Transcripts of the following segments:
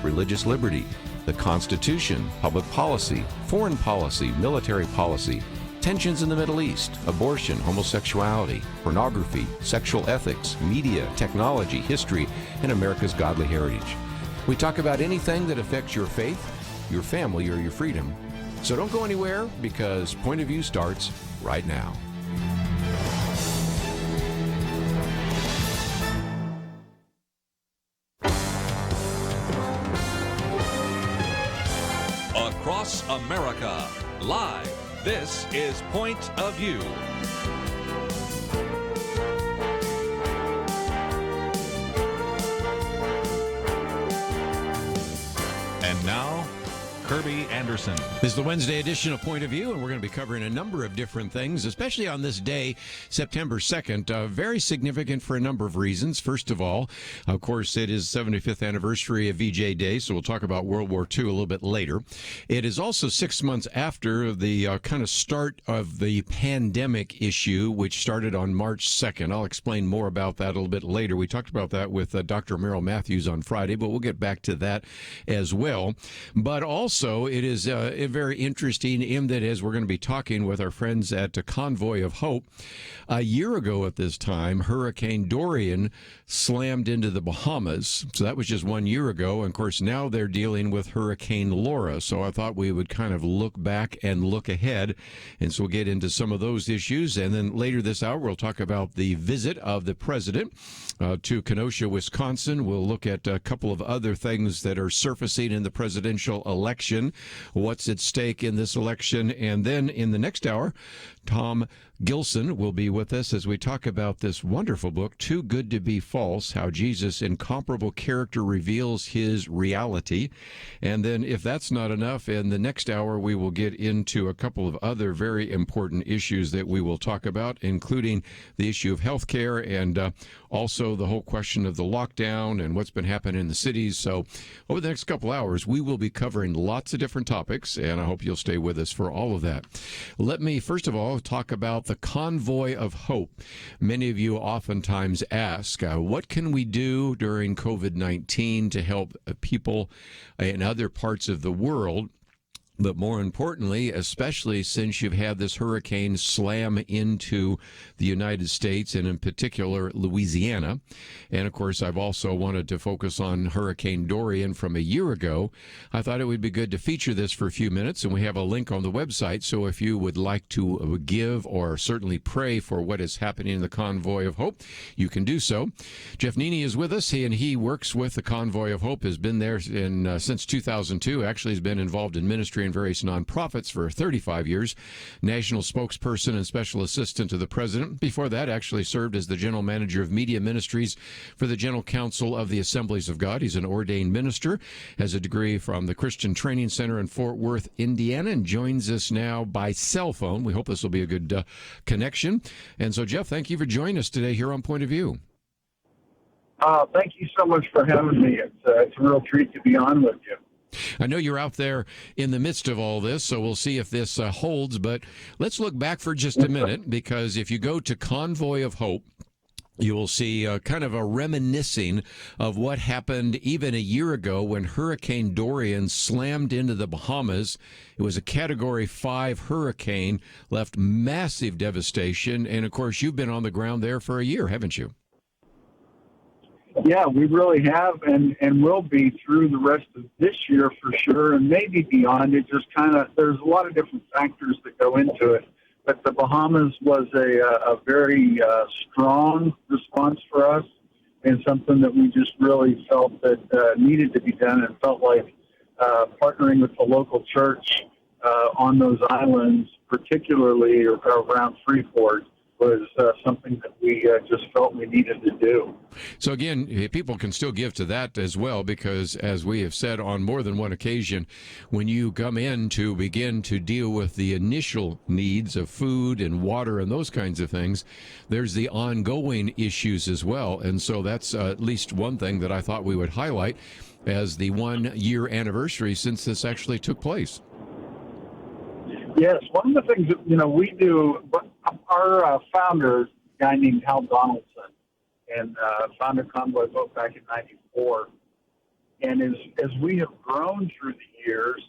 religious liberty, the Constitution, public policy, foreign policy, military policy, tensions in the Middle East, abortion, homosexuality, pornography, sexual ethics, media, technology, history, and America's godly heritage. We talk about anything that affects your faith, your family, or your freedom. So don't go anywhere, because Point of View starts right now. Across America, live, this is Point of View. And now, Kerby Anderson. This is the Wednesday edition of Point of View, and we're going to be covering a number of different things, especially on this day, September 2nd. Very significant for a number of reasons. First of all, of course, it is 75th anniversary of VJ Day, so we'll talk about World War II a little bit later. It is also 6 months after the kind of start of the pandemic issue, which started on March 2nd. I'll explain more about that a little bit later. We talked about that with Dr. Merrill Matthews on Friday, but we'll get back to that as well. But also, it is very interesting in that, as we're going to be talking with our friends at the Convoy of Hope, a year ago at this time, Hurricane Dorian slammed into the Bahamas. So that was just 1 year ago. And of course, now they're dealing with Hurricane Laura. So I thought we would kind of look back and look ahead. And so we'll get into some of those issues. And then later this hour, we'll talk about the visit of the president to Kenosha, Wisconsin. We'll look at a couple of other things that are surfacing in the presidential election, what's at stake in this election. And then in the next hour, Tom Gilson will be with us as we talk about this wonderful book, Too Good to Be False, How Jesus' Incomparable Character Reveals His Reality. And then, if that's not enough, in the next hour, we will get into a couple of other very important issues that we will talk about, including the issue of health care and also the whole question of the lockdown and what's been happening in the cities. So over the next couple hours, we will be covering lots of different topics, and I hope you'll stay with us for all of that. Let me, first of all, talk about the Convoy of Hope. Many of you oftentimes ask, what can we do during COVID-19 to help people in other parts of the world? But more importantly, especially since you've had this hurricane slam into the United States and in particular Louisiana. And of course, I've also wanted to focus on Hurricane Dorian from a year ago. I thought it would be good to feature this for a few minutes, and we have a link on the website. So if you would like to give or certainly pray for what is happening in the Convoy of Hope, you can do so. Jeff Nene is with us, and he works with the Convoy of Hope, has been there since 2002. Actually, has been involved in ministry and various nonprofits for 35 years, national spokesperson and special assistant to the president. Before that, actually served as the general manager of media ministries for the General Council of the Assemblies of God. He's an ordained minister, has a degree from the Christian Training Center in Fort Worth, Indiana, and joins us now by cell phone. We hope this will be a good connection. And so, Jeff, thank you for joining us today here on Point of View. Thank you so much for having me. It's a real treat to be on with you. I know you're out there in the midst of all this, so we'll see if this holds. But let's look back for just a minute, because if you go to Convoy of Hope, you will see kind of a reminiscing of what happened even a year ago when Hurricane Dorian slammed into the Bahamas. It was a Category 5 hurricane, left massive devastation. And, of course, you've been on the ground there for a year, haven't you? Yeah, we really have, and will be through the rest of this year for sure, and maybe beyond. It just there's a lot of different factors that go into it. But the Bahamas was a very strong response for us, and something that we just really felt that needed to be done, and felt like partnering with the local church on those islands, particularly around Freeport, was something that we just felt we needed to do. So again, people can still give to that as well, because as we have said on more than one occasion, when you come in to begin to deal with the initial needs of food and water and those kinds of things, there's the ongoing issues as well. And so that's at least one thing that I thought we would highlight as the 1 year anniversary since this actually took place. Yes, one of the things that we do, our founder is a guy named Hal Donaldson, and founded Convoy of Hope back in '94. And as we have grown through the years,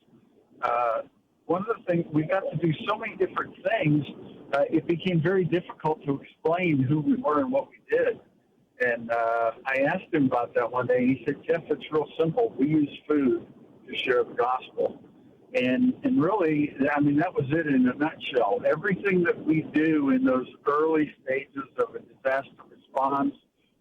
one of the things, we got to do so many different things, it became very difficult to explain who we were and what we did. And I asked him about that one day, and he said, Jeff, it's real simple. We use food to share the gospel. And really, I mean, that was it in a nutshell. Everything that we do in those early stages of a disaster response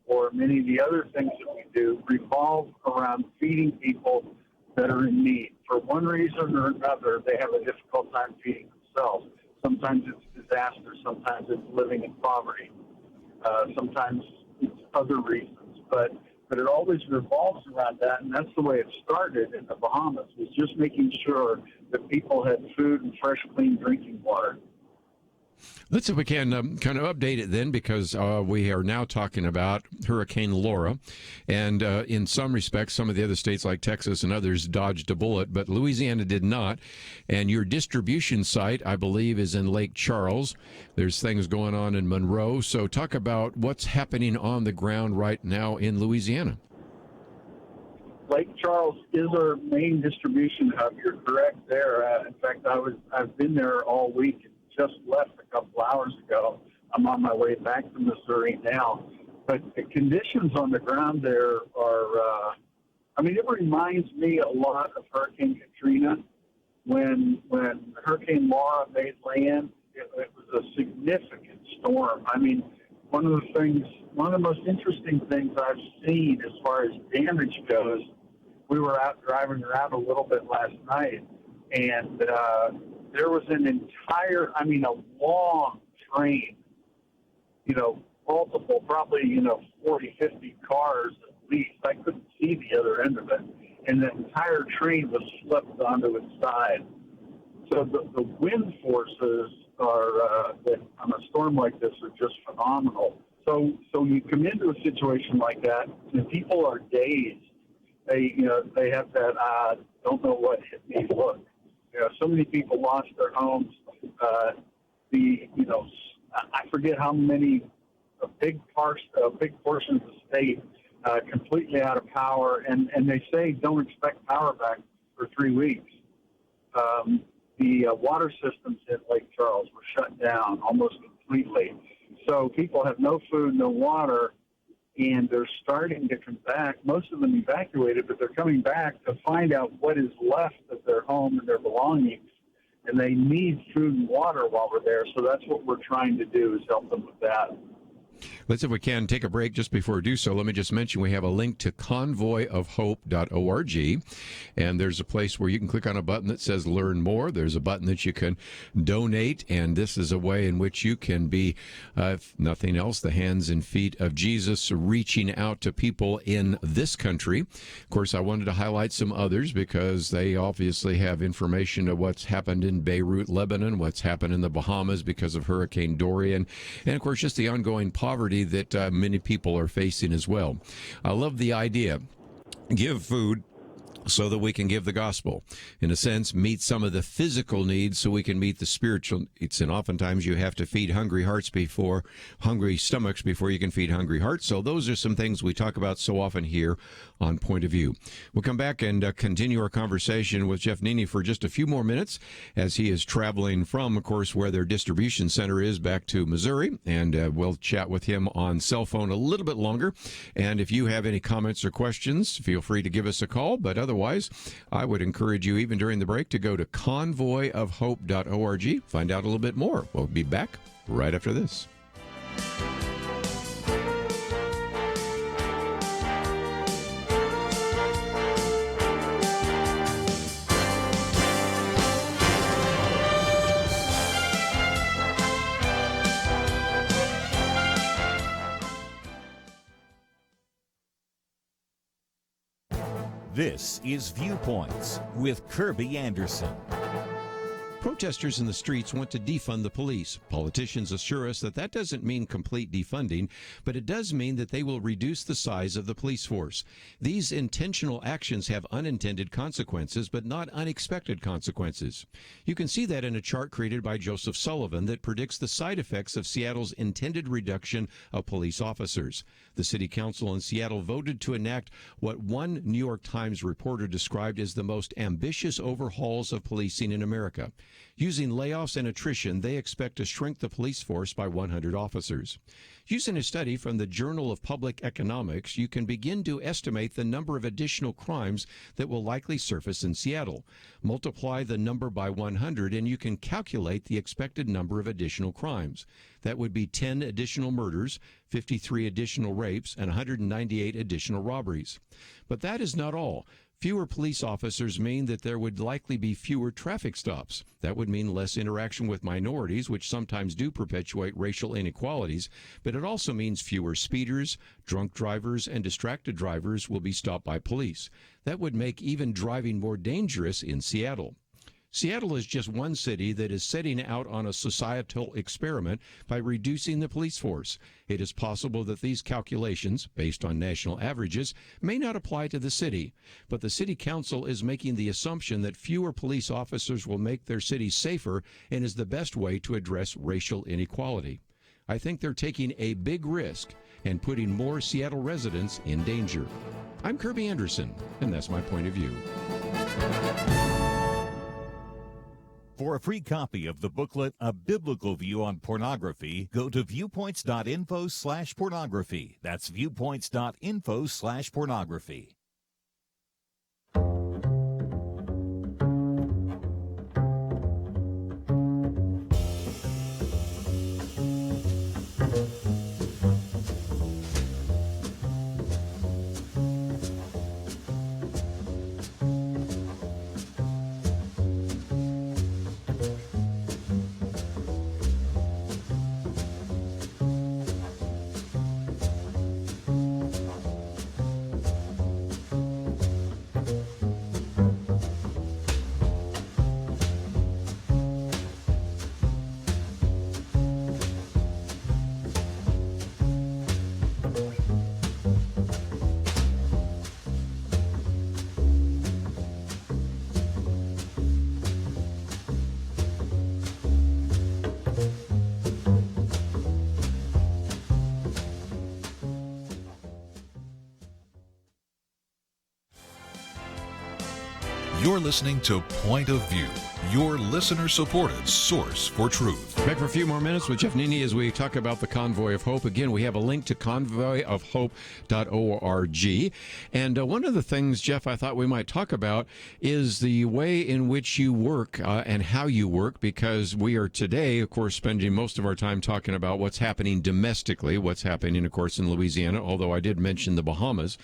or many of the other things that we do revolve around feeding people that are in need. For one reason or another, they have a difficult time feeding themselves. Sometimes it's disaster. Sometimes it's living in poverty. Sometimes it's other reasons. But it always revolves around that, and that's the way it started in the Bahamas, was just making sure that people had food and fresh, clean drinking water. Let's see if we can kind of update it then, because we are now talking about Hurricane Laura. And in some respects, some of the other states like Texas and others dodged a bullet, but Louisiana did not. And your distribution site, I believe, is in Lake Charles. There's things going on in Monroe. So talk about what's happening on the ground right now in Louisiana. Lake Charles is our main distribution hub. You're correct there. In fact, I've been there all week. Just left a couple hours ago. I'm on my way back to Missouri now. But the conditions on the ground there are, it reminds me a lot of Hurricane Katrina. When Hurricane Laura made land, it was a significant storm. I mean, one of the most interesting things I've seen as far as damage goes, we were out driving around a little bit last night, and there was an entire, a long train, multiple, probably, 40, 50 cars at least. I couldn't see the other end of it. And the entire train was flipped onto its side. So the wind forces on a storm like this are just phenomenal. So you come into a situation like that, and people are dazed. They have that, don't know what hit me look. So many people lost their homes. I forget how many, a big portion of the state completely out of power, and they say don't expect power back for 3 weeks. The water systems in Lake Charles were shut down almost completely. So people have no food, no water, and they're starting to come back. Most of them evacuated, but they're coming back to find out what is left of their home and their belongings. And they need food and water while we're there. So that's what we're trying to do, is help them with that. Let's, if we can, take a break. Just before we do so, let me just mention we have a link to convoyofhope.org, and there's a place where you can click on a button that says Learn More. There's a button that you can donate, and this is a way in which you can be, if nothing else, the hands and feet of Jesus, reaching out to people in this country. Of course, I wanted to highlight some others because they obviously have information of what's happened in Beirut, Lebanon, what's happened in the Bahamas because of Hurricane Dorian, and of course, just the ongoing poverty that many people are facing as well. I love the idea. Give food so that we can give the gospel. In a sense, meet some of the physical needs so we can meet the spiritual needs. And oftentimes you have to feed hungry stomachs before you can feed hungry hearts. So those are some things we talk about so often here on Point of View. We'll come back and continue our conversation with Jeff Nene for just a few more minutes as he is traveling from, of course, where their distribution center is back to Missouri. And we'll chat with him on cell phone a little bit longer. And if you have any comments or questions, feel free to give us a call. But otherwise, I would encourage you, even during the break, to go to convoyofhope.org. Find out a little bit more. We'll be back right after this. This is Viewpoints with Kerby Anderson. Protesters in the streets want to defund the police. Politicians assure us that that doesn't mean complete defunding, but it does mean that they will reduce the size of the police force. These intentional actions have unintended consequences, but not unexpected consequences. You can see that in a chart created by Joseph Sullivan that predicts the side effects of Seattle's intended reduction of police officers. The city council in Seattle voted to enact what one New York Times reporter described as the most ambitious overhauls of policing in America. Using layoffs and attrition, they expect to shrink the police force by 100 officers. Using a study from the Journal of Public Economics, you can begin to estimate the number of additional crimes that will likely surface in Seattle. Multiply the number by 100 and you can calculate the expected number of additional crimes. That would be 10 additional murders, 53 additional rapes, and 198 additional robberies. But that is not all. Fewer police officers mean that there would likely be fewer traffic stops. That would mean less interaction with minorities, which sometimes do perpetuate racial inequalities, but it also means fewer speeders, drunk drivers, and distracted drivers will be stopped by police. That would make even driving more dangerous in Seattle. Seattle is just one city that is setting out on a societal experiment by reducing the police force. It is possible that these calculations, based on national averages, may not apply to the city, but the city council is making the assumption that fewer police officers will make their city safer and is the best way to address racial inequality. I think they're taking a big risk and putting more Seattle residents in danger. I'm Kerby Anderson, and that's my point of view. For a free copy of the booklet, A Biblical View on Pornography, go to viewpoints.info/pornography. That's viewpoints.info/pornography. You're listening to Point of View, your listener-supported source for truth. Back for a few more minutes with Jeff Nene as we talk about the Convoy of Hope. Again, we have a link to convoyofhope.org. And one of the things, Jeff, I thought we might talk about is the way in which you work and how you work, because we are today, of course, spending most of our time talking about what's happening domestically, what's happening, of course, in Louisiana, although I did mention the Bahamas.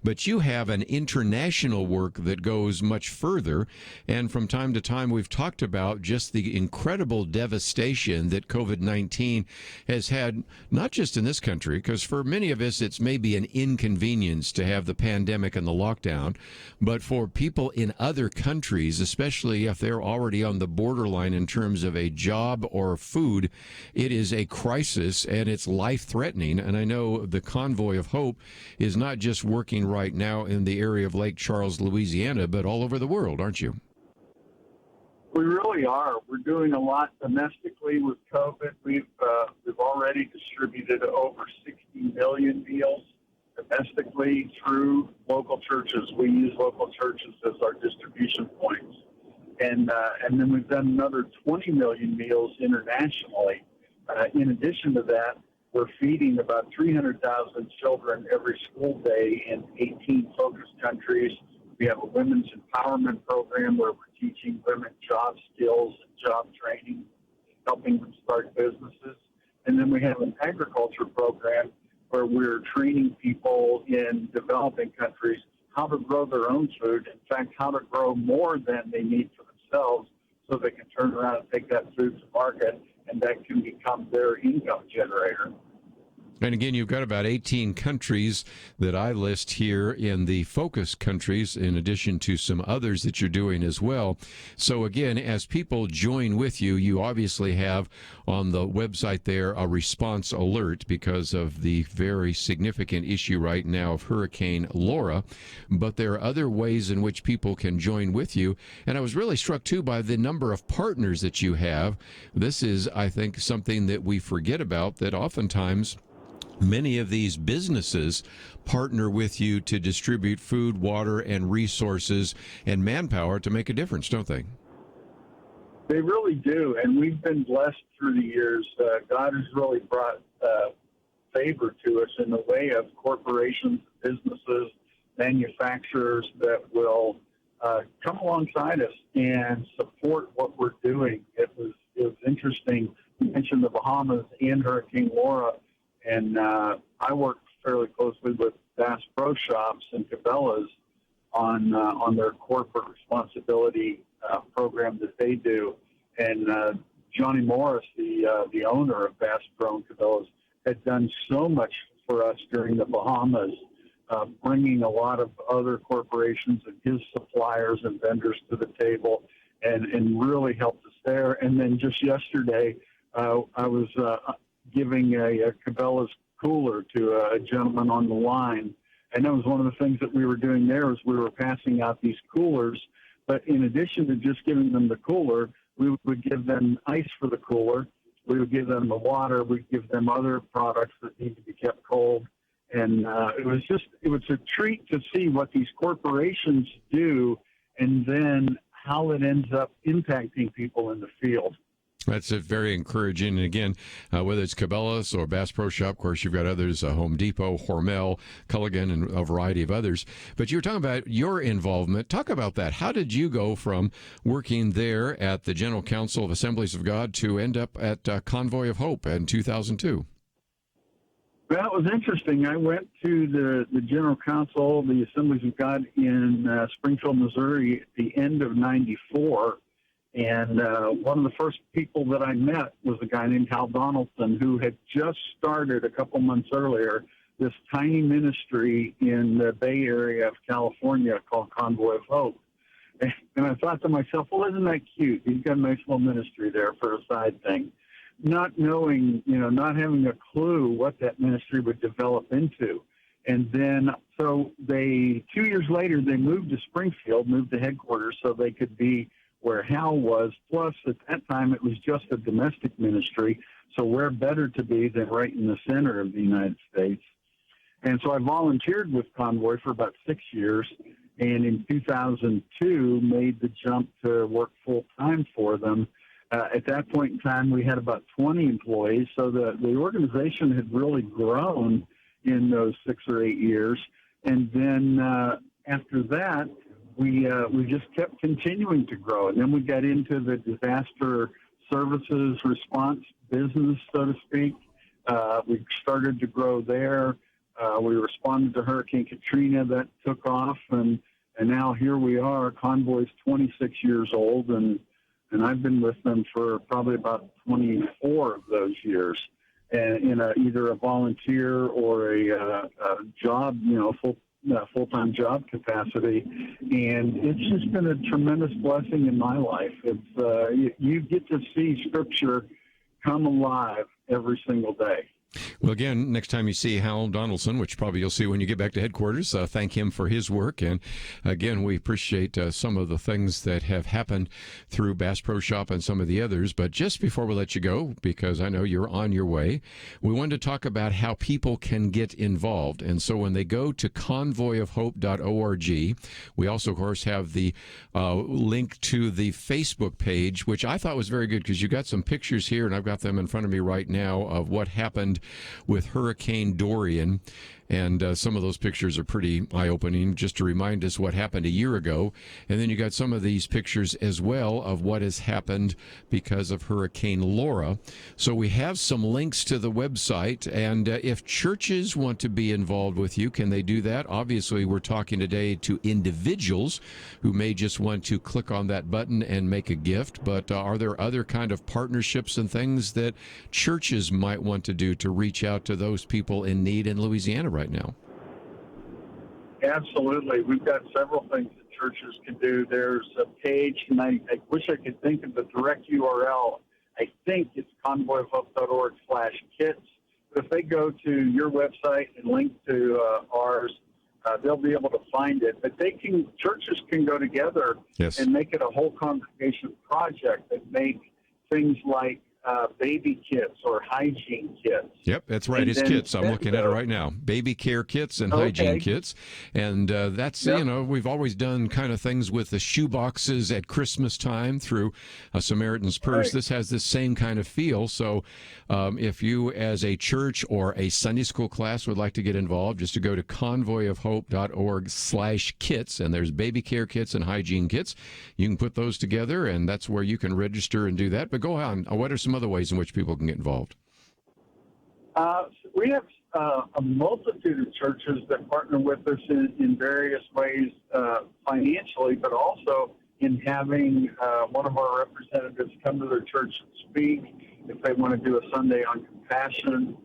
But you have an international work that goes much further. And from time to time, we've talked about just the incredible devastation that COVID-19 has had, not just in this country, because for many of us, it's maybe an inconvenience to have the pandemic and the lockdown, but for people in other countries, especially if they're already on the borderline in terms of a job or food, it is a crisis and it's life-threatening. And I know the Convoy of Hope is not just working right now in the area of Lake Charles, Louisiana, but all over the world, aren't you? We really are. We're doing a lot domestically with COVID. We've already distributed over 60 million meals domestically through local churches. We use local churches as our distribution points. And then we've done another 20 million meals internationally. In addition to that, we're feeding about 300,000 children every school day in 18 focus countries. We have a women's empowerment program where we're teaching women job skills and job training, helping them start businesses. And then we have an agriculture program where we're training people in developing countries how to grow their own food. In fact, how to grow more than they need for themselves so they can turn around and take that food to market, and that can become their income generator. And again, you've got about 18 countries that I list here in the focus countries, in addition to some others that you're doing as well. So again, as people join with you, you obviously have on the website there a response alert because of the very significant issue right now of Hurricane Laura. But there are other ways in which people can join with you. And I was really struck, too, by the number of partners that you have. This is, I think, something that we forget about, that oftentimes many of these businesses partner with you to distribute food, water, and resources and manpower to make a difference, don't they? They really do, and we've been blessed through the years. God has really brought favor to us in the way of corporations, businesses, manufacturers that will come alongside us and support what we're doing. It was interesting. You mentioned the Bahamas and Hurricane Laura. And I work fairly closely with Bass Pro Shops and Cabela's on their corporate responsibility program that they do. And Johnny Morris, the owner of Bass Pro and Cabela's, had done so much for us during the Bahamas, bringing a lot of other corporations and his suppliers and vendors to the table, and really helped us there. And then just yesterday, I was giving a Cabela's cooler to a gentleman on the line. And that was one of the things that we were doing there, is we were passing out these coolers. But in addition to just giving them the cooler, we would give them ice for the cooler. We would give them the water. We'd give them other products that need to be kept cold. And it was a treat to see what these corporations do and then how it ends up impacting people in the field. That's very encouraging. And again, whether it's Cabela's or Bass Pro Shop, of course, you've got others, Home Depot, Hormel, Culligan, and a variety of others. But you were talking about your involvement. Talk about that. How did you go from working there at the General Council of Assemblies of God to end up at Convoy of Hope in 2002? Well, it was interesting. I went to the General Council, the Assemblies of God in Springfield, Missouri at the end of '94. And one of the first people that I met was a guy named Hal Donaldson, who had just started a couple months earlier this tiny ministry in the Bay Area of California called Convoy of Hope. And I thought to myself, well, isn't that cute? He's got a nice little ministry there for a side thing. Not knowing, not having a clue what that ministry would develop into. And then, so 2 years later, they moved to Springfield, moved to headquarters so they could be where Hal was. Plus, at that time, it was just a domestic ministry, so where better to be than right in the center of the United States. And so I volunteered with Convoy for about 6 years, and in 2002 made the jump to work full-time for them. At that point in time, we had about 20 employees, so the organization had really grown in those 6 or 8 years. And then after that, we just kept continuing to grow. And then we got into the disaster services response business, so to speak. We started to grow there. We responded to Hurricane Katrina. That took off. And now here we are. Convoy's 26 years old, and I've been with them for probably about 24 of those years, and in either a volunteer or a job, full-time job capacity. And it's just been a tremendous blessing in my life. It's you get to see Scripture come alive every single day. Well, again, next time you see Hal Donaldson, which probably you'll see when you get back to headquarters, thank him for his work. And again, we appreciate some of the things that have happened through Bass Pro Shop and some of the others. But just before we let you go, because I know you're on your way, we wanted to talk about how people can get involved. And so when they go to convoyofhope.org, we also, of course, have the link to the Facebook page, which I thought was very good because you got some pictures here, and I've got them in front of me right now, of what happened with Hurricane Dorian. And some of those pictures are pretty eye-opening, just to remind us what happened a year ago. And then you got some of these pictures as well of what has happened because of Hurricane Laura. So we have some links to the website. And if churches want to be involved with you, can they do that? Obviously, we're talking today to individuals who may just want to click on that button and make a gift. But are there other kind of partnerships and things that churches might want to do to reach out to those people in need in Louisiana right now? Absolutely. We've got several things that churches can do. There's a page, and I wish I could think of the direct URL. I think it's convoyofhope.org/kits. But if they go to your website and link to ours, they'll be able to find it. But churches can go together and make it a whole congregation project that make things like baby kits or hygiene kits. Yep, that's right. It's kits. I'm looking at it right now. Baby care kits and hygiene kits. And that's, we've always done kind of things with the shoe boxes at Christmas time through a Samaritan's Purse. Right. This has this same kind of feel. So if you as a church or a Sunday school class would like to get involved, just to go to convoyofhope.org/kits, and there's baby care kits and hygiene kits. You can put those together, and that's where you can register and do that. But go on. What are some other ways in which people can get involved? We have a multitude of churches that partner with us in various ways financially, but also in having one of our representatives come to their church and speak. If they want to do a Sunday on compassion,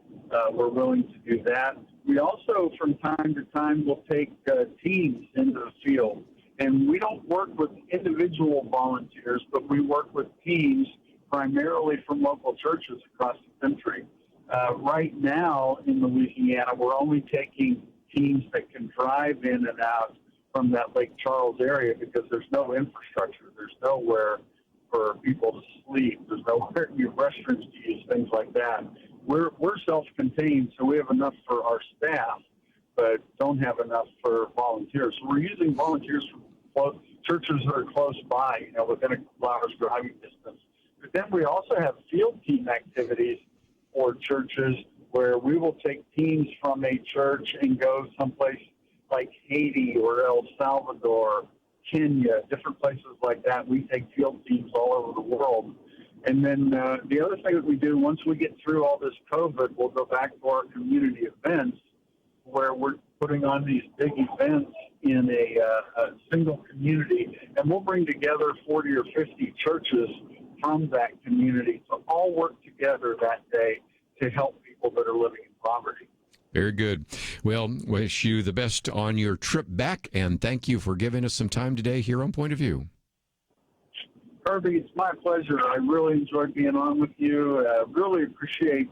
we're willing to do that. We also, from time to time, will take teams into the field. And we don't work with individual volunteers, but we work with teams primarily from local churches across the country. Right now in Louisiana, we're only taking teams that can drive in and out from that Lake Charles area because there's no infrastructure. There's nowhere for people to sleep. There's nowhere to restrooms to use, things like that. We're self-contained, so we have enough for our staff, but don't have enough for volunteers. So we're using volunteers from churches that are close by, within a couple hours driving distance. But then we also have field team activities for churches where we will take teams from a church and go someplace like Haiti or El Salvador, Kenya, different places like that. We take field teams all over the world. And then the other thing that we do, once we get through all this COVID, we'll go back to our community events where we're putting on these big events in a single community. And we'll bring together 40 or 50 churches from that community to all work together that day to help people that are living in poverty. Very good. Well, wish you the best on your trip back, and thank you for giving us some time today here on Point of View. Kerby, it's my pleasure. I really enjoyed being on with you. Really appreciate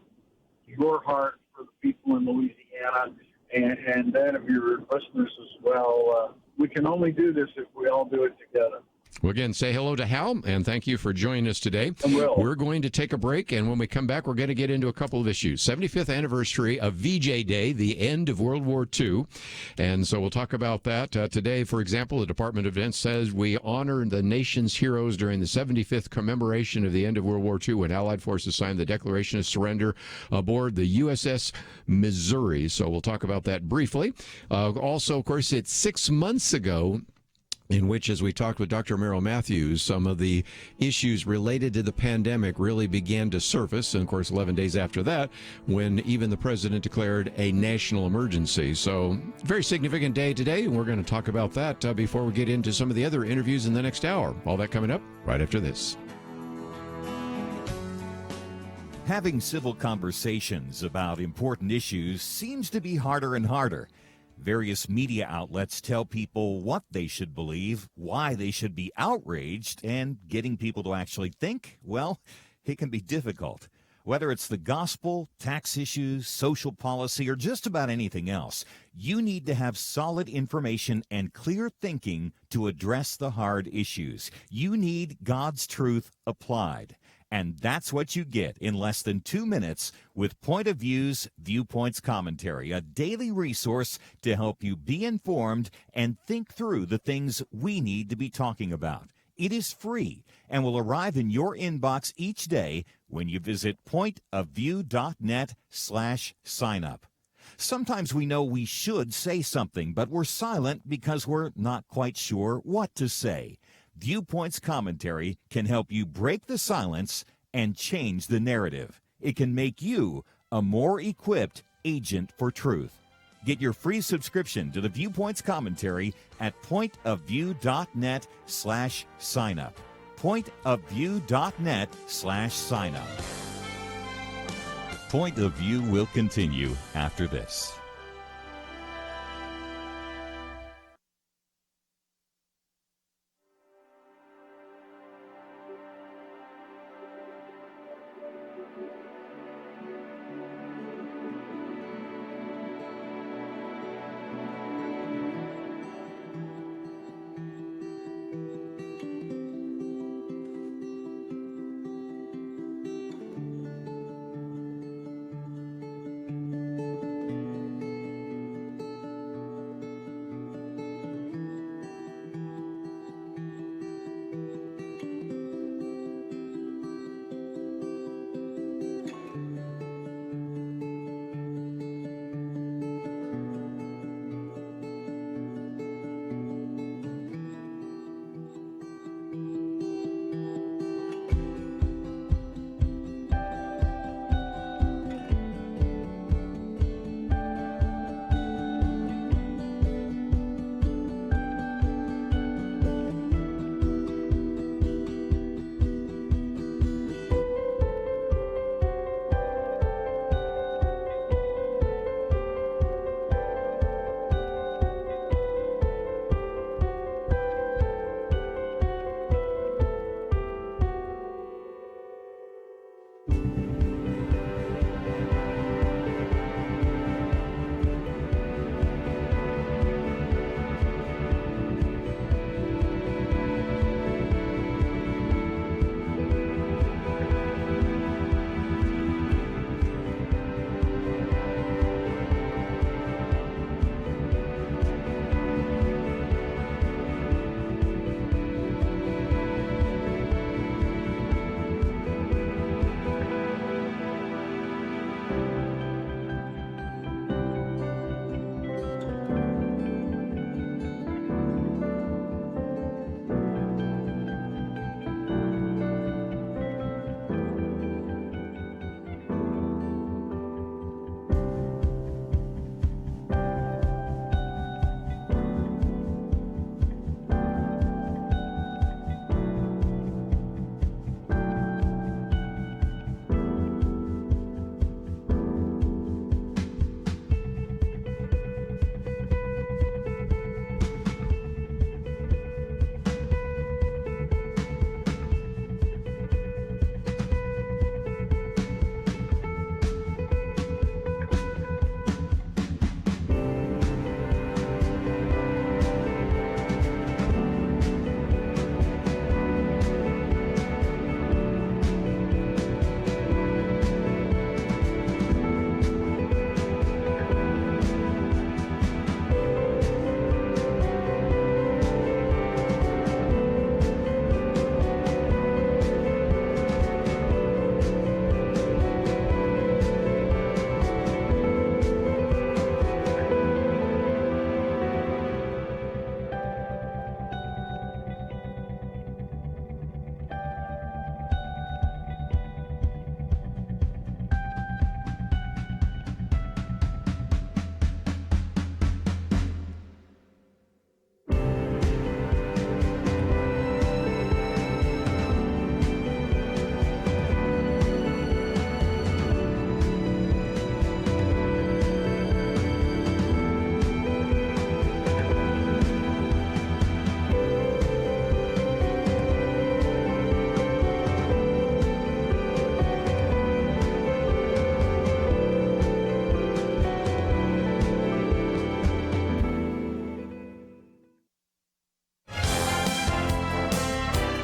your heart for the people in Louisiana and that of your listeners as well. We can only do this if we all do it together. Well, again, say hello to Hal, and thank you for joining us today. We're going to take a break, and when we come back, we're going to get into a couple of issues. 75th anniversary of VJ Day, the end of World War II, and so we'll talk about that. Today, for example, the Department of Defense says we honor the nation's heroes during the 75th commemoration of the end of World War II when Allied forces signed the Declaration of Surrender aboard the USS Missouri. So we'll talk about that briefly. Also, of course, it's 6 months ago in which, as we talked with Dr. Merrill Matthews, some of the issues related to the pandemic really began to surface. And, of course, 11 days after that, when even the president declared a national emergency. So, very significant day today, and we're going to talk about that before we get into some of the other interviews in the next hour. All that coming up right after this. Having civil conversations about important issues seems to be harder and harder. Various media outlets tell people what they should believe, why they should be outraged, and getting people to actually think, well, it can be difficult. Whether it's the gospel, tax issues, social policy, or just about anything else, you need to have solid information and clear thinking to address the hard issues. You need God's truth applied. And that's what you get in less than 2 minutes with Point of View's Viewpoints Commentary, a daily resource to help you be informed and think through the things we need to be talking about. It is free and will arrive in your inbox each day when you visit pointofview.net/signup. Sometimes we know we should say something, but we're silent because we're not quite sure what to say. Viewpoints Commentary can help you break the silence and change the narrative. It can make you a more equipped agent for truth. Get your free subscription to the Viewpoints Commentary at pointofview.net/signup. pointofview.net/signup. Point of View will continue after this.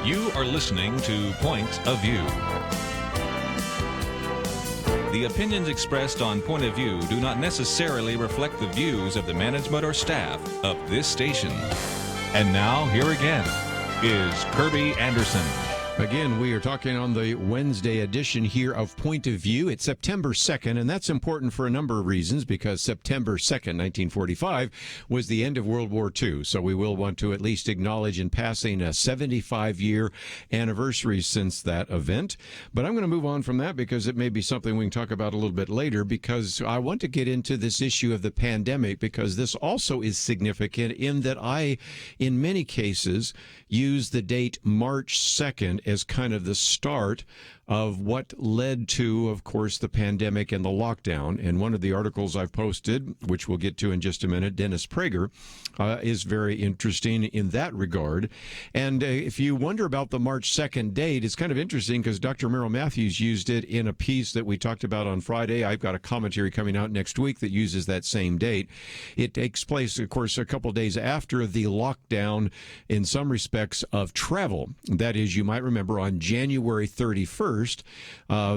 You are listening to Point of View. The opinions expressed on Point of View do not necessarily reflect the views of the management or staff of this station. And now, here again, is Kerby Anderson. Again, we are talking on the Wednesday edition here of Point of View. It's September 2nd, and that's important for a number of reasons because September 2nd, 1945, was the end of World War II. So we will want to at least acknowledge in passing a 75-year anniversary since that event. But I'm going to move on from that because it may be something we can talk about a little bit later, because I want to get into this issue of the pandemic, because this also is significant in that I, in many cases, use the date March 2nd as kind of the start of what led to, of course, the pandemic and the lockdown. And one of the articles I've posted, which we'll get to in just a minute, Dennis Prager, is very interesting in that regard. And if you wonder about the March 2nd date, it's kind of interesting because Dr. Merrill Matthews used it in a piece that we talked about on Friday. I've got a commentary coming out next week that uses that same date. It takes place, of course, a couple days after the lockdown in some respects of travel. That is, you might remember on January 31st,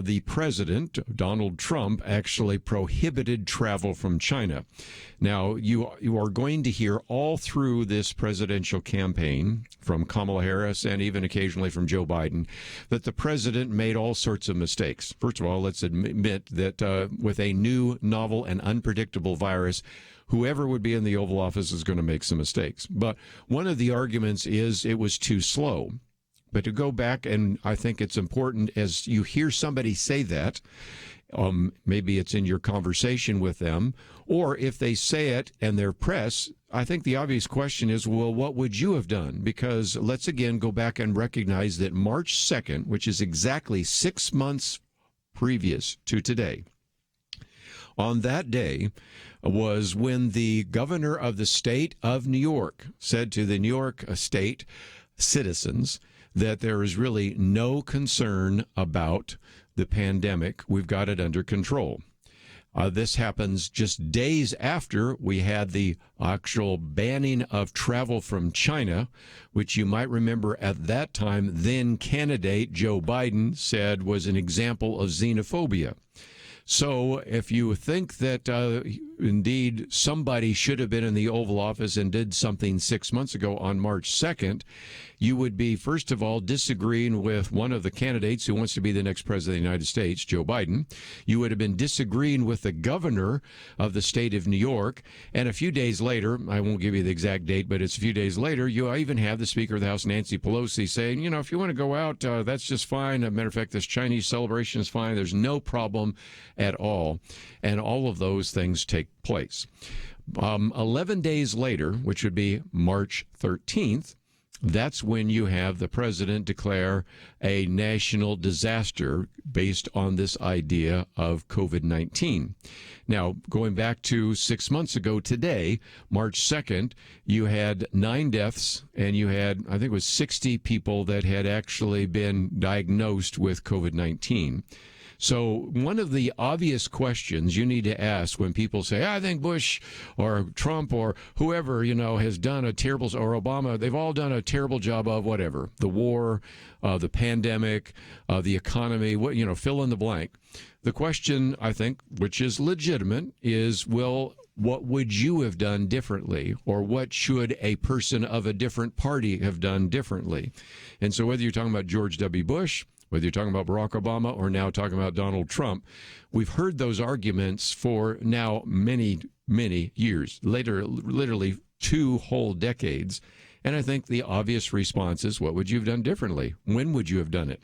the president, Donald Trump, actually prohibited travel from China. Now, you are going to hear all through this presidential campaign from Kamala Harris and even occasionally from Joe Biden that the president made all sorts of mistakes. First of all, let's admit that with a new, novel, and unpredictable virus, whoever would be in the Oval Office is going to make some mistakes. But one of the arguments is it was too slow. But to go back, and I think it's important as you hear somebody say that, maybe it's in your conversation with them, or if they say it and they're press, I think the obvious question is, well, what would you have done? Because let's again go back and recognize that March 2nd, which is exactly 6 months previous to today, on that day was when the governor of the state of New York said to the New York state citizens that there is really no concern about the pandemic. We've got it under control. This happens just days after we had the actual banning of travel from China, which you might remember at that time, then candidate Joe Biden said was an example of xenophobia. So if you think that indeed somebody should have been in the Oval Office and did something 6 months ago on March 2nd, you would be, first of all, disagreeing with one of the candidates who wants to be the next president of the United States, Joe Biden. You would have been disagreeing with the governor of the state of New York. And a few days later, I won't give you the exact date, but it's a few days later, you even have the Speaker of the House, Nancy Pelosi, saying, you know, if you want to go out, that's just fine. As a matter of fact, this Chinese celebration is fine. There's no problem at all. And all of those things take place. 11 days later, which would be March 13th, that's when you have the president declare a national disaster based on this idea of COVID-19. Now, going back to 6 months ago today, March 2nd, you had 9 deaths and you had, I think it was 60 people that had actually been diagnosed with COVID-19. So one of the obvious questions you need to ask when people say, I think Bush or Trump or whoever, you know, has done a terrible, or Obama, they've all done a terrible job of whatever, the war, the pandemic, the economy, what, you know, fill in the blank. The question, I think, which is legitimate, is, well, what would you have done differently? Or what should a person of a different party have done differently? And so whether you're talking about George W. Bush, whether you're talking about Barack Obama or now talking about Donald Trump, we've heard those arguments for now many, many years, later, literally 2 whole decades. And I think the obvious response is, what would you have done differently? When would you have done it?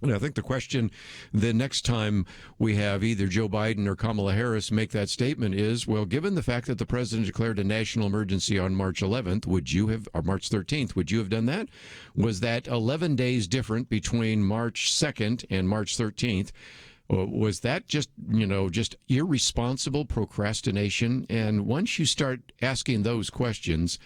And I think the question the next time we have either Joe Biden or Kamala Harris make that statement is, well, given the fact that the president declared a national emergency on March 11th, would you have, or March 13th, would you have done that? Was that 11 days different between March 2nd and March 13th? Was that just, you know, just irresponsible procrastination? And once you start asking those questions,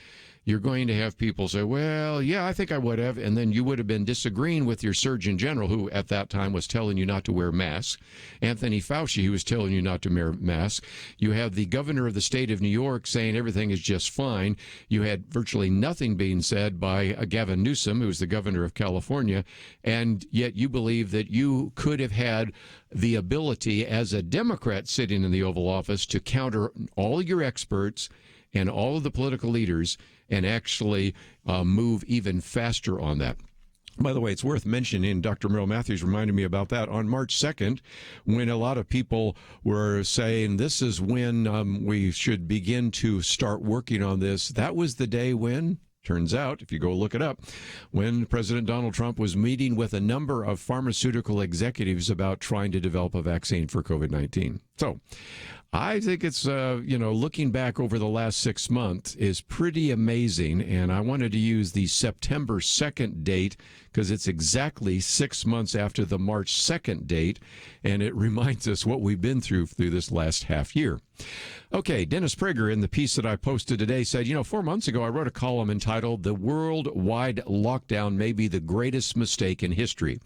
you're going to have people say, well, yeah, I think I would have. And then you would have been disagreeing with your Surgeon General, who at that time was telling you not to wear masks. Anthony Fauci, who was telling you not to wear masks. You have the governor of the state of New York saying everything is just fine. You had virtually nothing being said by Gavin Newsom, who was the governor of California. And yet you believe that you could have had the ability as a Democrat sitting in the Oval Office to counter all your experts and all of the political leaders and actually move even faster on that. By the way, it's worth mentioning, Dr. Merrill Matthews reminded me about that, on March 2nd, when a lot of people were saying this is when we should begin to start working on this. That was the day when, turns out, if you go look it up, when President Donald Trump was meeting with a number of pharmaceutical executives about trying to develop a vaccine for COVID-19. So I think it's, looking back over the last 6 months is pretty amazing. And I wanted to use the September 2nd date because it's exactly 6 months after the March 2nd date. And it reminds us what we've been through this last half year. Okay, Dennis Prager, in the piece that I posted today, said, 4 months ago, I wrote a column entitled "The Worldwide Lockdown May Be the Greatest Mistake in History."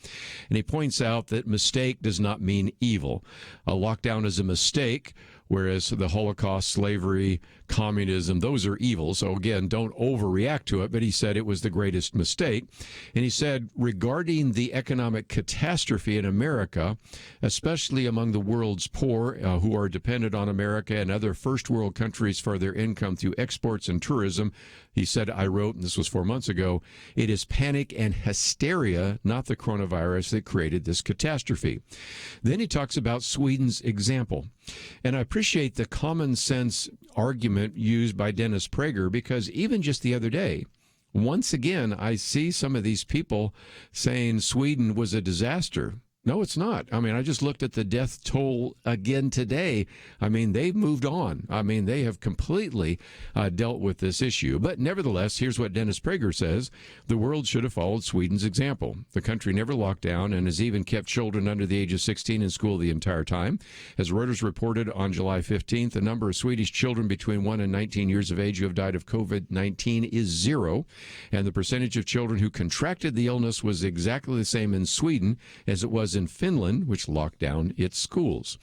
And he points out that mistake does not mean evil. A lockdown is a mistake, whereas the Holocaust, slavery, communism, those are evil. So again, don't overreact to it. But he said it was the greatest mistake. And he said, regarding the economic catastrophe in America, especially among the world's poor who are dependent on America and other first world countries for their income through exports and tourism, he said, I wrote, and this was 4 months ago, it is panic and hysteria, not the coronavirus, that created this catastrophe. Then he talks about Sweden's example. And I appreciate the common sense argument used by Dennis Prager, because even just the other day, once again, I see some of these people saying Sweden was a disaster. No, it's not. I mean, I just looked at the death toll again today. I mean, they've moved on. I mean, they have completely dealt with this issue. But nevertheless, here's what Dennis Prager says. The world should have followed Sweden's example. The country never locked down and has even kept children under the age of 16 in school the entire time. As Reuters reported on July 15th, the number of Swedish children between 1 and 19 years of age who have died of COVID-19 is 0. And the percentage of children who contracted the illness was exactly the same in Sweden as it was in Finland, which locked down its schools.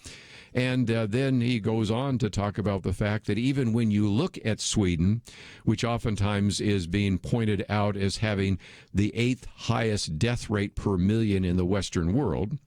And then he goes on to talk about the fact that even when you look at Sweden, which oftentimes is being pointed out as having the 8th highest death rate per million in the Western world,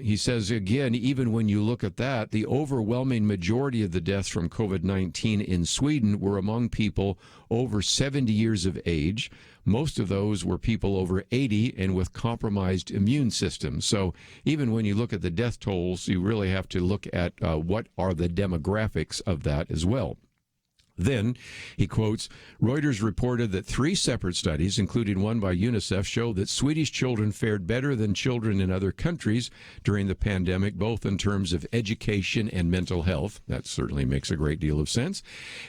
he says, again, even when you look at that, the overwhelming majority of the deaths from COVID-19 in Sweden were among people over 70 years of age. Most of those were people over 80 and with compromised immune systems. So even when you look at the death tolls, you really have to look at what are the demographics of that as well. Then, he quotes, Reuters reported that 3 separate studies, including one by UNICEF, show that Swedish children fared better than children in other countries during the pandemic, both in terms of education and mental health. That certainly makes a great deal of sense.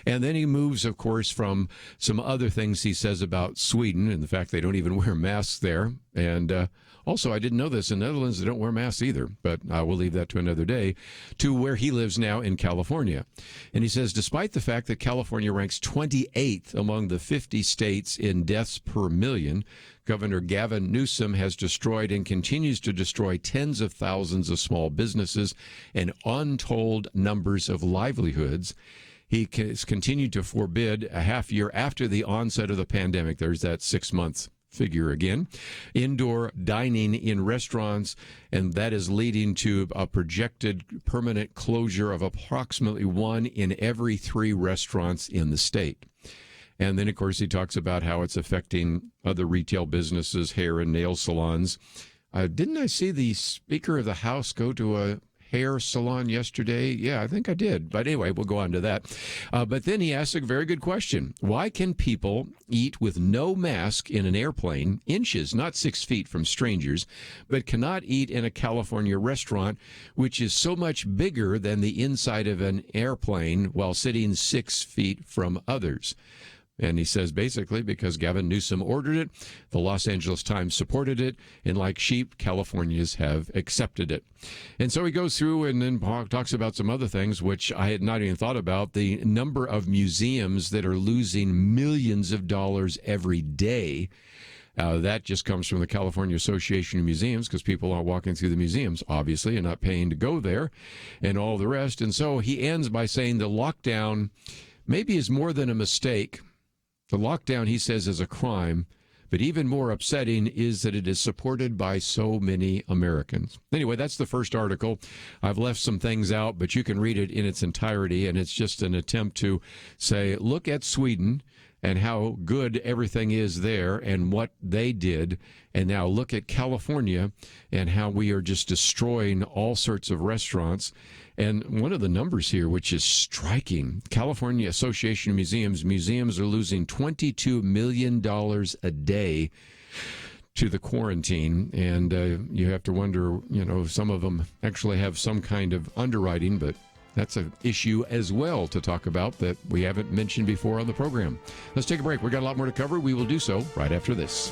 And then he moves, of course, from some other things he says about Sweden and the fact they don't even wear masks there. And also, I didn't know this, in the Netherlands, they don't wear masks either, but I will leave that to another day, to where he lives now in California. And he says, despite the fact that California ranks 28th among the 50 states in deaths per million, Governor Gavin Newsom has destroyed and continues to destroy tens of thousands of small businesses and untold numbers of livelihoods. He has continued to forbid, a half year after the onset of the pandemic, there's that 6 months figure again, indoor dining in restaurants, and that is leading to a projected permanent closure of approximately 1 in every 3 restaurants in the state. And then, of course, he talks about how it's affecting other retail businesses, hair and nail salons. Didn't I see the Speaker of the House go to a hair salon yesterday? Yeah, I think I did. But anyway, we'll go on to that. But then he asks a very good question. Why can people eat with no mask in an airplane, inches, not 6 feet from strangers, but cannot eat in a California restaurant, which is so much bigger than the inside of an airplane while sitting 6 feet from others? And he says basically because Gavin Newsom ordered it, the Los Angeles Times supported it, and like sheep, Californians have accepted it. And so he goes through and then talks about some other things, which I had not even thought about. The number of museums that are losing millions of dollars every day. That just comes from the California Association of Museums, because people aren't walking through the museums, obviously, and not paying to go there, and all the rest. And so he ends by saying the lockdown maybe is more than a mistake. The lockdown, he says, is a crime, but even more upsetting is that it is supported by so many Americans. Anyway, that's the first article. I've left some things out, but you can read it in its entirety, and it's just an attempt to say, look at Sweden, and how good everything is there and what they did. And now look at California and how we are just destroying all sorts of restaurants. And one of the numbers here, which is striking, California Association of museums are losing $22 million a day to the quarantine. And you have to wonder, some of them actually have some kind of underwriting, but that's an issue as well to talk about that we haven't mentioned before on the program. Let's take a break. We've got a lot more to cover. We will do so right after this.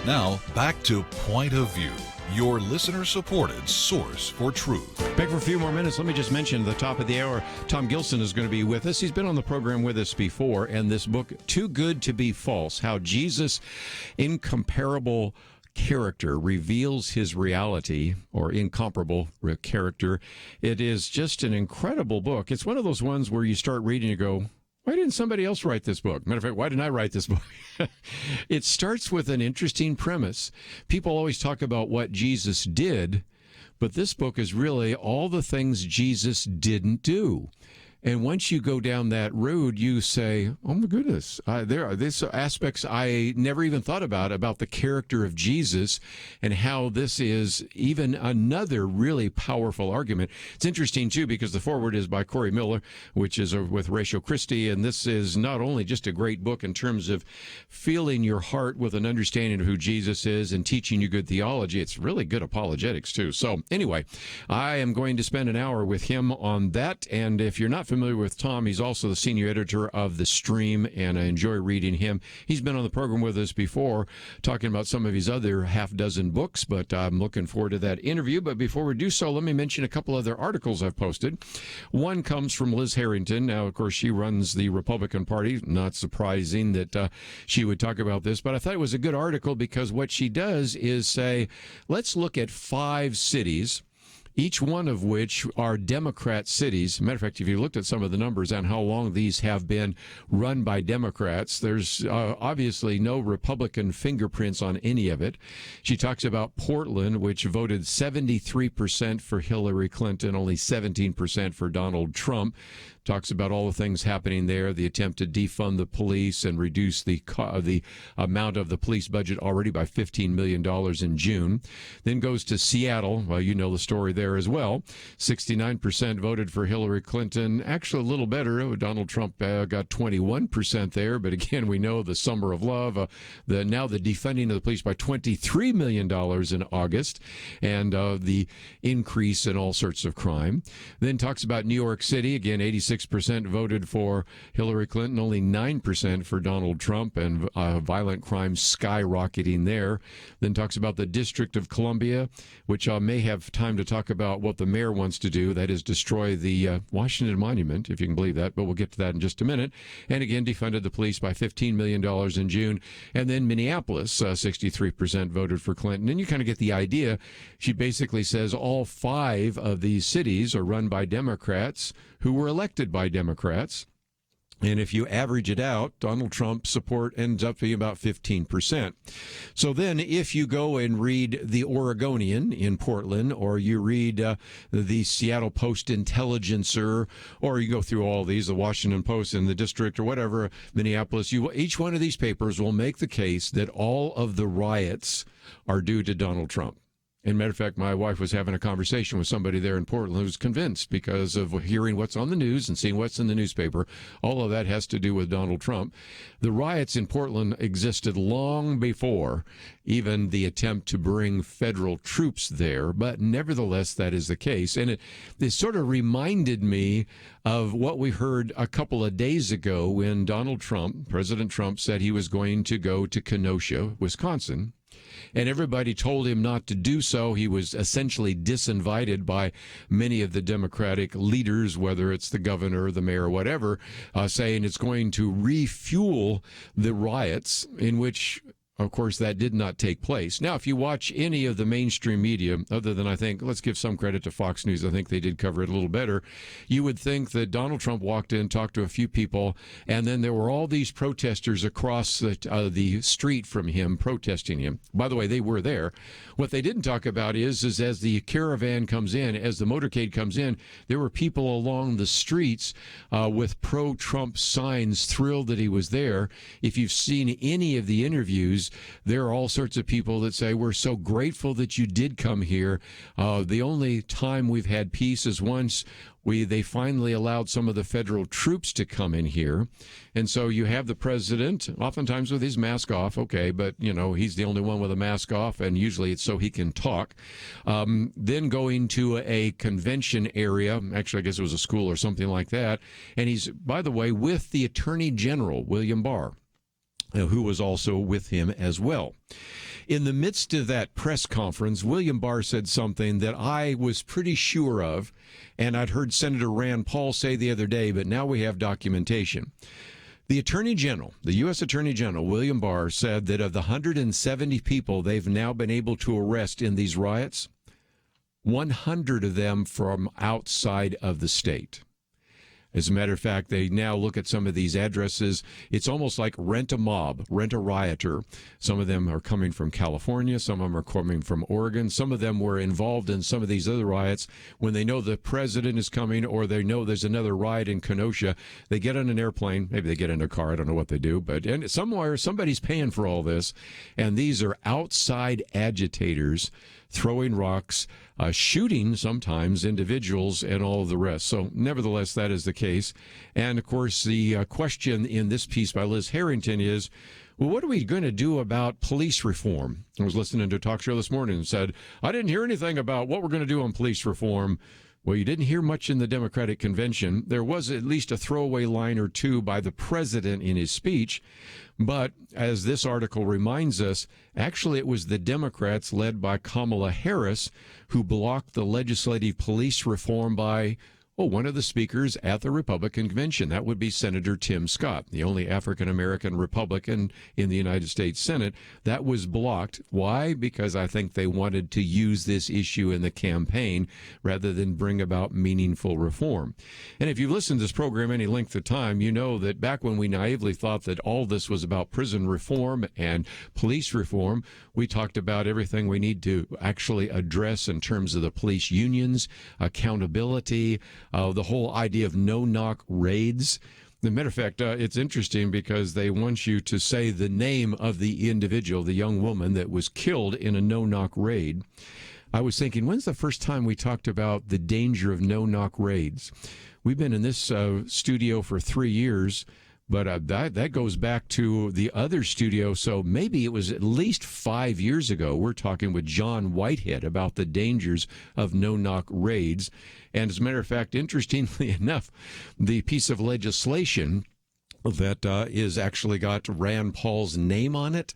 Now, back to Point of View, your listener-supported source for truth. Back for a few more minutes. Let me just mention at the top of the hour, Tom Gilson is going to be with us. He's been on the program with us before, and this book, Too Good to Be False, How Jesus' Incomparable Character Reveals His Reality, or Incomparable Character. It is just an incredible book. It's one of those ones where you start reading and you go, why didn't somebody else write this book? Matter of fact, why didn't I write this book? It starts with an interesting premise. People always talk about what Jesus did, but this book is really all the things Jesus didn't do. And once you go down that road, you say, oh, my goodness, there are these aspects I never even thought about the character of Jesus and how this is even another really powerful argument. It's interesting, too, because the foreword is by Corey Miller, which is with Ratio Christie. And this is not only just a great book in terms of filling your heart with an understanding of who Jesus is and teaching you good theology. It's really good apologetics, too. So anyway, I am going to spend an hour with him on that. And if you're not familiar with Tom, he's also the senior editor of The Stream, and I enjoy reading him. He's been on the program with us before, talking about some of his other half dozen books, but I'm looking forward to that interview. But before we do so, let me mention a couple other articles I've posted. One comes from Liz Harrington. Now, of course, she runs the Republican Party. Not surprising that she would talk about this, but I thought it was a good article because what she does is say, let's look at 5 cities, each one of which are Democrat cities. Matter of fact, if you looked at some of the numbers on how long these have been run by Democrats, there's obviously no Republican fingerprints on any of it. She talks about Portland, which voted 73% for Hillary Clinton, only 17% for Donald Trump. Talks about all the things happening there, the attempt to defund the police and reduce the amount of the police budget already by $15 million in June. Then goes to Seattle. Well, you know the story there as well. 69% voted for Hillary Clinton. Actually, a little better. Donald Trump got 21% there. But again, we know the summer of love. Now the defunding of the police by $23 million in August, and the increase in all sorts of crime. Then talks about New York City. Again, 86% voted for Hillary Clinton, only 9% for Donald Trump, and violent crime skyrocketing there. Then talks about the District of Columbia, which may have time to talk about what the mayor wants to do, that is destroy the Washington Monument, if you can believe that, but we'll get to that in just a minute. And again, defunded the police by $15 million in June. And then Minneapolis, 63% voted for Clinton. And you kind of get the idea. She basically says all 5 of these cities are run by Democrats who were elected by Democrats. And if you average it out, Donald Trump's support ends up being about 15%. So then if you go and read The Oregonian in Portland, or you read the Seattle Post-Intelligencer, or you go through all these, the Washington Post and the District or whatever, Minneapolis, each one of these papers will make the case that all of the riots are due to Donald Trump. And matter of fact, my wife was having a conversation with somebody there in Portland who was convinced, because of hearing what's on the news and seeing what's in the newspaper, all of that has to do with Donald Trump. The riots in Portland existed long before even the attempt to bring federal troops there, but nevertheless, that is the case. And it sort of reminded me of what we heard a couple of days ago when President Trump, said he was going to go to Kenosha, Wisconsin. And everybody told him not to do so. He was essentially disinvited by many of the Democratic leaders, whether it's the governor, the mayor, whatever, saying it's going to refuel the riots, in which, of course, that did not take place. Now, if you watch any of the mainstream media, other than, I think, let's give some credit to Fox News, I think they did cover it a little better, you would think that Donald Trump walked in, talked to a few people, and then there were all these protesters across the street from him protesting him. By the way, they were there. What they didn't talk about is as the caravan comes in, as the motorcade comes in, there were people along the streets with pro-Trump signs, thrilled that he was there. If you've seen any of the interviews, there are all sorts of people that say, we're so grateful that you did come here. The only time we've had peace is once they finally allowed some of the federal troops to come in here. And so you have the president, oftentimes with his mask off, okay, but, he's the only one with a mask off, and usually it's so he can talk. Then going to a convention area, actually, I guess it was a school or something like that, and he's, by the way, with the Attorney General, William Barr, who was also with him as well. In the midst of that press conference, William Barr said something that I was pretty sure of, and I'd heard Senator Rand Paul say the other day, but now we have documentation. The Attorney General, the U.S. Attorney General, William Barr, said that of the 170 people they've now been able to arrest in these riots, 100 of them from outside of the state. As a matter of fact, they now look at some of these addresses. It's almost like rent a mob, rent a rioter. Some of them are coming from California. Some of them are coming from Oregon. Some of them were involved in some of these other riots. When they know the president is coming, or they know there's another riot in Kenosha, they get on an airplane. Maybe they get in a car. I don't know what they do. But somewhere, somebody's paying for all this. And these are outside agitators throwing rocks, shooting sometimes individuals, and all of the rest. So nevertheless, that is the case. And of course, the question in this piece by Liz Harrington is, well, what are we going to do about police reform? I was listening to a talk show this morning and said, I didn't hear anything about what we're going to do on police reform. Well, you didn't hear much in the Democratic convention. There was at least a throwaway line or two by the president in his speech. But as this article reminds us, actually it was the Democrats led by Kamala Harris who blocked the legislative police reform by one of the speakers at the Republican convention. That would be Senator Tim Scott, the only African-American Republican in the United States Senate. That was blocked. Why? Because I think they wanted to use this issue in the campaign rather than bring about meaningful reform. And if you've listened to this program any length of time, you know that back when we naively thought that all this was about prison reform and police reform, we talked about everything we need to actually address in terms of the police unions, accountability, the whole idea of no-knock raids. As a matter of fact, it's interesting because they want you to say the name of the individual, the young woman that was killed in a no-knock raid. I was thinking, when's the first time we talked about the danger of no-knock raids? We've been in this studio for 3 years, but that goes back to the other studio, so maybe it was at least 5 years ago. We're talking with John Whitehead about the dangers of no-knock raids. And as a matter of fact, interestingly enough, the piece of legislation that is actually got Rand Paul's name on it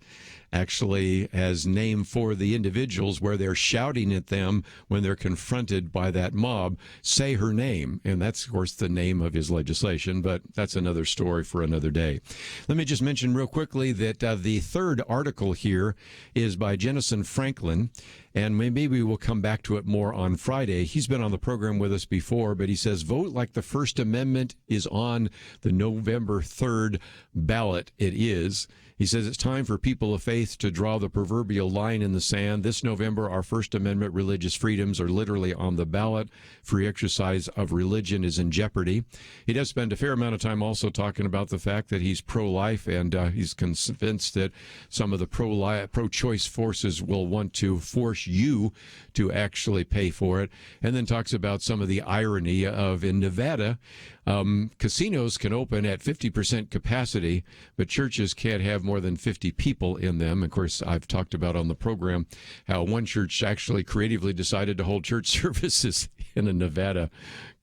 actually has name for the individuals where they're shouting at them when they're confronted by that mob, say her name. And that's, of course, the name of his legislation, but that's another story for another day. Let me just mention real quickly that the third article here is by Jennison Franklin, and maybe we will come back to it more on Friday. He's been on the program with us before, but he says, vote like the First Amendment is on the November 3rd ballot. It is. He says it's time for people of faith to draw the proverbial line in the sand. This November, our First Amendment religious freedoms are literally on the ballot. Free exercise of religion is in jeopardy. He does spend a fair amount of time also talking about the fact that he's pro-life, and he's convinced that some of the pro-choice forces will want to force you to actually pay for it, and then talks about some of the irony of in Nevada, casinos can open at 50% capacity, but churches can't have more than 50 people in them. Of course, I've talked about on the program how one church actually creatively decided to hold church services in a Nevada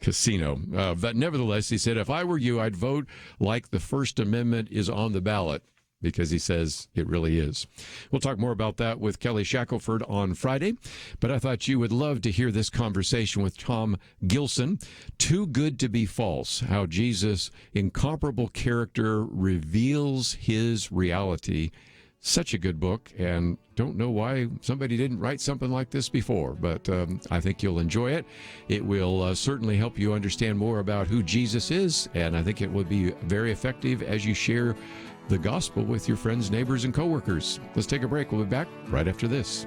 casino. But nevertheless, he said, if I were you, I'd vote like the First Amendment is on the ballot, because he says it really is. We'll talk more about that with Kelly Shackelford on Friday, but I thought you would love to hear this conversation with Tom Gilson, Too Good to Be False, how Jesus' incomparable character reveals his reality. Such a good book, and don't know why somebody didn't write something like this before, but I think you'll enjoy it. It will certainly help you understand more about who Jesus is, and I think it will be very effective as you share the gospel with your friends, neighbors, and coworkers. Let's take a break. We'll be back right after this.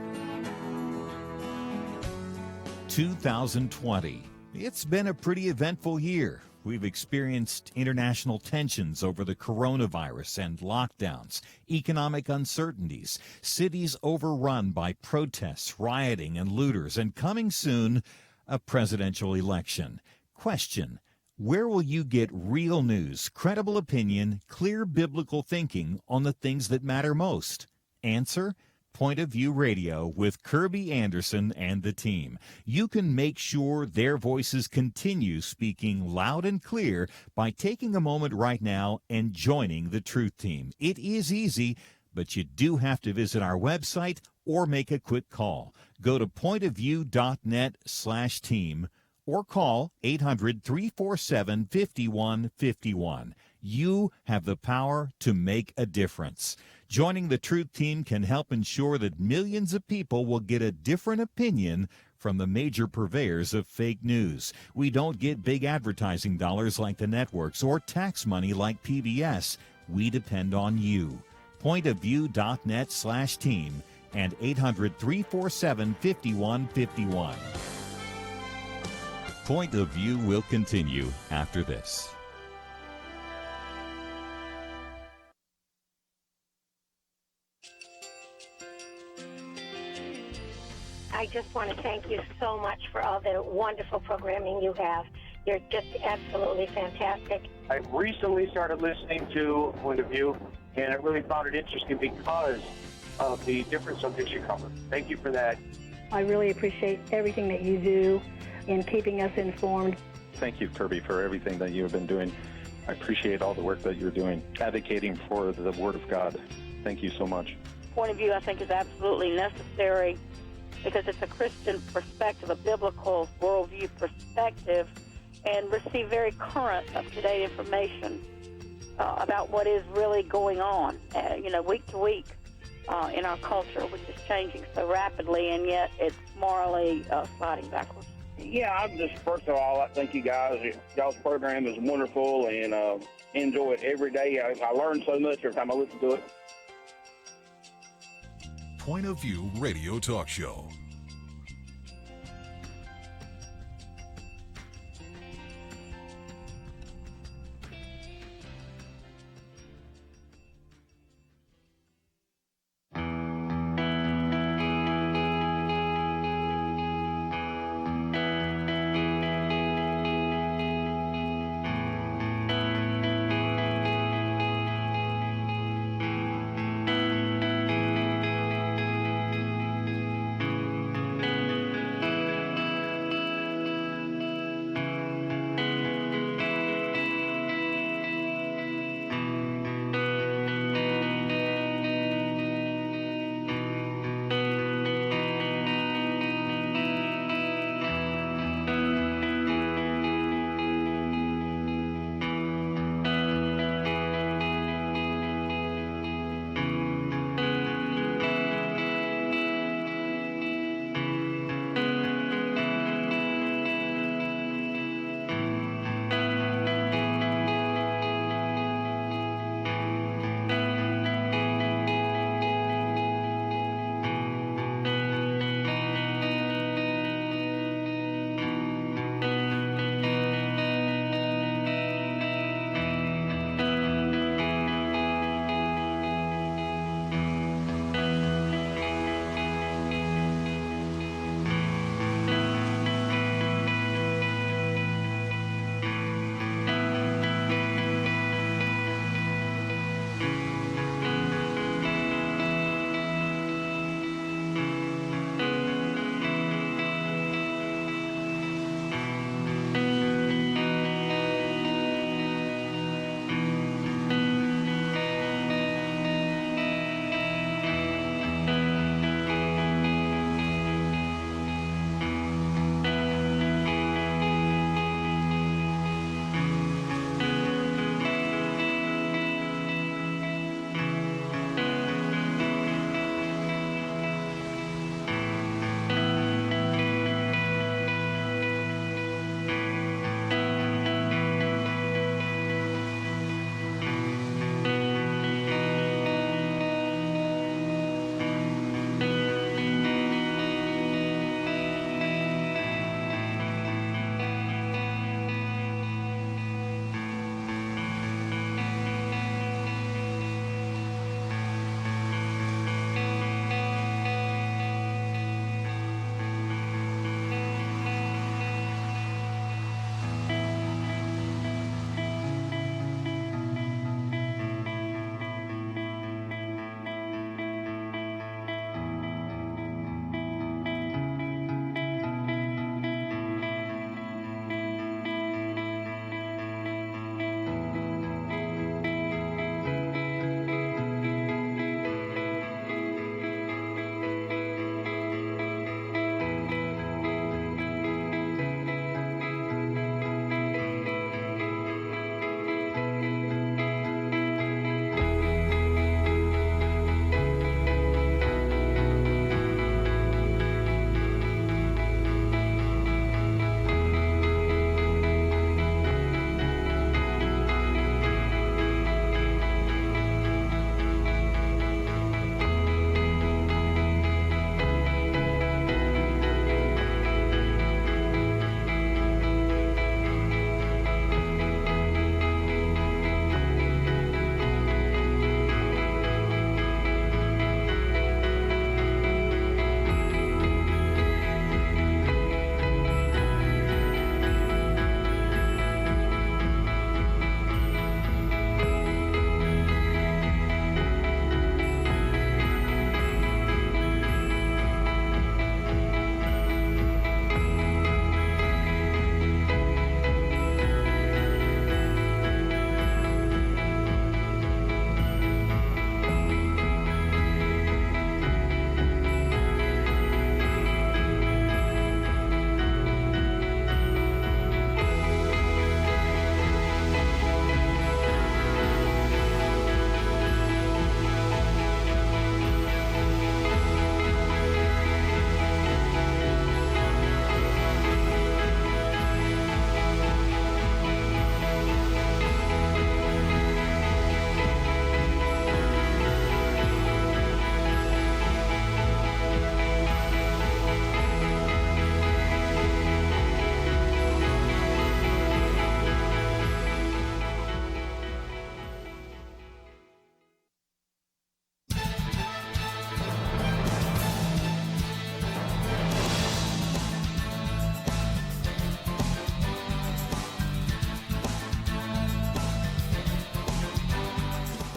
2020. It's been a pretty eventful year. We've experienced international tensions over the coronavirus and lockdowns, economic uncertainties, cities overrun by protests, rioting, and looters, and coming soon, a presidential election. Question: where will you get real news, credible opinion, clear biblical thinking on the things that matter most? Answer: Point of View Radio with Kerby Anderson and the team. You can make sure their voices continue speaking loud and clear by taking a moment right now and joining the Truth Team. It is easy, but you do have to visit our website or make a quick call. Go to pointofview.net/team. or call 800-347-5151. You have the power to make a difference. Joining the Truth Team can help ensure that millions of people will get a different opinion from the major purveyors of fake news. We don't get big advertising dollars like the networks or tax money like PBS. We depend on you. Pointofview.net/team and 800-347-5151. Point of View will continue after this. I just want to thank you so much for all the wonderful programming you have. You're just absolutely fantastic. I recently started listening to Point of View, and I really found it interesting because of the different subjects you cover. Thank you for that. I really appreciate everything that you do. in keeping us informed. Thank you, Kerby, for everything that you have been doing. I appreciate all the work that you're doing, advocating for the Word of God. Thank you so much. Point of view, I think, is absolutely necessary because it's a Christian perspective, a biblical worldview perspective, and receive very current, up-to-date information about what is really going on, week to week in our culture, which is changing so rapidly, and yet it's morally sliding backwards. Yeah, I'm just, first of all, I thank you guys. Y'all's program is wonderful, and enjoy it every day. I learn so much every time I listen to it. Point of View Radio Talk Show.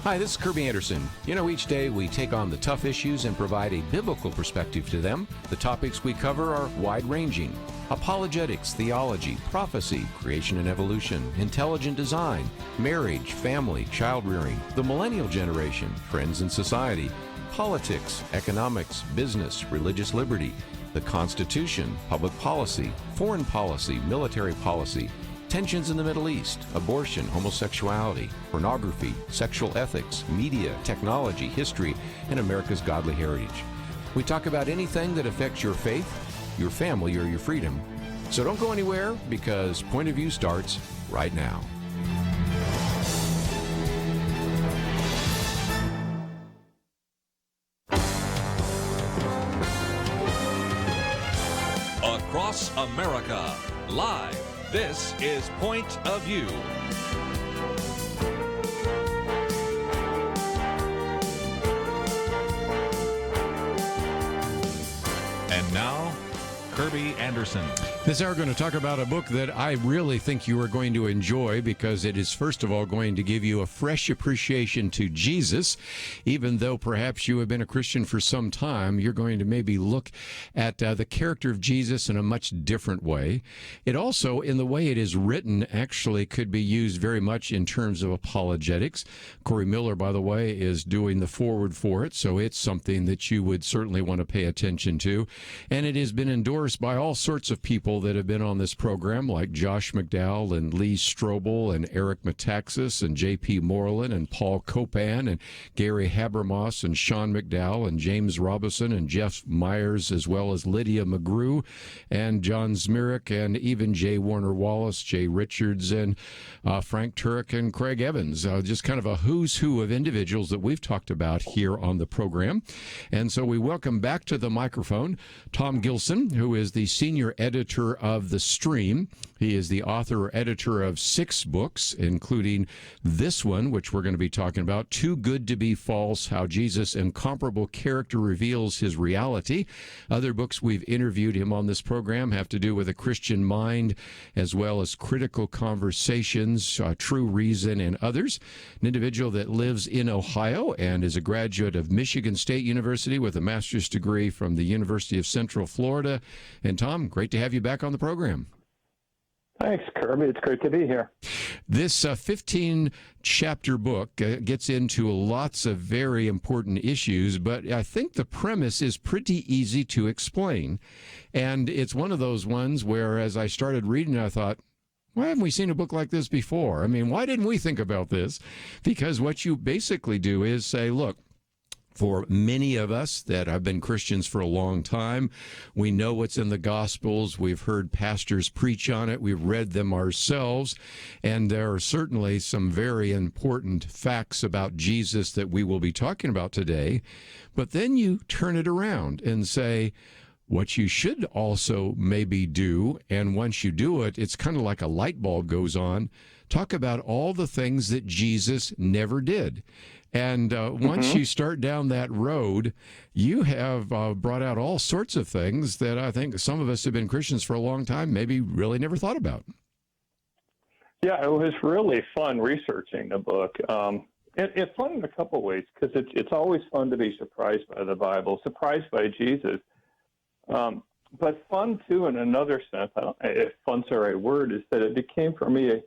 Hi, this is Kerby Anderson. You know, each day we take on the tough issues and provide a biblical perspective to them. The topics we cover are wide-ranging: apologetics, theology, prophecy, creation and evolution, intelligent design, marriage, family, child-rearing, the millennial generation, trends in society, politics, economics, business, religious liberty, the Constitution, public policy, foreign policy, military policy, tensions in the Middle East, abortion, homosexuality, pornography, sexual ethics, media, technology, history, and America's godly heritage. We talk about anything that affects your faith, your family, or your freedom. So don't go anywhere, because Point of View starts right now. Across America, live. This is Point of View. And now, Kerby Anderson. This hour, we're going to talk about a book that I really think you are going to enjoy, because it is, first of all, going to give you a fresh appreciation to Jesus. Even though perhaps you have been a Christian for some time, you're going to maybe look at the character of Jesus in a much different way. It also, in the way it is written, actually could be used very much in terms of apologetics. Corey Miller, by the way, is doing the foreword for it, so it's something that you would certainly want to pay attention to. And it has been endorsed by all sorts of people that have been on this program, like Josh McDowell and Lee Strobel and Eric Metaxas and J.P. Moreland and Paul Copan and Gary Habermas and Sean McDowell and James Robison and Jeff Myers, as well as Lydia McGrew and John Zmirak and even J. Warner Wallace, Jay Richards, and Frank Turek and Craig Evans. Just kind of a who's who of individuals that we've talked about here on the program. And so we welcome back to the microphone Tom Gilson, who is the senior editor of The Stream. He is the author or editor of 6 books, including this one, which we're going to be talking about, Too Good to Be False: How Jesus' Incomparable Character Reveals His Reality. Other books we've interviewed him on this program have to do with a Christian mind, as well as Critical Conversations, True Reason, and others. An individual that lives in Ohio and is a graduate of Michigan State University with a master's degree from the University of Central Florida. And Tom, great to have you back on the program. Thanks, Kerby. It's great to be here. This 15-chapter book gets into lots of very important issues, but I think the premise is pretty easy to explain. And it's one of those ones where, as I started reading, I thought, why haven't we seen a book like this before? I mean, why didn't we think about this? Because what you basically do is say, look, for many of us that have been Christians for a long time, we know what's in the Gospels. We've heard pastors preach on it. We've read them ourselves. And there are certainly some very important facts about Jesus that we will be talking about today. But then you turn it around and say, what you should also maybe do, and once you do it, it's kind of like a light bulb goes on, talk about all the things that Jesus never did. And once you start down that road, you have brought out all sorts of things that I think some of us have been Christians for a long time maybe really never thought about. Yeah, it was really fun researching the book. It's fun in a couple ways, because it's always fun to be surprised by the Bible, surprised by Jesus. But fun, too, in another sense, I don't know if fun's the right word, is that it became for me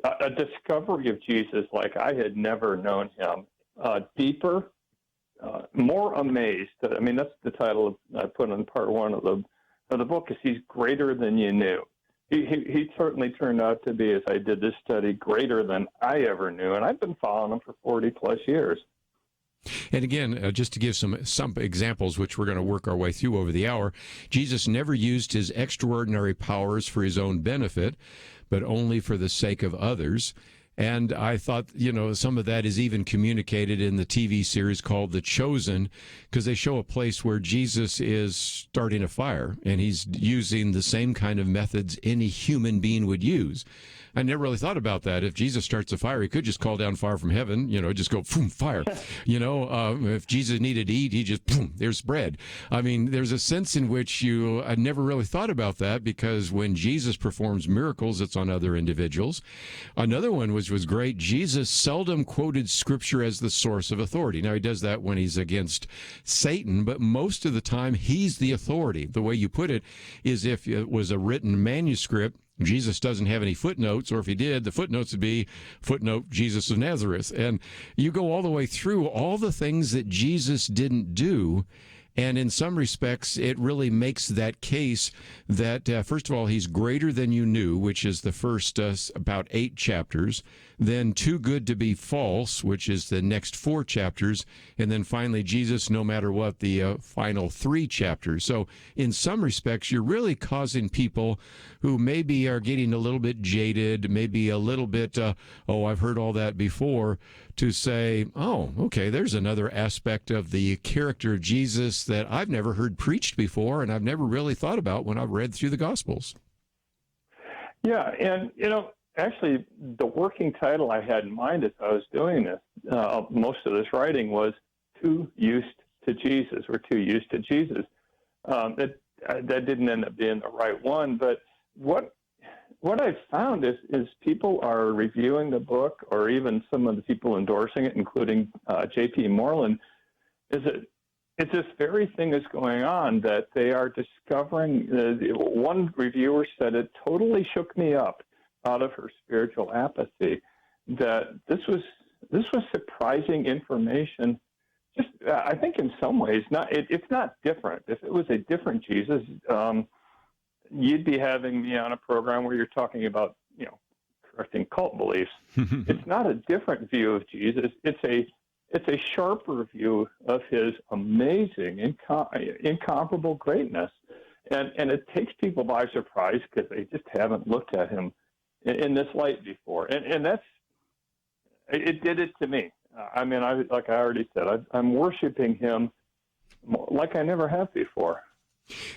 a discovery of Jesus like I had never known him, deeper, more amazed. I mean, that's the title I put on part 1 of the book, is he's greater than you knew. He certainly turned out to be, as I did this study, greater than I ever knew, and I've been following him for 40-plus years. And again, just to give some examples, which we're going to work our way through over the hour, Jesus never used his extraordinary powers for his own benefit, but only for the sake of others. And I thought, some of that is even communicated in the TV series called The Chosen, because they show a place where Jesus is starting a fire, and he's using the same kind of methods any human being would use. I never really thought about that. If Jesus starts a fire, he could just call down fire from heaven, just go, boom, fire. If Jesus needed to eat, he just, boom, there's bread. I mean, there's a sense in which I never really thought about that, because when Jesus performs miracles, it's on other individuals. Another one was which was great. Jesus seldom quoted Scripture as the source of authority. Now, he does that when he's against Satan, but most of the time, he's the authority. The way you put it is if it was a written manuscript, Jesus doesn't have any footnotes, or if he did, the footnotes would be footnote Jesus of Nazareth. And you go all the way through all the things that Jesus didn't do. And in some respects, it really makes that case that, first of all, he's greater than you knew, which is the first about 8 chapters. Then too good to be false, which is the next 4 chapters. And then finally, Jesus, no matter what, the final 3 chapters. So in some respects, you're really causing people who maybe are getting a little bit jaded, maybe a little bit, I've heard all that before, to say, oh, okay, there's another aspect of the character of Jesus that I've never heard preached before, and I've never really thought about when I've read through the Gospels. Yeah, and, actually, the working title I had in mind as I was doing this, most of this writing was Too Used to Jesus, or Too Used to Jesus. That didn't end up being the right one, but what I've found is people are reviewing the book, or even some of the people endorsing it, including J.P. Moreland, is that it's this very thing is going on, that they are discovering. One reviewer said it totally shook me up out of her spiritual apathy, that this was surprising information. Just I think in some ways it's not different. If it was a different Jesus, you'd be having me on a program where you're talking about, correcting cult beliefs. It's not a different view of Jesus. It's a sharper view of his amazing, incomparable greatness. And it takes people by surprise because they just haven't looked at him in this light before. And it did it to me. Like I already said, I'm worshiping him like I never have before.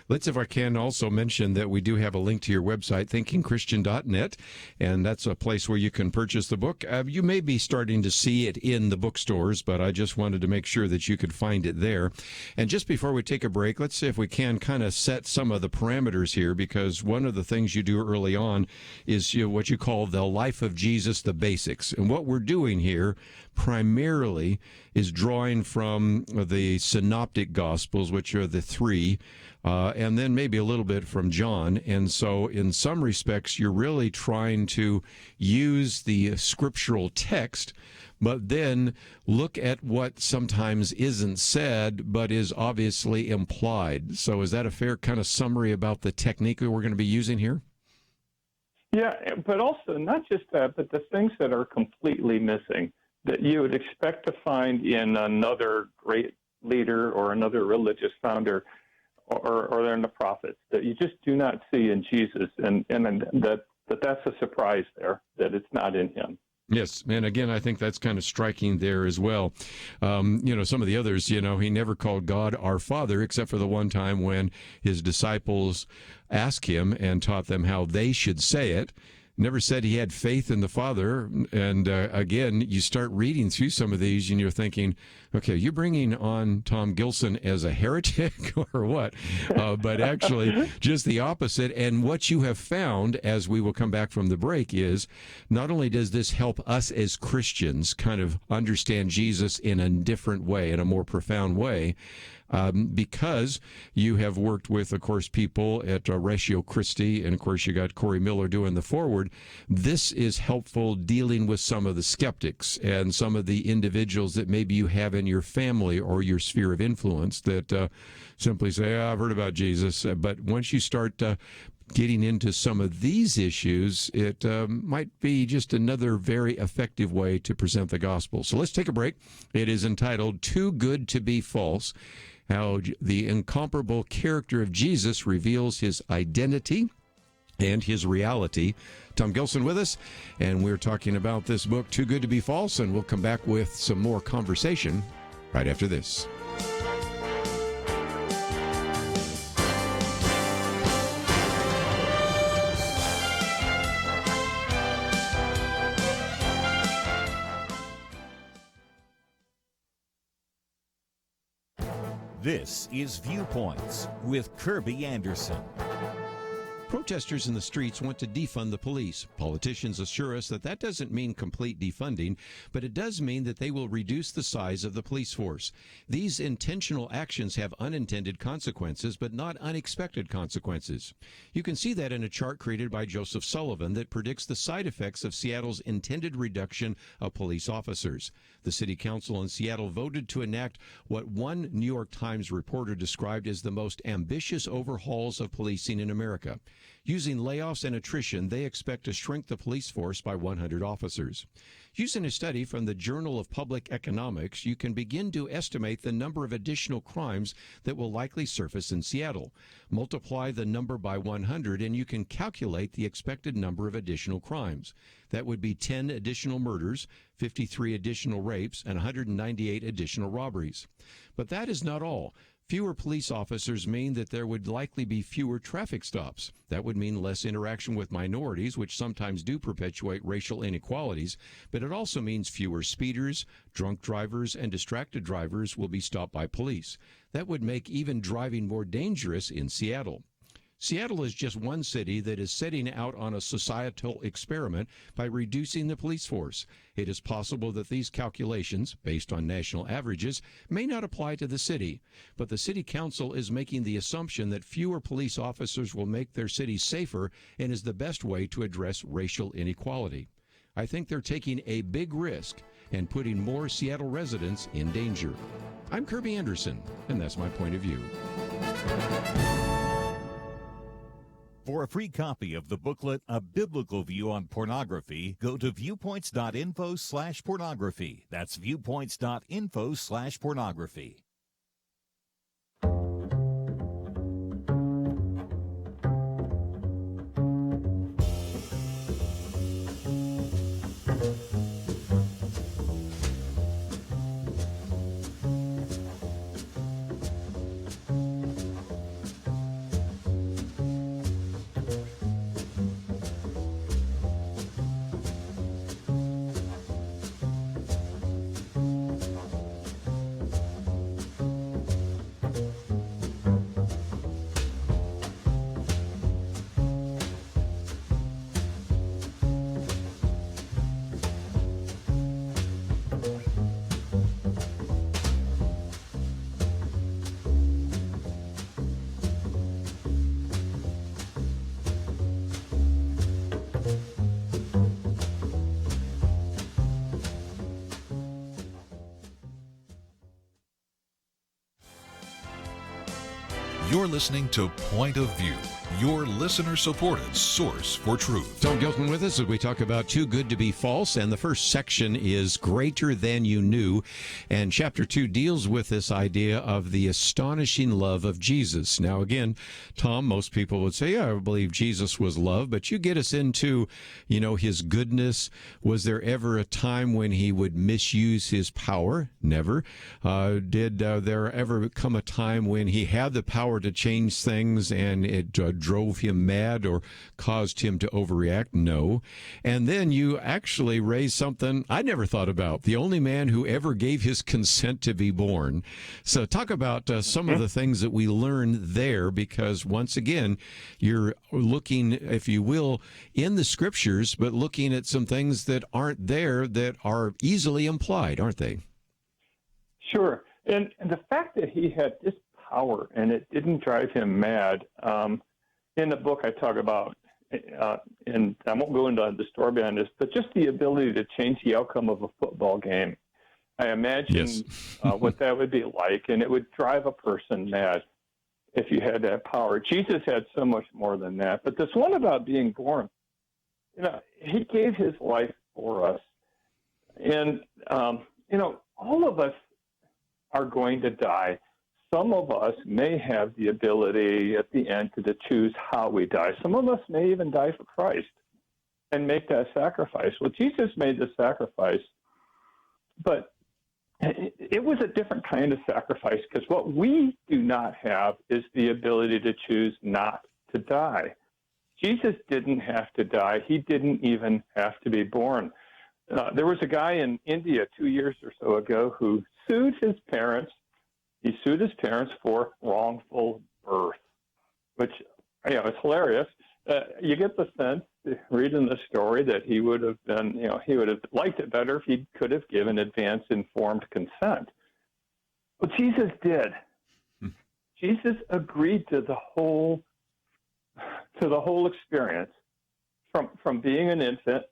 Let's, if I can, also mention that we do have a link to your website, thinkingchristian.net, and that's a place where you can purchase the book. You may be starting to see it in the bookstores, but I just wanted to make sure that you could find it there. And just before we take a break, let's see if we can kind of set some of the parameters here, because one of the things you do early on is what you call the life of Jesus, the basics. And what we're doing here primarily is drawing from the synoptic gospels, which are the 3, and then maybe a little bit from John. And so in some respects, you're really trying to use the scriptural text, but then look at what sometimes isn't said, but is obviously implied. So is that a fair kind of summary about the technique that we're going to be using here? Yeah, but also not just that, but the things that are completely missing that you would expect to find in another great leader or another religious founder or in the prophets, that you just do not see in Jesus, and that's a surprise there, that it's not in him. Yes, and again, I think that's kind of striking there as well. Some of the others, he never called God our Father, except for the one time when his disciples asked him and taught them how they should say it. Never said he had faith in the Father. And again, you start reading through some of these and you're thinking, okay, you're bringing on Tom Gilson as a heretic or what? But actually, just the opposite. And what you have found, as we will come back from the break, is not only does this help us as Christians kind of understand Jesus in a different way, in a more profound way, because you have worked with, of course, people at Ratio Christi, and of course you got Corey Miller doing the foreword. This is helpful dealing with some of the skeptics and some of the individuals that maybe you have in your family or your sphere of influence that simply say, I've heard about Jesus. But once you start getting into some of these issues, it might be just another very effective way to present the gospel. So let's take a break. It is entitled Too Good to Be False: How the Incomparable Character of Jesus Reveals His Identity and His Reality. Tom Gilson with us, and we're talking about this book, Too Good to Be False, and we'll come back with some more conversation right after this. This is Viewpoints with Kerby Anderson. Protesters in the streets want to defund the police. Politicians assure us that that doesn't mean complete defunding, but it does mean that they will reduce the size of the police force. These intentional actions have unintended consequences, but not unexpected consequences. You can see that in a chart created by Joseph Sullivan that predicts the side effects of Seattle's intended reduction of police officers. The city council in Seattle voted to enact what one New York Times reporter described as the most ambitious overhauls of policing in America. Using layoffs and attrition, they expect to shrink the police force by 100 officers. Using a study from the Journal of Public Economics, you can begin to estimate the number of additional crimes that will likely surface in Seattle. Multiply the number by 100 and you can calculate the expected number of additional crimes. That would be 10 additional murders, 53 additional rapes, and 198 additional robberies. But that is not all. Fewer police officers mean that there would likely be fewer traffic stops. That would mean less interaction with minorities, which sometimes do perpetuate racial inequalities, but it also means fewer speeders, drunk drivers, and distracted drivers will be stopped by police. That would make even driving more dangerous in Seattle. Seattle is just one city that is setting out on a societal experiment by reducing the police force. It is possible that these calculations, based on national averages, may not apply to the city, but the city council is making the assumption that fewer police officers will make their city safer and is the best way to address racial inequality. I think they're taking a big risk and putting more Seattle residents in danger. I'm Kerby Anderson, and that's my point of view. For a free copy of the booklet, A Biblical View on Pornography, go to viewpoints.info/pornography. That's viewpoints.info/pornography. You're listening to Point of View, your listener-supported source for truth. Tom Gilson with us as we talk about Too Good to Be False, and the first section is Greater Than You Knew, and Chapter 2 deals with this idea of the astonishing love of Jesus. Now again, Tom, most people would say, yeah, I believe Jesus was love, but you get us into, his goodness. Was there ever a time when he would misuse his power? Never. Did there ever come a time when he had the power to change things and it drove him mad or caused him to overreact? No. And then you actually raised something I never thought about. The only man who ever gave his consent to be born. So talk about some of the things that we learn there, because once again, you're looking, if you will, in the scriptures, but looking at some things that aren't there that are easily implied, aren't they? Sure. And the fact that he had this power and it didn't drive him mad, in the book I talk about, and I won't go into the story behind this, but just the ability to change the outcome of a football game. I imagine what that would be like, and it would drive a person mad if you had that power. Jesus had so much more than that. But this one about being born, he gave his life for us. And, all of us are going to die. Some of us may have the ability at the end to choose how we die. Some of us may even die for Christ and make that sacrifice. Well, Jesus made the sacrifice, but it was a different kind of sacrifice, because what we do not have is the ability to choose not to die. Jesus didn't have to die. He didn't even have to be born. There was a guy in India 2 years or so ago who sued his parents. He sued his parents for wrongful birth, which, it's hilarious. you get the sense, reading the story, that he would have been, he would have liked it better if he could have given advance informed consent. But Jesus did. Jesus agreed to the whole experience, from being an infant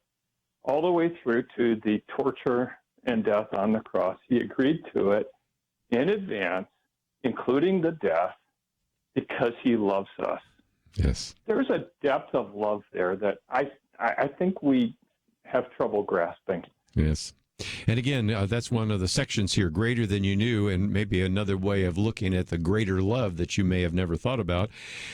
all the way through to the torture and death on the cross. He agreed to it in advance, including the death, because he loves us. Yes. There's a depth of love there that I think we have trouble grasping. Yes. And again, that's one of the sections here, greater than you knew, and maybe another way of looking at the greater love that you may have never thought about.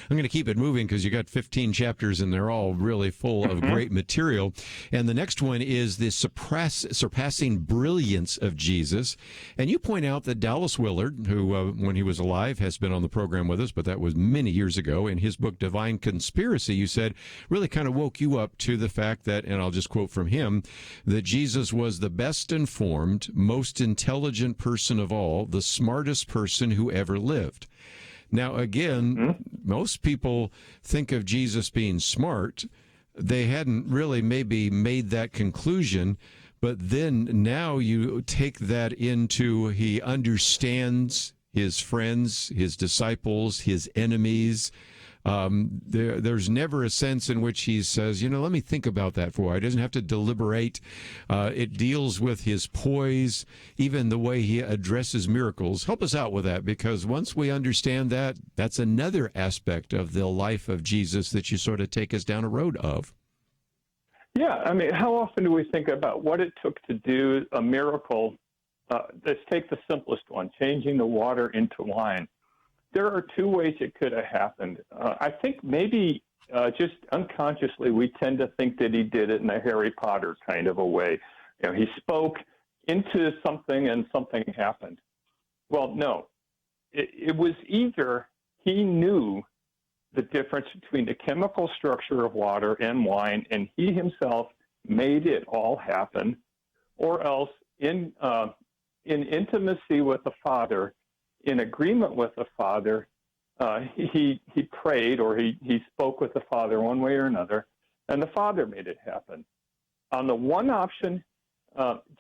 I'm going to keep it moving because you got 15 chapters and they're all really full of great material. And the next one is the surpassing brilliance of Jesus. And you point out that Dallas Willard, who when he was alive has been on the program with us, but that was many years ago, in his book Divine Conspiracy, you said really kind of woke you up to the fact that, and I'll just quote from him, that Jesus was the best informed, most intelligent person of all, the smartest person who ever lived. Now, again, most people think of Jesus being smart. They hadn't really maybe made that conclusion, but then now you take that into he understands his friends, his disciples, his enemies. There's never a sense in which he says, let me think about that for a while. He doesn't have to deliberate. It deals with his poise, even the way he addresses miracles. Help us out with that, because once we understand that, that's another aspect of the life of Jesus that you sort of take us down a road of. Yeah, I mean, how often do we think about what it took to do a miracle? Let's take the simplest one, changing the water into wine. There are two ways it could have happened. I think maybe just unconsciously we tend to think that he did it in a Harry Potter kind of a way. He spoke into something and something happened. Well, no. It was either he knew the difference between the chemical structure of water and wine, and he himself made it all happen, or else in intimacy with the Father, in agreement with the Father, he prayed, or he spoke with the Father one way or another, and the Father made it happen. On the one option,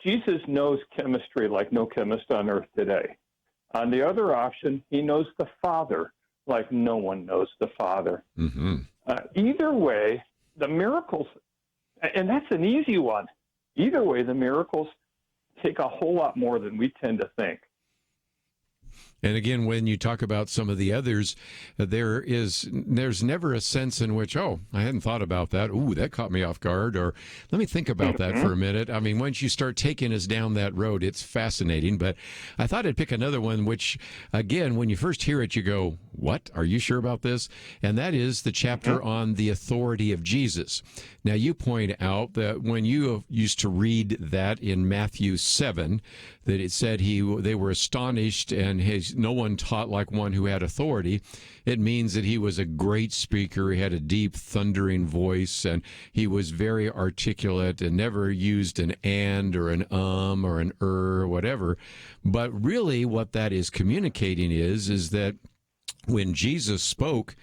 Jesus knows chemistry like no chemist on earth today. On the other option, he knows the Father like no one knows the Father. Mm-hmm. Either way, the miracles, and that's an easy one, either way, the miracles take a whole lot more than we tend to think. And again, when you talk about some of the others, there's never a sense in which, I hadn't thought about that. Ooh, that caught me off guard. Or let me think about that for a minute. I mean, once you start taking us down that road, it's fascinating. But I thought I'd pick another one, which, again, when you first hear it, you go, what? Are you sure about this? And that is the chapter on the authority of Jesus. Now, you point out that when you used to read that in Matthew 7, that it said they were astonished and no one taught like one who had authority. It means that he was a great speaker. He had a deep, thundering voice, and he was very articulate and never used an and or an or an or whatever. But really what that is communicating is that when Jesus spoke,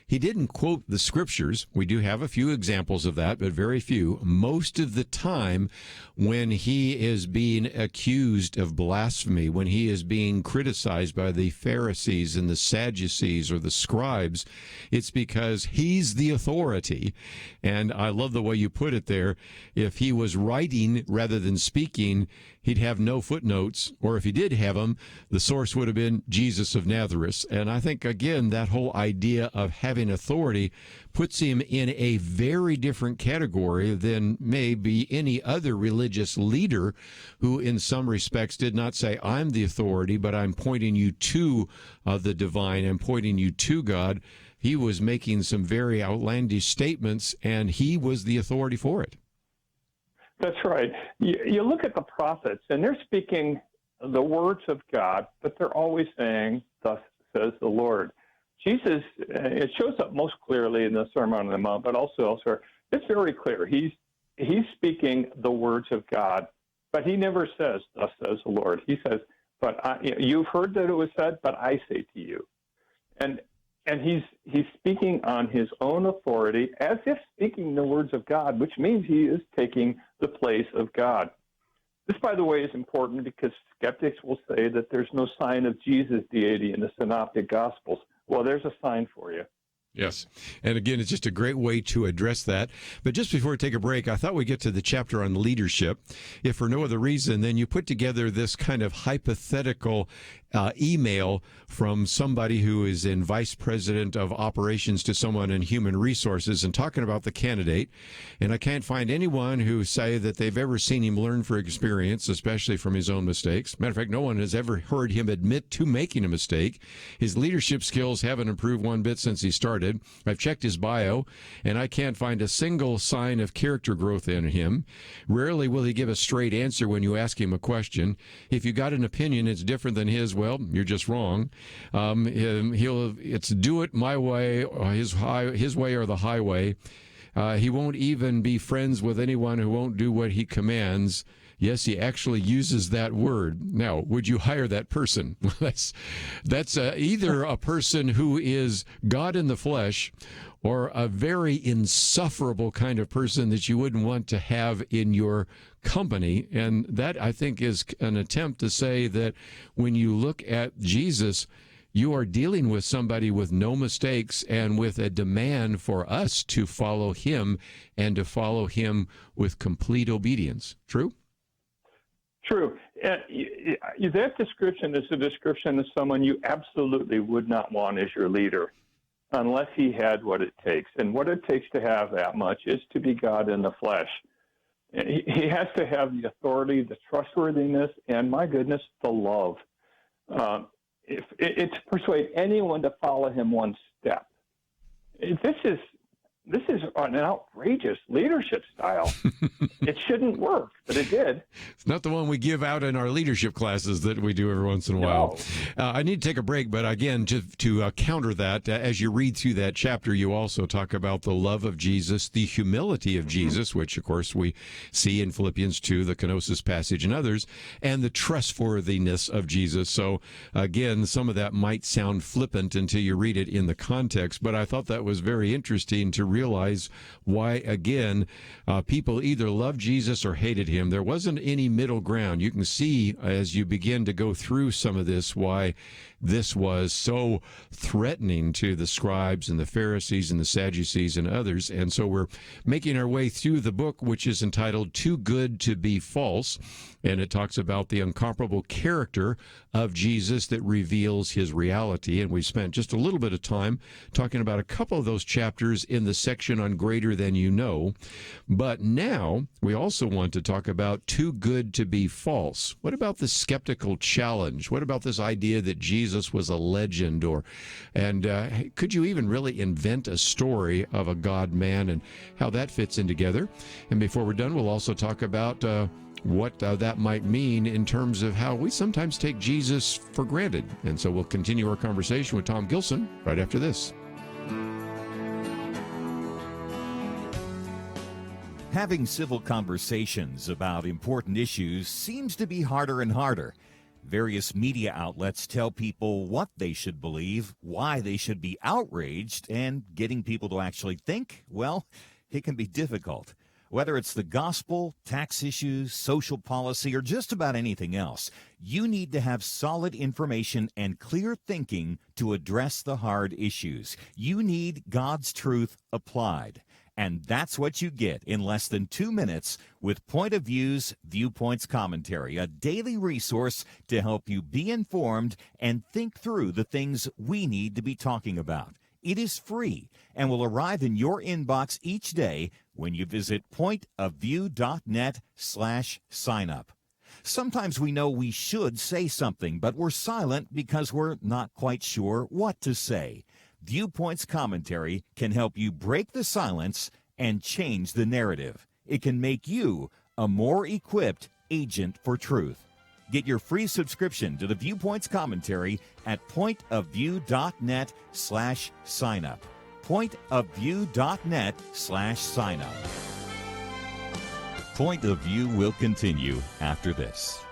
he didn't quote the scriptures. We do have a few examples of that, but very few. Most of the time, when he is being accused of blasphemy, when he is being criticized by the Pharisees and the Sadducees or the scribes, it's because he's the authority. And I love the way you put it there. If he was writing rather than speaking, he'd have no footnotes, or if he did have them, the source would have been Jesus of Nazareth. And I think, again, that whole idea of having authority puts him in a very different category than maybe any other religious leader who, in some respects, did not say, I'm the authority, but I'm pointing you to the divine, I'm pointing you to God. He was making some very outlandish statements, and he was the authority for it. That's right. You look at the prophets, and they're speaking the words of God, but they're always saying, thus says the Lord. Jesus, it shows up most clearly in the Sermon on the Mount, but also elsewhere. It's very clear. He's speaking the words of God, but he never says, thus says the Lord. He says, you've heard that it was said, but I say to you. And and he's speaking on his own authority as if speaking the words of God, which means he is taking the place of God. This, by the way, is important because skeptics will say that there's no sign of Jesus' deity in the Synoptic Gospels. Well, there's a sign for you. Yes. And again, it's just a great way to address that. But just before we take a break, I thought we'd get to the chapter on leadership. If for no other reason, then you put together this kind of hypothetical email from somebody who is in vice president of operations to someone in human resources and talking about the candidate. And I can't find anyone who say that they've ever seen him learn from experience, especially from his own mistakes. Matter of fact, no one has ever heard him admit to making a mistake. His leadership skills haven't improved one bit since he started. I've checked his bio, and I can't find a single sign of character growth in him. Rarely will he give a straight answer when you ask him a question. If you got an opinion, it's different than his. Well, you're just wrong. It's do it my way, or his way or the highway. He won't even be friends with anyone who won't do what he commands. Yes, he actually uses that word. Now, would you hire that person? That's either a person who is God in the flesh or a very insufferable kind of person that you wouldn't want to have in your company. And that, I think, is an attempt to say that when you look at Jesus, you are dealing with somebody with no mistakes and with a demand for us to follow him and to follow him with complete obedience. True? True. That description is a description of someone you absolutely would not want as your leader unless he had what it takes. And what it takes to have that much is to be God in the flesh. He has to have the authority, the trustworthiness, and, my goodness, the love. It's to persuade anyone to follow him one step. This is an outrageous leadership style. It shouldn't work, but it did. It's not the one we give out in our leadership classes that we do every once in a while. I need to take a break, but again, to counter that, as you read through that chapter, you also talk about the love of Jesus, the humility of Jesus, which, of course, we see in Philippians 2, the kenosis passage and others, and the trustworthiness of Jesus. So, again, some of that might sound flippant until you read it in the context, but I thought that was very interesting to realize why, again, people either loved Jesus or hated him. There wasn't any middle ground. You can see as you begin to go through some of this why this was so threatening to the scribes and the Pharisees and the Sadducees and others. And so we're making our way through the book, which is entitled Too Good to Be False. And it talks about the incomparable character of Jesus that reveals his reality. And we spent just a little bit of time talking about a couple of those chapters in the section on Greater Than You Know. But now we also want to talk about Too Good to Be False. What about the skeptical challenge? What about this idea that Jesus was a legend? And could you even really invent a story of a God-man and how that fits in together? And before we're done, we'll also talk about what that might mean in terms of how we sometimes take Jesus for granted. And so we'll continue our conversation with Tom Gilson right after this. Having civil conversations about important issues seems to be harder and harder. Various media outlets tell people what they should believe, why they should be outraged, and getting people to actually think, well, it can be difficult. Whether it's the gospel, tax issues, social policy, or just about anything else, you need to have solid information and clear thinking to address the hard issues. You need God's truth applied. And that's what you get in less than 2 minutes with Point of View's Viewpoints Commentary, a daily resource to help you be informed and think through the things we need to be talking about. It is free and will arrive in your inbox each day when you visit pointofview.net/signup. Sometimes we know we should say something, but we're silent because we're not quite sure what to say. Viewpoints Commentary can help you break the silence and change the narrative. It can make you a more equipped agent for truth. Get your free subscription to the Viewpoints Commentary at pointofview.net/signup. pointofview.net/signup. Point of View will continue after this.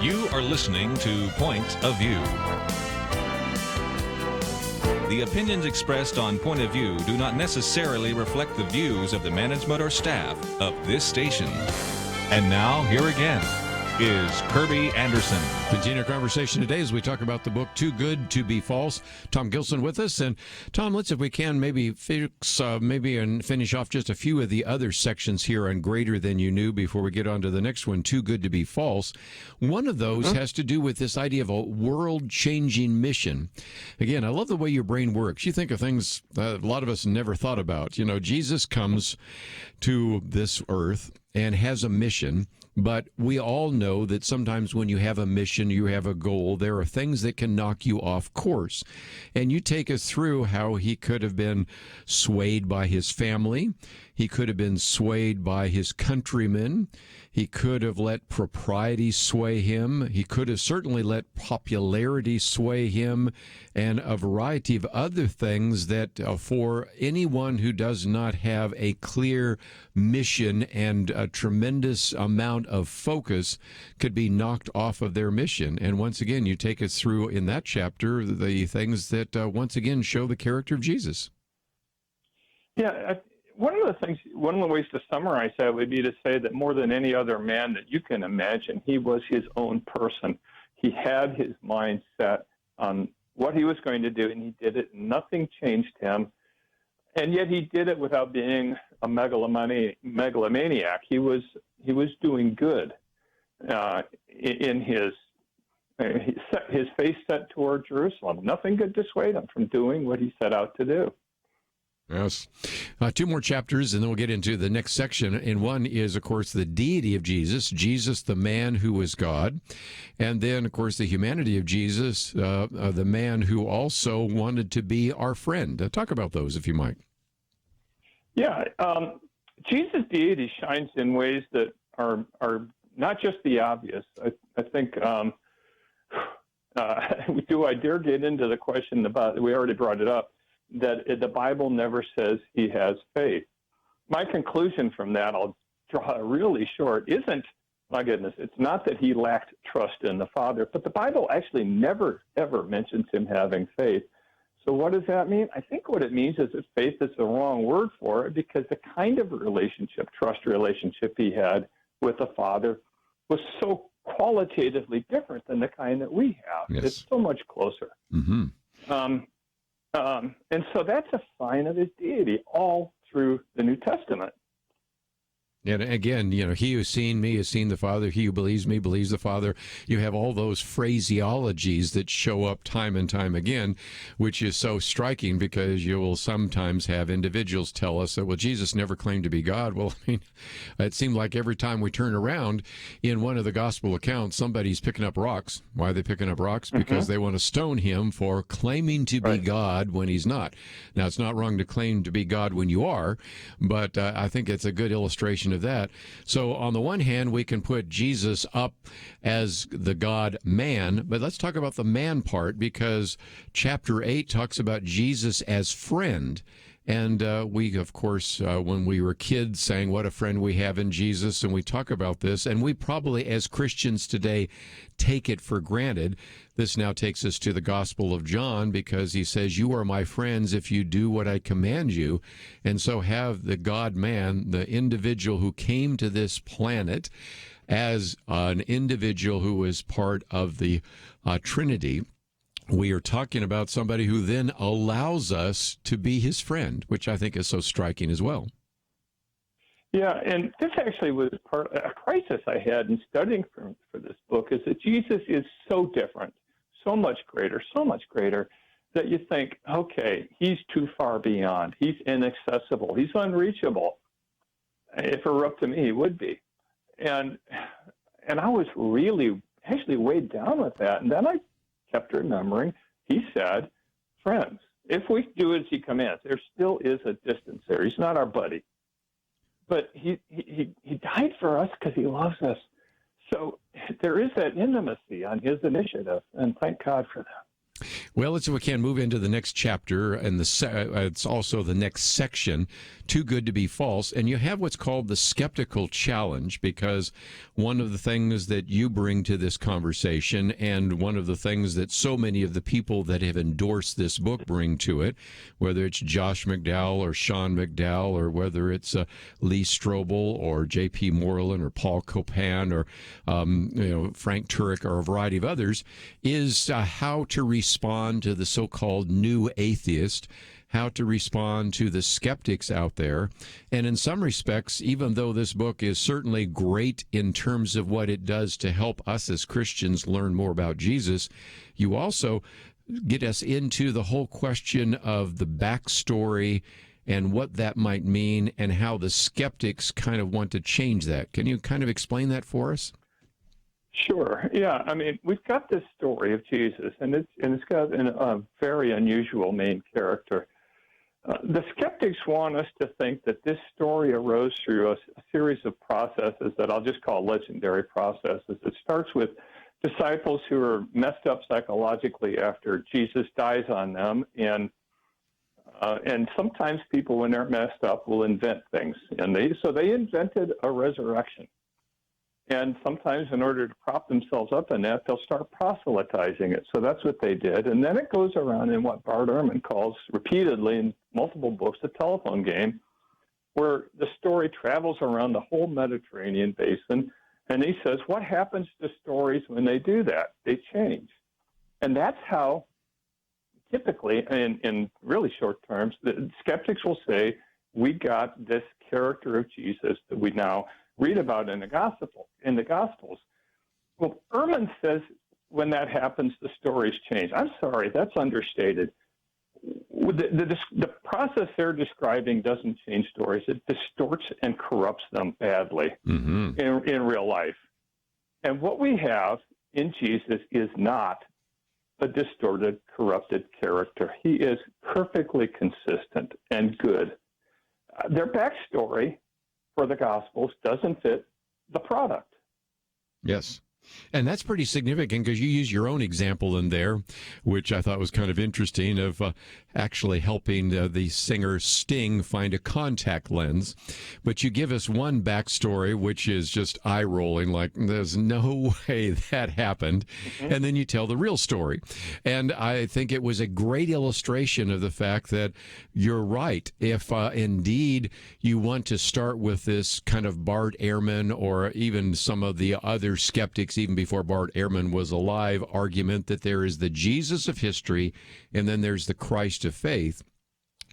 You are listening to Point of View. The opinions expressed on Point of View do not necessarily reflect the views of the management or staff of this station. And now, here again is Kerby Anderson. Continue our conversation today as we talk about the book Too Good to Be False. Tom Gilson with us. And Tom, let's, if we can, maybe finish off just a few of the other sections here on Greater Than You Knew before we get on to the next one, Too Good to Be False. One of those has to do with this idea of a world-changing mission. Again, I love the way your brain works. You think of things a lot of us never thought about. You know, Jesus comes to this earth and has a mission. But we all know that sometimes when you have a mission, you have a goal, there are things that can knock you off course. And you take us through how he could have been swayed by his family. He could have been swayed by his countrymen. He could have let propriety sway him. He could have certainly let popularity sway him, and a variety of other things that for anyone who does not have a clear mission and a tremendous amount of focus could be knocked off of their mission. And once again, you take us through in that chapter the things that once again show the character of Jesus. Yeah, one of the ways to summarize that would be to say that more than any other man that you can imagine, he was his own person. He had his mind set on what he was going to do, and he did it. Nothing changed him. And yet he did it without being a megalomaniac. He was doing good in his face set toward Jerusalem. Nothing could dissuade him from doing what he set out to do. Yes. Two more chapters, and then we'll get into the next section. And one is, of course, the deity of Jesus, Jesus, the man who was God. And then, of course, the humanity of Jesus, the man who also wanted to be our friend. Talk about those, if you might. Yeah. Jesus' deity shines in ways that are not just the obvious. I think, do I dare get into the question about, we already brought it up, that the Bible never says he has faith. My conclusion from that, I'll draw really short, isn't, my goodness, it's not that he lacked trust in the Father, but the Bible actually never, ever mentions him having faith. So what does that mean? I think what it means is that faith is the wrong word for it, because the kind of relationship, trust relationship he had with the Father was so qualitatively different than the kind that we have. Yes. It's so much closer. Mm-hmm. And so that's a sign of his deity all through the New Testament. And again, you know, he who's seen me has seen the Father. He who believes me believes the Father. You have all those phraseologies that show up time and time again, which is so striking because you will sometimes have individuals tell us that, well, Jesus never claimed to be God. Well, I mean, it seemed like every time we turn around in one of the gospel accounts, somebody's picking up rocks. Why are they picking up rocks? Because they want to stone him for claiming to be God when he's not. Now, it's not wrong to claim to be God when you are, but I think it's a good illustration of that. So on the one hand, we can put Jesus up as the God-man, but let's talk about the man part, because chapter 8 talks about Jesus as friend. And we, of course, when we were kids, sang what a friend we have in Jesus, and we talk about this, and we probably, as Christians today, take it for granted. This now takes us to the Gospel of John, because he says, you are my friends if you do what I command you. And so have the God-man, the individual who came to this planet as an individual who was part of the Trinity. We are talking about somebody who then allows us to be his friend, which I think is so striking as well. Yeah, and this actually was a crisis I had in studying for this book, is that Jesus is so different, so much greater, that you think, okay, he's too far beyond. He's inaccessible. He's unreachable. If it were up to me, he would be. And I was really actually weighed down with that. And then I kept remembering, he said, friends, if we do as he commands, there still is a distance there. He's not our buddy. But he died for us because he loves us. So there is that intimacy on his initiative, and thank God for that. Well, we can move into the next chapter, and it's also the next section, Too Good to Be False. And you have what's called the skeptical challenge, because one of the things that you bring to this conversation, and one of the things that so many of the people that have endorsed this book bring to it, whether it's Josh McDowell or Sean McDowell, or whether it's Lee Strobel or J.P. Moreland or Paul Copan or Frank Turek or a variety of others, is how to respond to the so-called new atheist, how to respond to the skeptics out there. And in some respects, even though this book is certainly great in terms of what it does to help us as Christians learn more about Jesus, you also get us into the whole question of the backstory and what that might mean, and how the skeptics kind of want to change that. Can you kind of explain that for us? Sure. Yeah. I mean, we've got this story of Jesus, and it's got a very unusual main character. The skeptics want us to think that this story arose through a series of processes that I'll just call legendary processes. It starts with disciples who are messed up psychologically after Jesus dies on them, and sometimes people, when they're messed up, will invent things, and so they invented a resurrection. And sometimes, in order to prop themselves up in that, they'll start proselytizing it. So that's what they did. And then it goes around in what Bart Ehrman calls repeatedly in multiple books, a telephone game, where the story travels around the whole Mediterranean basin. And he says, what happens to stories when they do that? They change. And that's how, typically, in really short terms, the skeptics will say, we got this character of Jesus that we now read about in the Gospels. Well, Ehrman says when that happens, the stories change. I'm sorry, that's understated. The process they're describing doesn't change stories. It distorts and corrupts them badly in real life. And what we have in Jesus is not a distorted, corrupted character. He is perfectly consistent and good. Their backstory for the Gospels doesn't fit the product. Yes. And that's pretty significant, because you use your own example in there, which I thought was kind of interesting, of actually helping the singer Sting find a contact lens. But you give us one backstory, which is just eye-rolling, like there's no way that happened. And then you tell the real story. And I think it was a great illustration of the fact that you're right. If indeed you want to start with this kind of Bart Ehrman, or even some of the other skeptics, even before Bart Ehrman was alive, argument that there is the Jesus of history and then there's the Christ of faith,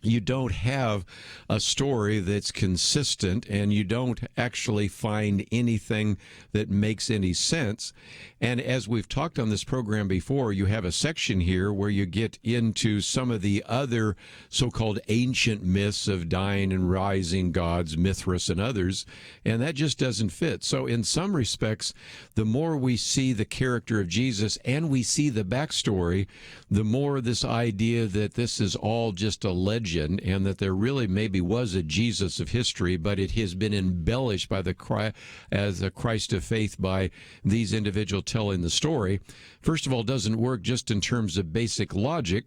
you don't have a story that's consistent, and you don't actually find anything that makes any sense. And as we've talked on this program before, you have a section here where you get into some of the other so-called ancient myths of dying and rising gods, Mithras and others, and that just doesn't fit. So in some respects, the more we see the character of Jesus and we see the backstory, the more this idea that this is all just a legend, and that there really maybe was a Jesus of history, but it has been embellished by as a Christ of faith by these individuals telling the story, first of all, doesn't work just in terms of basic logic.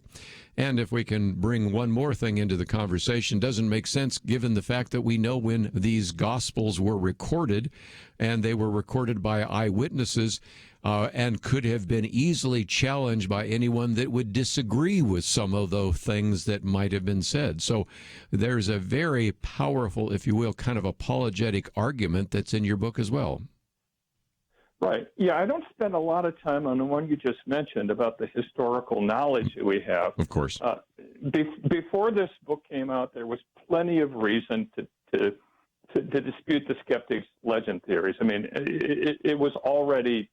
And if we can bring one more thing into the conversation, doesn't make sense given the fact that we know when these Gospels were recorded, and they were recorded by eyewitnesses, and could have been easily challenged by anyone that would disagree with some of those things that might have been said. So there's a very powerful, if you will, kind of apologetic argument that's in your book as well. Right. Yeah, I don't spend a lot of time on the one you just mentioned about the historical knowledge that we have. Of course. Before this book came out, there was plenty of reason to dispute the skeptics' legend theories. I mean, it was already,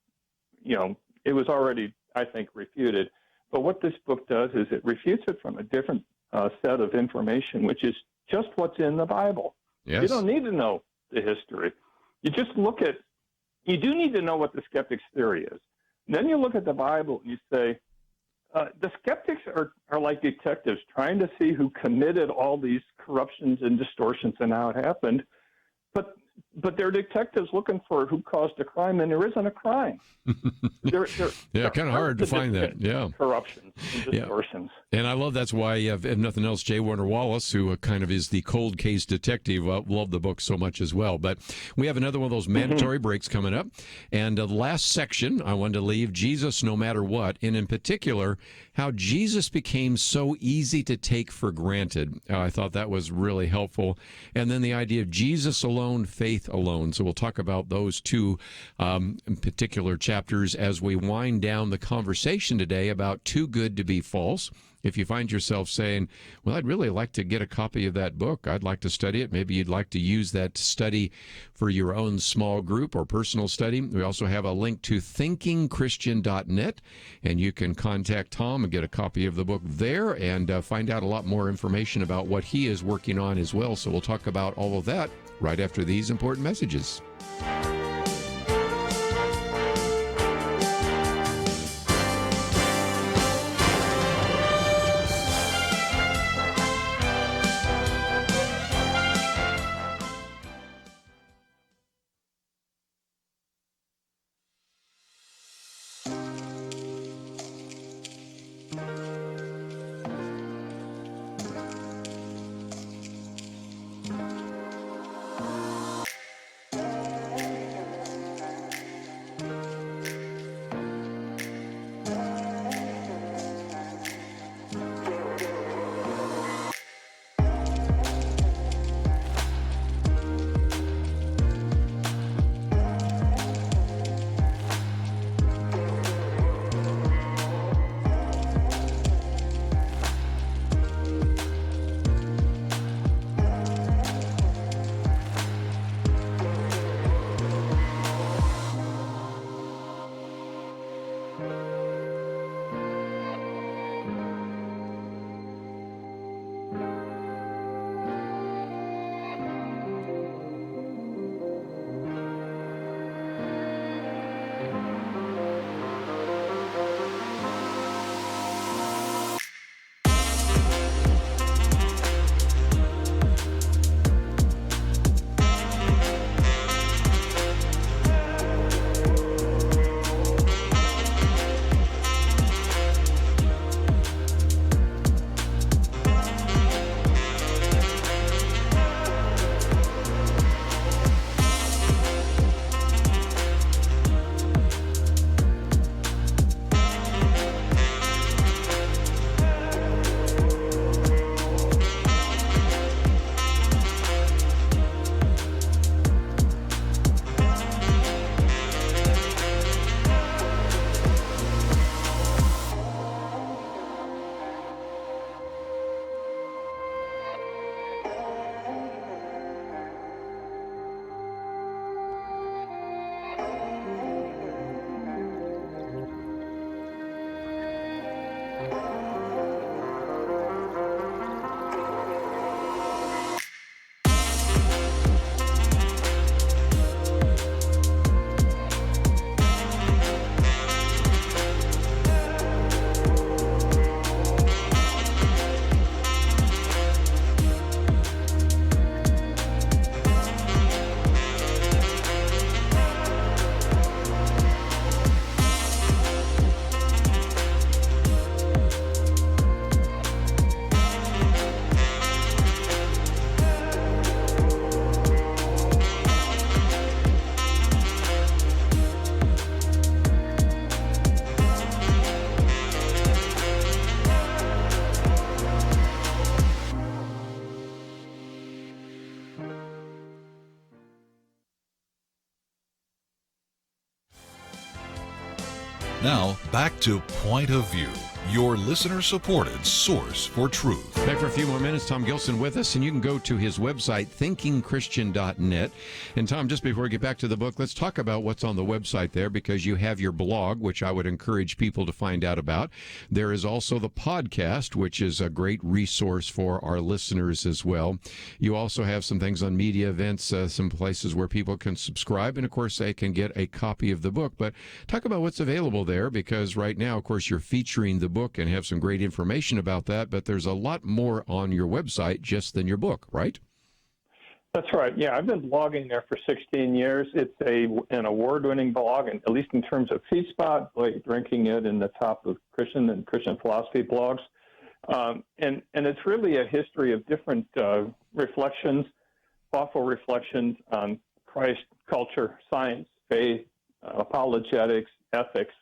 I think, refuted. But what this book does is it refutes it from a different set of information, which is just what's in the Bible. Yes. You don't need to know the history. You do need to know what the skeptic's theory is. And then you look at the Bible and you say, the skeptics are like detectives trying to see who committed all these corruptions and distortions and how it happened. But but they're detectives looking for who caused a crime, and there isn't a crime. Yeah, kind of hard to find that. Yeah, corruption and distortions. Yeah. And I love that's why, if nothing else, J. Warner Wallace, who kind of is the cold case detective, loved the book so much as well. But we have another one of those mandatory breaks coming up, and the last section I wanted to leave Jesus, no matter what, and in particular, how Jesus became so easy to take for granted. I thought that was really helpful. And then the idea of Jesus alone, faith alone. So we'll talk about those two particular chapters as we wind down the conversation today about too good to be false. If you find yourself saying, well, I'd really like to get a copy of that book, I'd like to study it, maybe you'd like to use that study for your own small group or personal study, we also have a link to thinkingchristian.net, and you can contact Tom and get a copy of the book there and find out a lot more information about what he is working on as well. So we'll talk about all of that right after these important messages. Now, back to Point of View, your listener-supported source for truth. Back for a few more minutes. Tom Gilson with us, and you can go to his website, thinkingchristian.net. And Tom, just before we get back to the book, let's talk about what's on the website there, because you have your blog, which I would encourage people to find out about. There is also the podcast, which is a great resource for our listeners as well. You also have some things on media events, some places where people can subscribe, and of course they can get a copy of the book. But talk about what's available there, because right now, of course, you're featuring the book and have some great information about that, but there's a lot more on your website just than your book, right? That's right. Yeah, I've been blogging there for 16 years. It's an award-winning blog, and at least in terms of feed spot, like ranking it in the top of Christian and Christian philosophy blogs. And it's really a history of different reflections, thoughtful reflections on Christ, culture, science, faith, apologetics, ethics.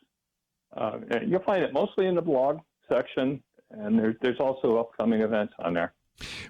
And you'll find it mostly in the blog section, and there's also upcoming events on there.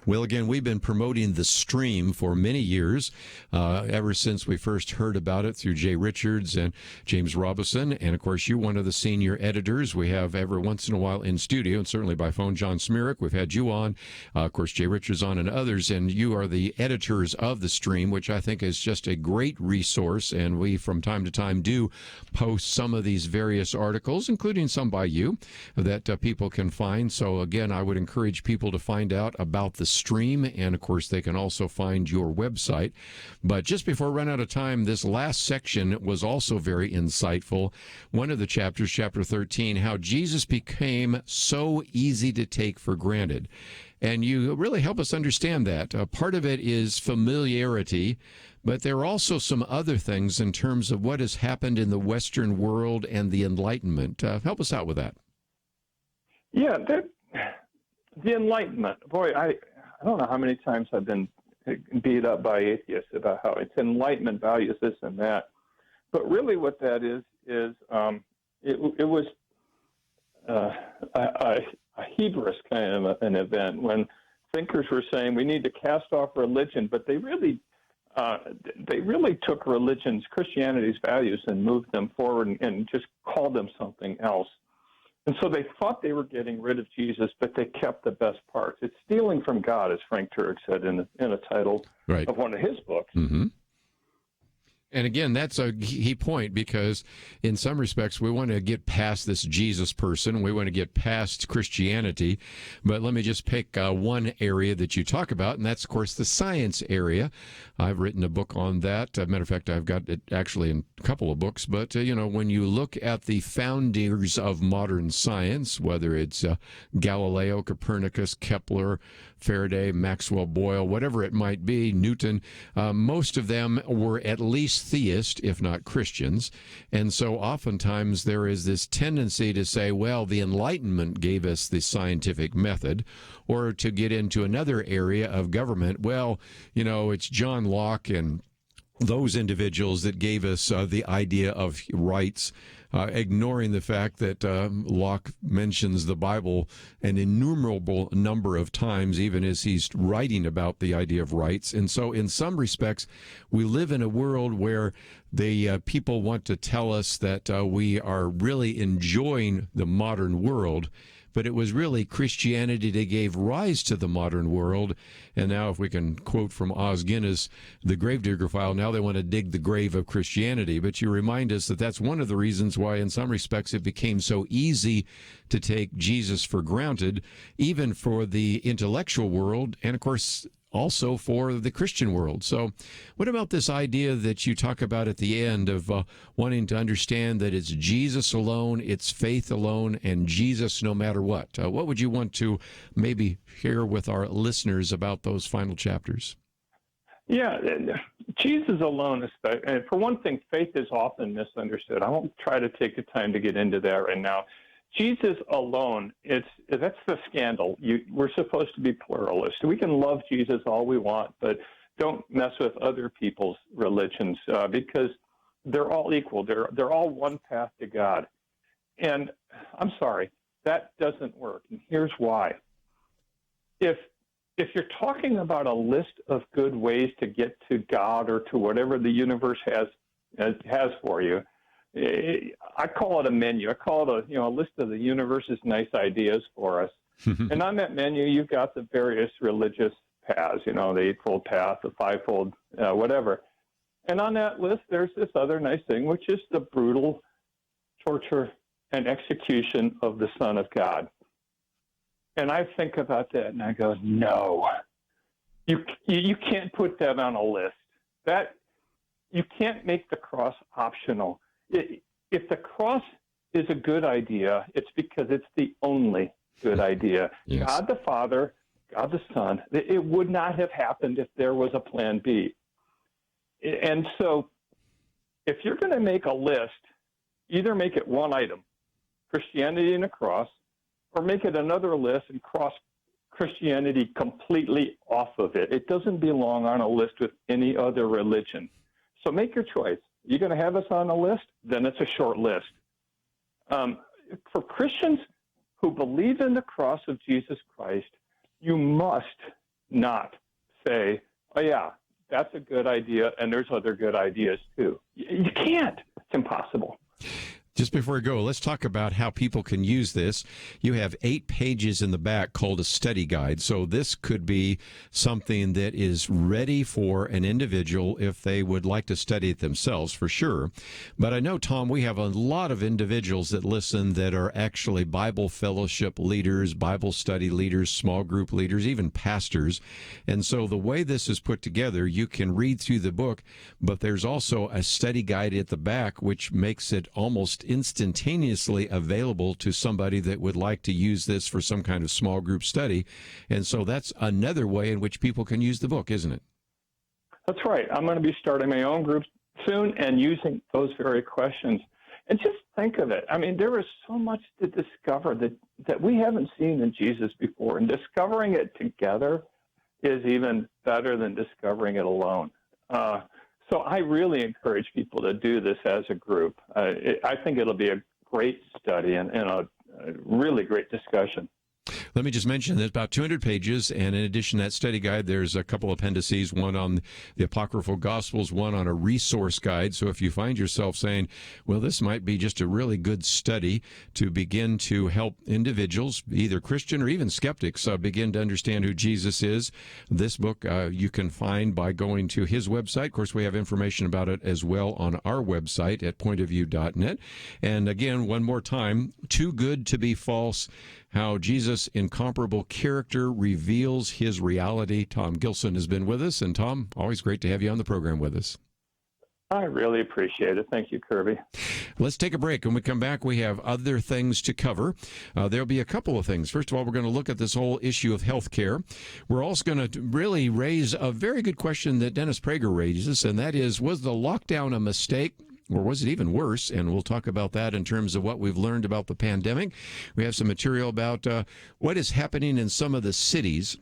Well, again, we've been promoting the stream for many years, ever since we first heard about it through Jay Richards and James Robison. And, of course, you're one of the senior editors. We have every once in a while in studio, and certainly by phone, John Smirik. We've had you on, of course, Jay Richards on, and others. And you are the editors of the stream, which I think is just a great resource. And we, from time to time, do post some of these various articles, including some by you, that people can find. So, again, I would encourage people to find out about the stream, and of course they can also find your website. But just before I run out of time, this last section was also very insightful. One of the chapters, chapter 13, how Jesus became so easy to take for granted. And you really help us understand that. Part of it is familiarity, but there are also some other things in terms of what has happened in the Western world and the Enlightenment. Help us out with that. Yeah, the Enlightenment, boy, I don't know how many times I've been beat up by atheists about how it's Enlightenment values this and that. But really what that is it was a Hebrews kind of an event when thinkers were saying we need to cast off religion, but they really took Christianity's values and moved them forward and just called them something else. And so they thought they were getting rid of Jesus, but they kept the best parts. It's stealing from God, as Frank Turek said in a title of one of his books. Mm-hmm. And again, that's a key point, because in some respects, we want to get past this Jesus person. We want to get past Christianity. But let me just pick one area that you talk about, and that's, of course, the science area. I've written a book on that. Matter of fact, I've got it actually in a couple of books. But, when you look at the founders of modern science, whether it's Galileo, Copernicus, Kepler, Faraday, Maxwell, Boyle, whatever it might be, Newton, most of them were at least theist, if not Christians. And so oftentimes there is this tendency to say, well, the Enlightenment gave us the scientific method, or to get into another area of government, well, it's John Locke and those individuals that gave us the idea of rights, ignoring the fact that Locke mentions the Bible an innumerable number of times, even as he's writing about the idea of rights. And so in some respects, we live in a world where the people want to tell us that we are really enjoying the modern world, but it was really Christianity that gave rise to the modern world. And now, if we can quote from Os Guinness, the Gravedigger File, now they want to dig the grave of Christianity. But you remind us that that's one of the reasons why, in some respects, it became so easy to take Jesus for granted, even for the intellectual world, and, of course, also for the Christian world. So what about this idea that you talk about at the end of wanting to understand that it's Jesus alone, it's faith alone, and Jesus no matter what? What would you want to maybe share with our listeners about those final chapters? Yeah, Jesus alone, and for one thing, faith is often misunderstood. I won't try to take the time to get into that right now. Jesus alone, that's the scandal. We're supposed to be pluralist. We can love Jesus all we want, but don't mess with other people's religions because they're all equal. They're all one path to God. And I'm sorry, that doesn't work. And here's why. If you're talking about a list of good ways to get to God or to whatever the universe has for you, I call it a menu. I call it a list of the universe's nice ideas for us. And on that menu, you've got the various religious paths, the Eightfold Path, the Fivefold, whatever. And on that list, there's this other nice thing, which is the brutal torture and execution of the Son of God. And I think about that, and I go, no, you can't put that on a list. That you can't make the cross optional. If the cross is a good idea, it's because it's the only good idea. Yes. God the Father God the Son. It would not have happened if there was a plan B. And so if you're going to make a list, either make it one item, Christianity and the cross, or make it another list and cross Christianity completely off of it. It doesn't belong on a list with any other religion. So make your choice. You're going to have us on a list? Then it's a short list. For Christians who believe in the cross of Jesus Christ, you must not say, oh, yeah, that's a good idea, and there's other good ideas, too. You can't. It's impossible. Just before we go, let's talk about how people can use this. You have 8 pages in the back called a study guide. So this could be something that is ready for an individual if they would like to study it themselves, for sure. But I know, Tom, we have a lot of individuals that listen that are actually Bible fellowship leaders, Bible study leaders, small group leaders, even pastors. And so the way this is put together, you can read through the book, but there's also a study guide at the back, which makes it almost instantaneously available to somebody that would like to use this for some kind of small group study. And so that's another way in which people can use the book, isn't it? That's right. I'm going to be starting my own group soon and using those very questions. And just think of it. I mean, there is so much to discover that we haven't seen in Jesus before. And discovering it together is even better than discovering it alone. So I really encourage people to do this as a group. I think it'll be a great study and a really great discussion. Let me just mention there's about 200 pages, and in addition to that study guide, there's a couple appendices, one on the Apocryphal Gospels, one on a resource guide. So if you find yourself saying, well, this might be just a really good study to begin to help individuals, either Christian or even skeptics, begin to understand who Jesus is, this book you can find by going to his website. Of course, we have information about it as well on our website at pointofview.net. And again, one more time, Too Good to Be False, How Jesus' Incomparable Character Reveals His Reality. Tom Gilson has been with us. And Tom, always great to have you on the program with us. I really appreciate it. Thank you, Kirby. Let's take a break. When we come back, we have other things to cover. There'll be a couple of things. First of all, we're going to look at this whole issue of health care. We're also going to really raise a very good question that Dennis Prager raises, and that is, was the lockdown a mistake? Or was it even worse? And we'll talk about that in terms of what we've learned about the pandemic. We have some material about what is happening in some of the cities,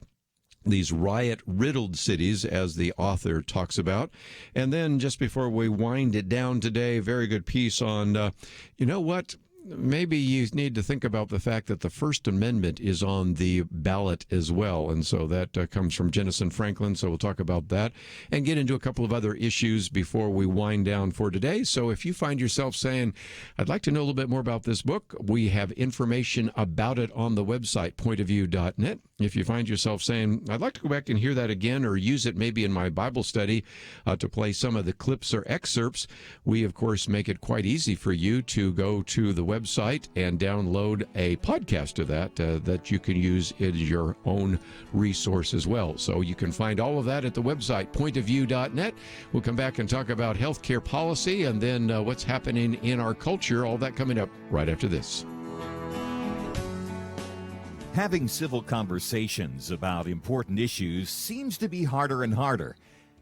these riot-riddled cities, as the author talks about. And then just before we wind it down today, very good piece on, you know what? Maybe you need to think about the fact that the First Amendment is on the ballot as well. And so that comes from Jennison Franklin. So we'll talk about that and get into a couple of other issues before we wind down for today. So if you find yourself saying, I'd like to know a little bit more about this book, we have information about it on the website, pointofview.net. If you find yourself saying, I'd like to go back and hear that again or use it maybe in my Bible study to play some of the clips or excerpts, we, of course, make it quite easy for you to go to the website and download a podcast of that you can use in your own resource as well. So you can find all of that at the website, pointofview.net. We'll come back and talk about healthcare policy and then what's happening in our culture, all that coming up right after this. Having civil conversations about important issues seems to be harder and harder.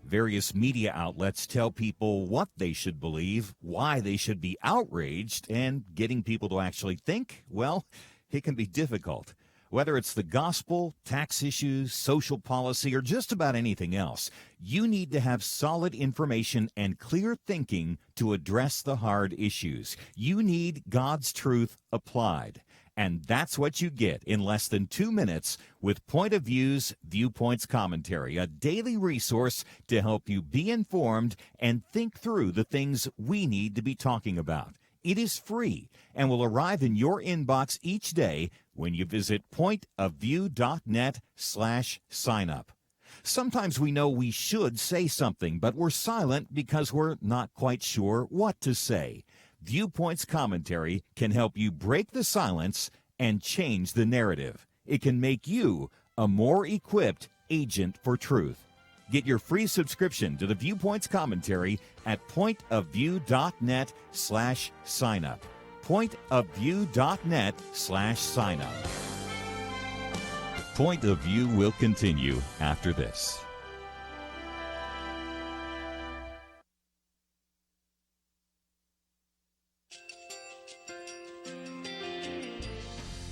Various media outlets tell people what they should believe, why they should be outraged, and getting people to actually think, well, it can be difficult. Whether it's the gospel, tax issues, social policy, or just about anything else, you need to have solid information and clear thinking to address the hard issues. You need God's truth applied. And that's what you get in less than 2 minutes with Point of View's Viewpoints Commentary, a daily resource to help you be informed and think through the things we need to be talking about. It is free and will arrive in your inbox each day when you visit pointofview.net/signup. Sometimes we know we should say something, but we're silent because we're not quite sure what to say. Viewpoints Commentary can help you break the silence and change the narrative. It can make you a more equipped agent for truth. Get your free subscription to the Viewpoints Commentary at pointofview.net/signup. Pointofview.net/signup. Point of View will continue after this.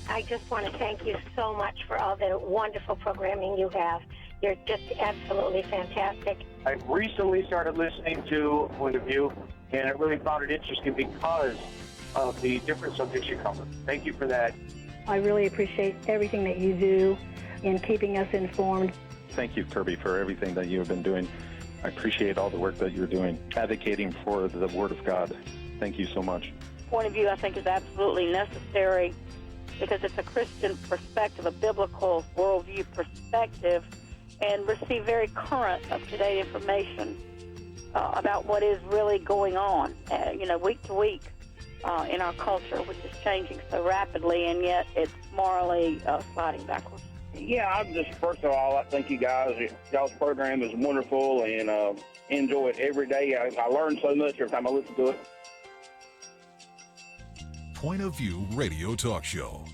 I just want to thank you so much for all the wonderful programming you have. You're just absolutely fantastic. I recently started listening to Point of View, and I really found it interesting because of the different subjects you cover. Thank you for that. I really appreciate everything that you do in keeping us informed. Thank you, Kerby, for everything that you have been doing. I appreciate all the work that you're doing, advocating for the Word of God. Thank you so much. Point of View, I think, is absolutely necessary because it's a Christian perspective, a biblical worldview perspective, and receive very current, up-to-date information about what is really going on, week to week in our culture, which is changing so rapidly, and yet it's morally sliding backwards. Yeah, I'm just, first of all, I thank you guys. Y'all's program is wonderful, and enjoy it every day. I learn so much every time I listen to it. Point of View Radio Talk Show.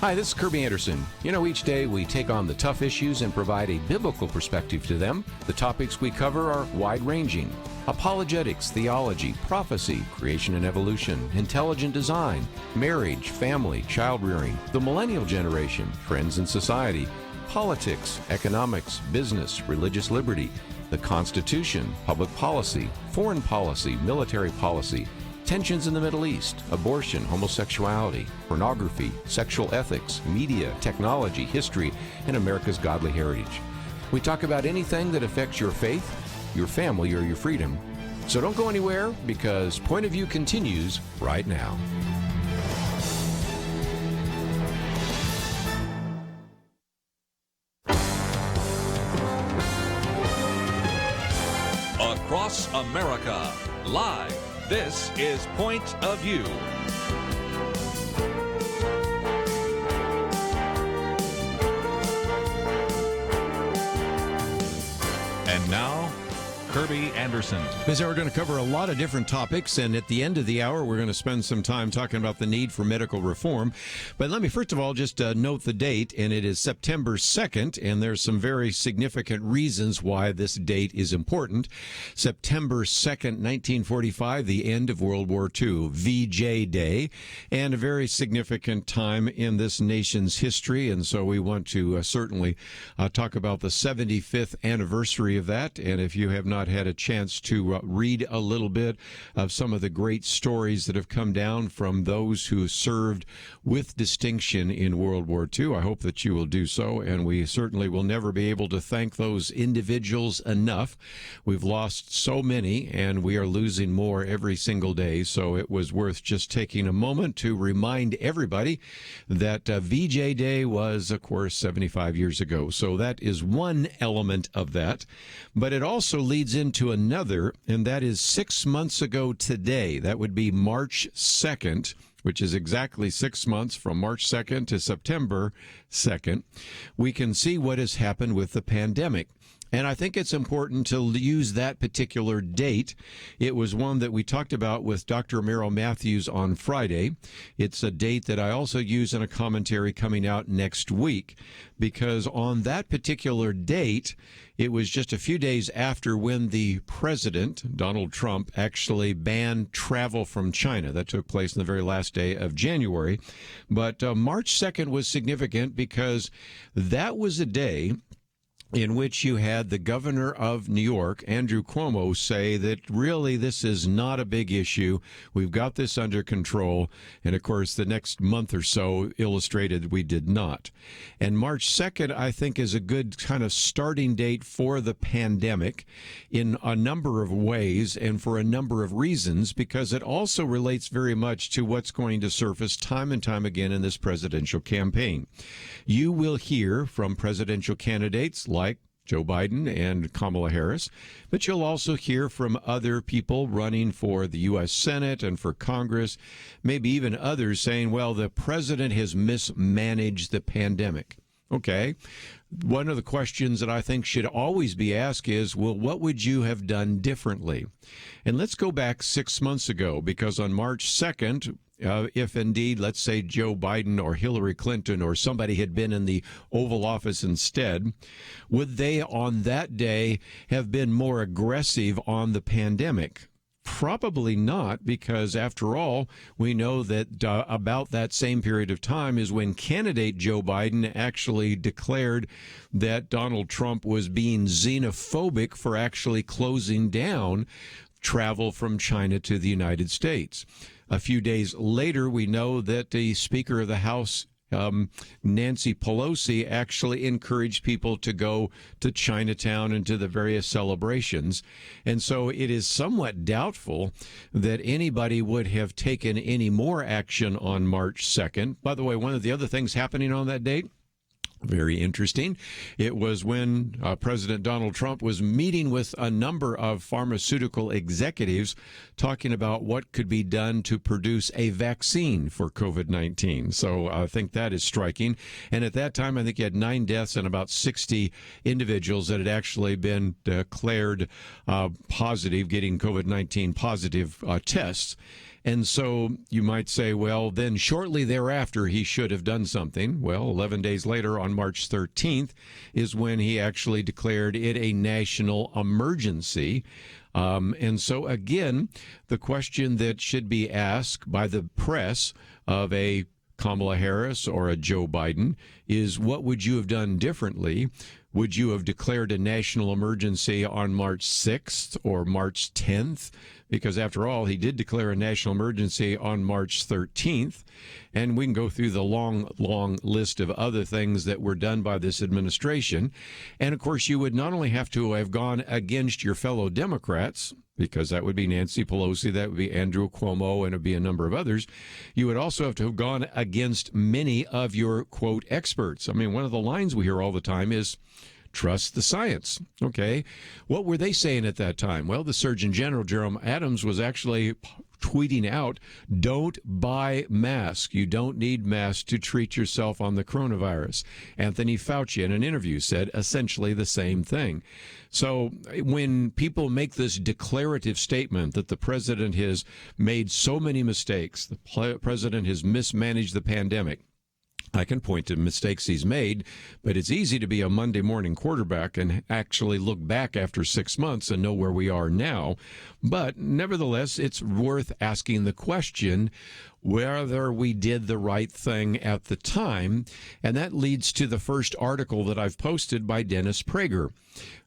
Hi, this is Kerby Anderson. You know, each day we take on the tough issues and provide a biblical perspective to them. The topics we cover are wide-ranging. Apologetics, theology, prophecy, creation and evolution, intelligent design, marriage, family, child-rearing, the millennial generation, trends in society, politics, economics, business, religious liberty, the Constitution, public policy, foreign policy, military policy, tensions in the Middle East, abortion, homosexuality, pornography, sexual ethics, media, technology, history, and America's godly heritage. We talk about anything that affects your faith, your family, or your freedom. So don't go anywhere, because Point of View continues right now. Across America, live. This is Point of View. And now, Kerby Anderson. We're going to cover a lot of different topics, and at the end of the hour, we're going to spend some time talking about the need for medical reform. But let me first of all just note the date, and it is September 2nd, and there's some very significant reasons why this date is important. September 2nd, 1945, the end of World War II, VJ Day, and a very significant time in this nation's history, and so we want to certainly talk about the 75th anniversary of that. And if you have not had a chance to read a little bit of some of the great stories that have come down from those who served with distinction in World War II, I hope that you will do so, and we certainly will never be able to thank those individuals enough. We've lost so many, and we are losing more every single day, so it was worth just taking a moment to remind everybody that VJ Day was, of course, 75 years ago. So that is one element of that, but it also leads into another, and that is 6 months ago today. That would be March 2nd, which is exactly 6 months from March 2nd to September 2nd. We can see what has happened with the pandemic. And I think it's important to use that particular date. It was one that we talked about with Dr. Merrill Matthews on Friday. It's a date that I also use in a commentary coming out next week, because on that particular date, it was just a few days after when the president, Donald Trump, actually banned travel from China. That took place on the very last day of January. But March 2nd was significant because that was a day in which you had the governor of New York, Andrew Cuomo, say that really this is not a big issue. We've got this under control. And, of course, the next month or so illustrated we did not. And March 2nd, I think, is a good kind of starting date for the pandemic in a number of ways and for a number of reasons, because it also relates very much to what's going to surface time and time again in this presidential campaign. You will hear from presidential candidates like Joe Biden and Kamala Harris, but you'll also hear from other people running for the U.S. Senate and for Congress, maybe even others saying, well, the president has mismanaged the pandemic. Okay. One of the questions that I think should always be asked is, well, what would you have done differently? And let's go back 6 months ago, because on March 2nd, if indeed, let's say Joe Biden or Hillary Clinton or somebody had been in the Oval Office instead, would they on that day have been more aggressive on the pandemic? Probably not, because after all, we know that about that same period of time is when candidate Joe Biden actually declared that Donald Trump was being xenophobic for actually closing down travel from China to the United States. A few days later, we know that the Speaker of the House, Nancy Pelosi, actually encouraged people to go to Chinatown and to the various celebrations. And so it is somewhat doubtful that anybody would have taken any more action on March 2nd. By the way, one of the other things happening on that date, very interesting. It was when President Donald Trump was meeting with a number of pharmaceutical executives talking about what could be done to produce a vaccine for COVID-19. So I think that is striking. And at that time, I think you had 9 deaths and about 60 individuals that had actually been declared positive, getting COVID-19 positive tests. And so you might say, well, then shortly thereafter, he should have done something. Well, 11 days later, on March 13th, is when he actually declared it a national emergency. And so, again, the question that should be asked by the press of a Kamala Harris or a Joe Biden is, what would you have done differently? Would you have declared a national emergency on March 6th or March 10th? Because after all, he did declare a national emergency on March 13th. And we can go through the long, long list of other things that were done by this administration. And of course, you would not only have to have gone against your fellow Democrats, because that would be Nancy Pelosi, that would be Andrew Cuomo, and it would be a number of others. You would also have to have gone against many of your, quote, experts. I mean, one of the lines we hear all the time is, trust the science. Okay. What were they saying at that time? Well, the Surgeon General, Jerome Adams, was actually tweeting out, don't buy masks. You don't need masks to treat yourself on the coronavirus. Anthony Fauci, in an interview, said essentially the same thing. So when people make this declarative statement that the president has made so many mistakes, the president has mismanaged the pandemic, I can point to mistakes he's made, but it's easy to be a Monday morning quarterback and actually look back after 6 months and know where we are now. But nevertheless, it's worth asking the question whether we did the right thing at the time. And that leads to the first article that I've posted by Dennis Prager,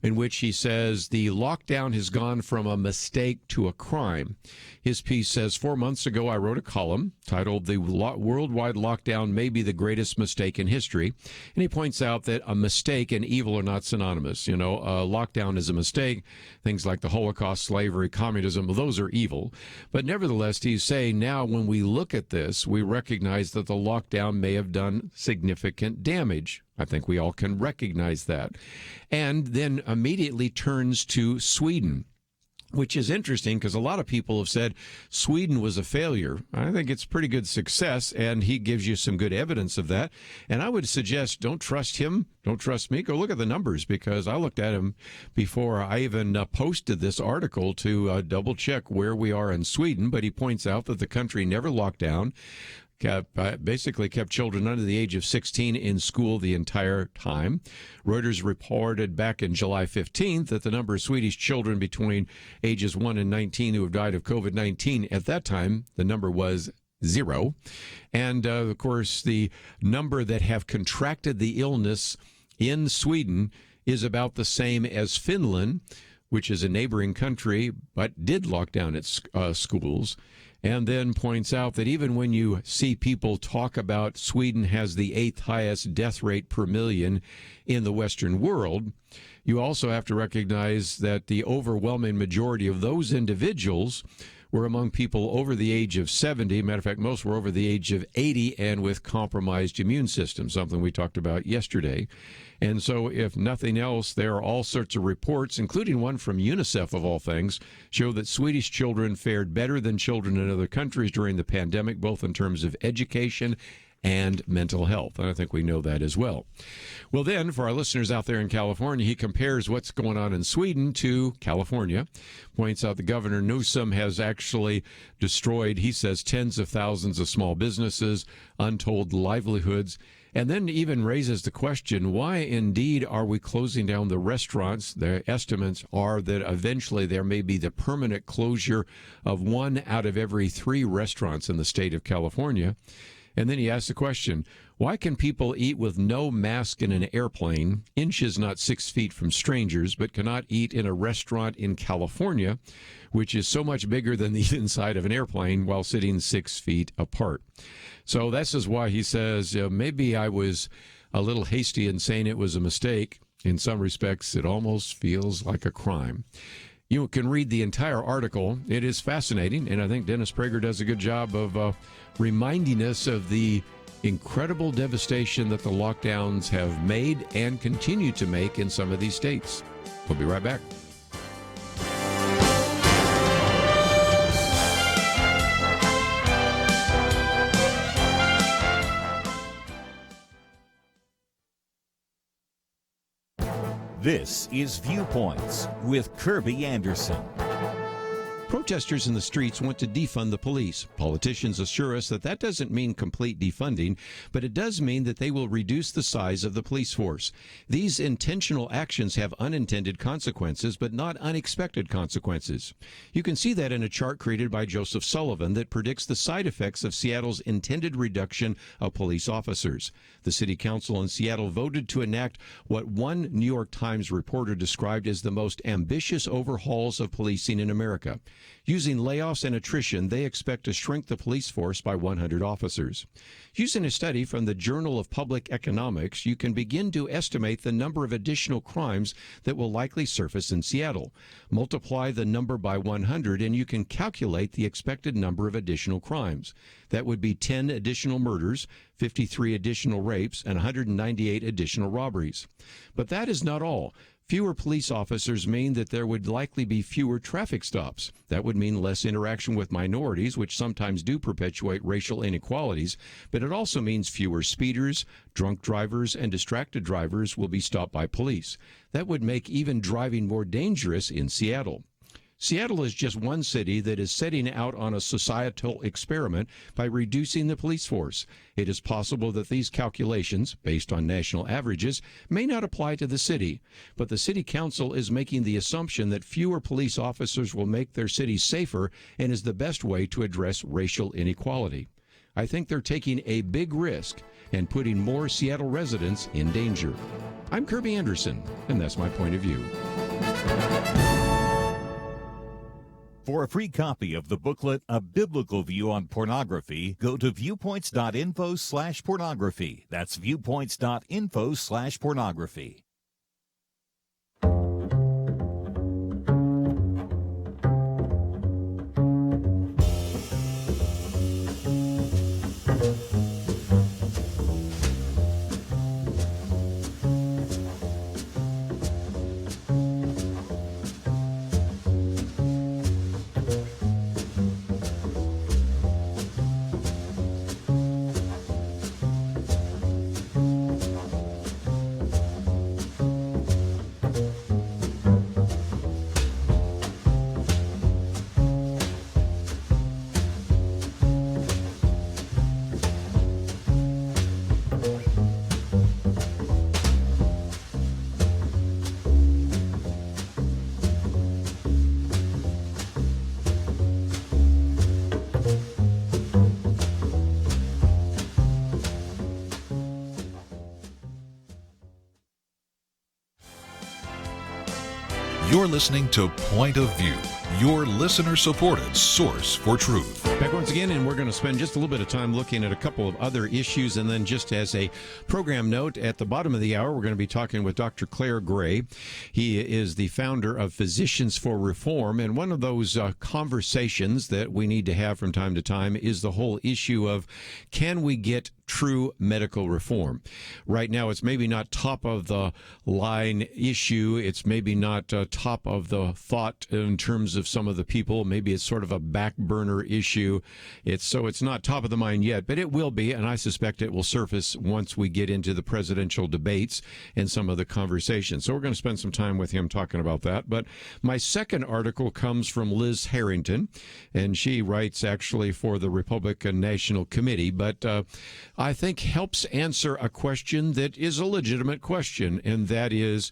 in which he says the lockdown has gone from a mistake to a crime. His piece says, 4 months ago, I wrote a column titled The Worldwide Lockdown May Be the Greatest Mistake in History. And he points out that a mistake and evil are not synonymous. You know, a lockdown is a mistake. Things like the Holocaust, slavery, communism, well, those are evil. But nevertheless, he's saying now when we look at this, we recognize that the lockdown may have done significant damage. I think we all can recognize that. And then immediately turns to Sweden, which is interesting because a lot of people have said Sweden was a failure. I think it's pretty good success, and he gives you some good evidence of that. And I would suggest don't trust him, don't trust me. Go look at the numbers, because I looked at him before I even posted this article to double check where we are in Sweden. But he points out that the country never locked down. Basically kept children under the age of 16 in school the entire time. Reuters reported back in July 15th that the number of Swedish children between ages 1 and 19 who have died of COVID-19, at that time, the number was 0. And, of course, the number that have contracted the illness in Sweden is about the same as Finland, which is a neighboring country, but did lock down its schools. And then points out that even when you see people talk about Sweden has the 8th highest death rate per million in the Western world, you also have to recognize that the overwhelming majority of those individuals were among people over the age of 70. Matter of fact, most were over the age of 80 and with compromised immune systems, something we talked about yesterday. And so, if nothing else, there are all sorts of reports, including one from UNICEF of all things, show that Swedish children fared better than children in other countries during the pandemic, both in terms of education and mental health. And I think we know that as well. Well, then, for our listeners out there in California, he compares what's going on in Sweden to California. Points out the Governor Newsom has actually destroyed, he says, tens of thousands of small businesses, untold livelihoods, and then even raises the question, why indeed are we closing down the restaurants? The estimates are that eventually there may be the permanent closure of 1 out of every 3 restaurants in the state of California. And then he asks the question, why can people eat with no mask in an airplane, inches not 6 feet from strangers, but cannot eat in a restaurant in California, which is so much bigger than the inside of an airplane, while sitting 6 feet apart? So this is why he says, maybe I was a little hasty in saying it was a mistake. In some respects, it almost feels like a crime. You can read the entire article. It is fascinating, and I think Dennis Prager does a good job of reminding us of the incredible devastation that the lockdowns have made and continue to make in some of these states. We'll be right back. This is Viewpoints with Kerby Anderson. Protesters in the streets want to defund the police. Politicians assure us that that doesn't mean complete defunding, but it does mean that they will reduce the size of the police force. These intentional actions have unintended consequences, but not unexpected consequences. You can see that in a chart created by Joseph Sullivan that predicts the side effects of Seattle's intended reduction of police officers. The city council in Seattle voted to enact what one New York Times reporter described as the most ambitious overhauls of policing in America. Using layoffs and attrition, they expect to shrink the police force by 100 officers. Using a study from the Journal of Public Economics, you can begin to estimate the number of additional crimes that will likely surface in Seattle. Multiply the number by 100 and you can calculate the expected number of additional crimes. That would be 10 additional murders, 53 additional rapes, and 198 additional robberies. But that is not all. Fewer police officers mean that there would likely be fewer traffic stops. That would mean less interaction with minorities, which sometimes do perpetuate racial inequalities, but it also means fewer speeders, drunk drivers, and distracted drivers will be stopped by police. That would make even driving more dangerous in Seattle. Seattle is just one city that is setting out on a societal experiment by reducing the police force. It is possible that these calculations, based on national averages, may not apply to the city, but the city council is making the assumption that fewer police officers will make their city safer and is the best way to address racial inequality. I think they're taking a big risk and putting more Seattle residents in danger. I'm Kerby Anderson, and that's my point of view. For a free copy of the booklet, A Biblical View on Pornography, go to viewpoints.info/pornography. That's viewpoints.info/pornography. You're listening to Point of View, your listener-supported source for truth. Back once again, and we're going to spend just a little bit of time looking at a couple of other issues, and then just as a program note, at the bottom of the hour, we're going to be talking with Dr. Clare Gray. He is the founder of Physicians for Reform, and one of those conversations that we need to have from time to time is the whole issue of, can we get true medical reform? Right now, it's maybe not top of the line issue. It's maybe not top of the thought in terms of some of the people. Maybe it's sort of a back burner issue. It's not top of the mind yet, but it will be, and I suspect it will surface once we get into the presidential debates and some of the conversations. So we're going to spend some time with him talking about that. But my second article comes from Liz Harrington, and she writes actually for the Republican National Committee, but I think helps answer a question that is a legitimate question, and that is,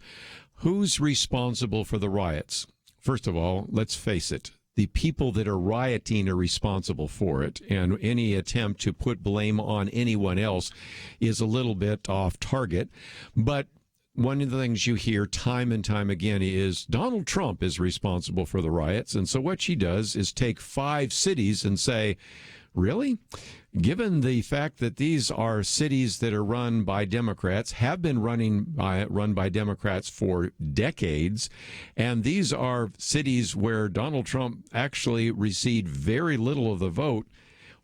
who's responsible for the riots? First of all, let's face it. The people that are rioting are responsible for it, and any attempt to put blame on anyone else is a little bit off target. But one of the things you hear time and time again is Donald Trump is responsible for the riots. And so what she does is take 5 cities and say, really? Given the fact that these are cities that are run by Democrats, have been run by Democrats for decades, and these are cities where Donald Trump actually received very little of the vote,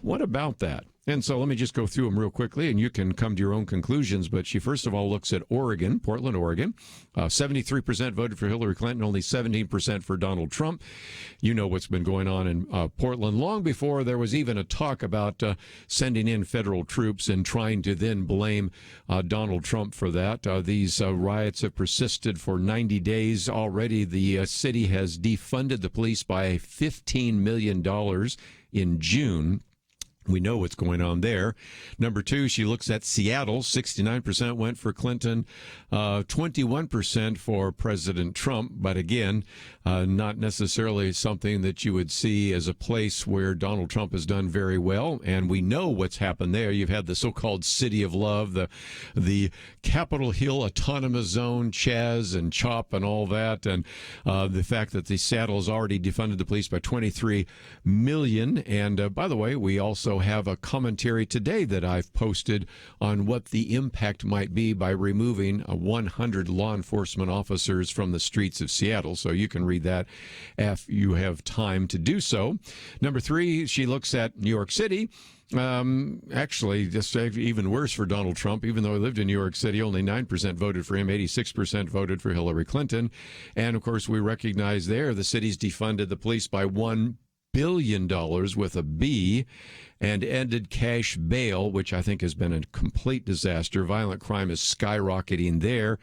what about that? And so let me just go through them real quickly, and you can come to your own conclusions. But she first of all looks at Oregon, Portland, Oregon. 73% voted for Hillary Clinton, only 17% for Donald Trump. You know what's been going on in Portland long before there was even a talk about sending in federal troops and trying to then blame Donald Trump for that. These riots have persisted for 90 days already. The city has defunded the police by $15 million in June. We know what's going on there. Number two, she looks at Seattle. 69% went for Clinton, 21% for President Trump. But again, not necessarily something that you would see as a place where Donald Trump has done very well. And we know what's happened there. You've had the so-called City of Love, the Capitol Hill Autonomous Zone, Chaz and CHOP and all that. And the fact that the Seattle has already defunded the police by $23 million. And by the way, we also have a commentary today that I've posted on what the impact might be by removing 100 law enforcement officers from the streets of Seattle. So you can read that if you have time to do so. Number three, she looks at New York City. Actually, just even worse for Donald Trump. Even though he lived in New York City, only 9% voted for him, 86% voted for Hillary Clinton. And of course, we recognize there the city's defunded the police by $1 billion with a B, and ended cash bail, which I think has been a complete disaster. Violent crime is skyrocketing there,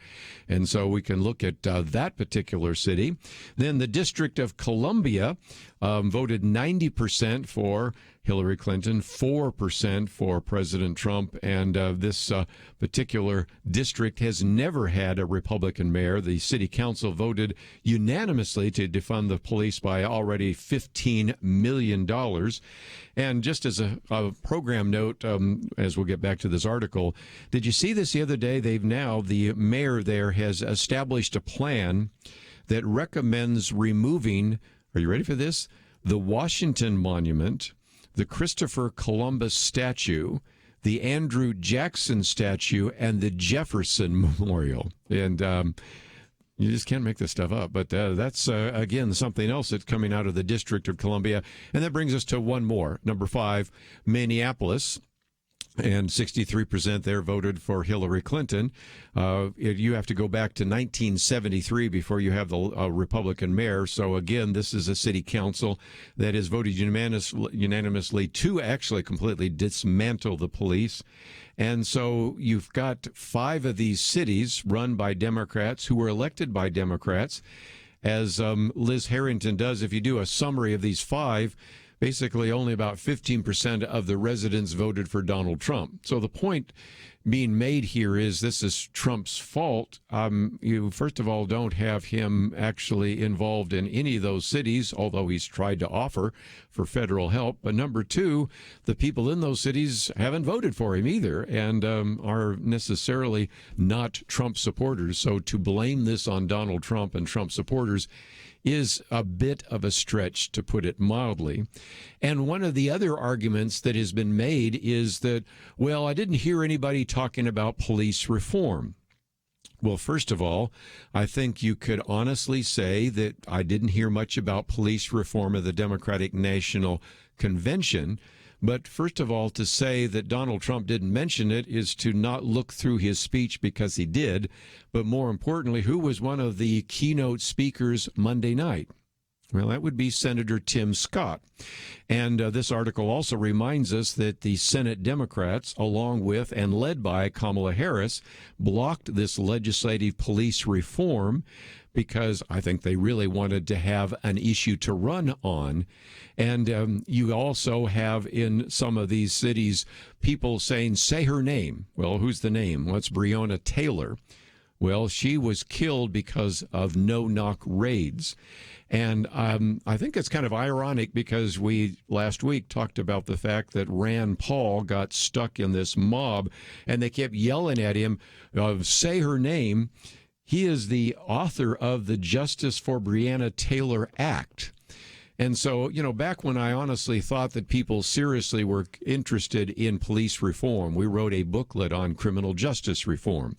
and so we can look at that particular city. Then the District of Columbia voted 90% for Hillary Clinton, 4% for President Trump, and this particular district has never had a Republican mayor. The city council voted unanimously to defund the police by already $15 million. And just as a program note, as we'll get back to this article, did you see this the other day? The mayor there has established a plan that recommends removing, are you ready for this? The Washington Monument, the Christopher Columbus statue, the Andrew Jackson statue, and the Jefferson Memorial. And you just can't make this stuff up. But that's, again, something else that's coming out of the District of Columbia. And that brings us to one more. Number 5, Minneapolis. And 63% there voted for Hillary Clinton. You have to go back to 1973 before you have the Republican mayor. So, again, this is a city council that has voted unanimously to actually completely dismantle the police. And so you've got 5 of these cities run by Democrats who were elected by Democrats. As Liz Harrington does, if you do a summary of these 5, basically only about 15% of the residents voted for Donald Trump. So the point being made here is this is Trump's fault. You, first of all, don't have him actually involved in any of those cities, although he's tried to offer for federal help. But number 2, the people in those cities haven't voted for him either and are necessarily not Trump supporters. So to blame this on Donald Trump and Trump supporters is a bit of a stretch, to put it mildly. And one of the other arguments that has been made is that, well, I didn't hear anybody talking about police reform. Well, first of all, I think you could honestly say that I didn't hear much about police reform at the Democratic National Convention. But first of all, to say that Donald Trump didn't mention it is to not look through his speech, because he did. But more importantly, who was one of the keynote speakers Monday night? Well, that would be Senator Tim Scott. And this article also reminds us that the Senate Democrats, along with and led by Kamala Harris, blocked this legislative police reform because I think they really wanted to have an issue to run on. And you also have in some of these cities people saying, say her name. Well, who's the name? Well, it's Breonna Taylor. Well, she was killed because of no-knock raids. And I think it's kind of ironic because we last week talked about the fact that Rand Paul got stuck in this mob and they kept yelling at him, say her name. He is the author of the Justice for Breonna Taylor Act. And so, back when I honestly thought that people seriously were interested in police reform, we wrote a booklet on criminal justice reform.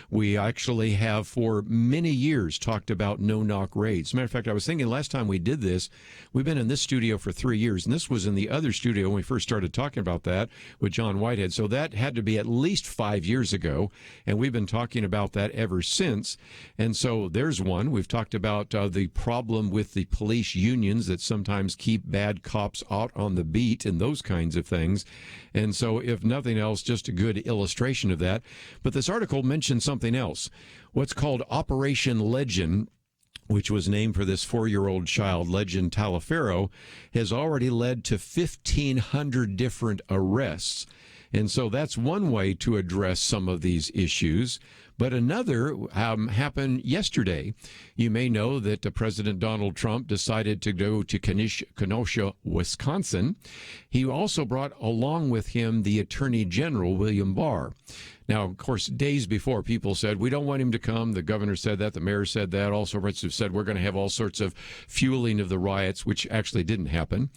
We actually have for many years talked about no-knock raids. As a matter of fact, I was thinking last time we did this, we've been in this studio for 3 years, and this was in the other studio when we first started talking about that with John Whitehead. So that had to be at least 5 years ago, and we've been talking about that ever since. And so there's one. We've talked about the problem with the police unions that sometimes keep bad cops out on the beat and those kinds of things. And so, if nothing else, just a good illustration of that. But this article mentioned something else, what's called Operation Legend, which was named for this 4-year-old child, Legend Taliaferro, has already led to 1,500 different arrests. And so that's one way to address some of these issues. But another happened yesterday. You may know that President Donald Trump decided to go to Kenosha, Wisconsin. He also brought along with him the Attorney General, William Barr. Now, of course, days before, people said, we don't want him to come. The governor said that. The mayor said that. All sorts have said we're going to have all sorts of fueling of the riots, which actually didn't happen.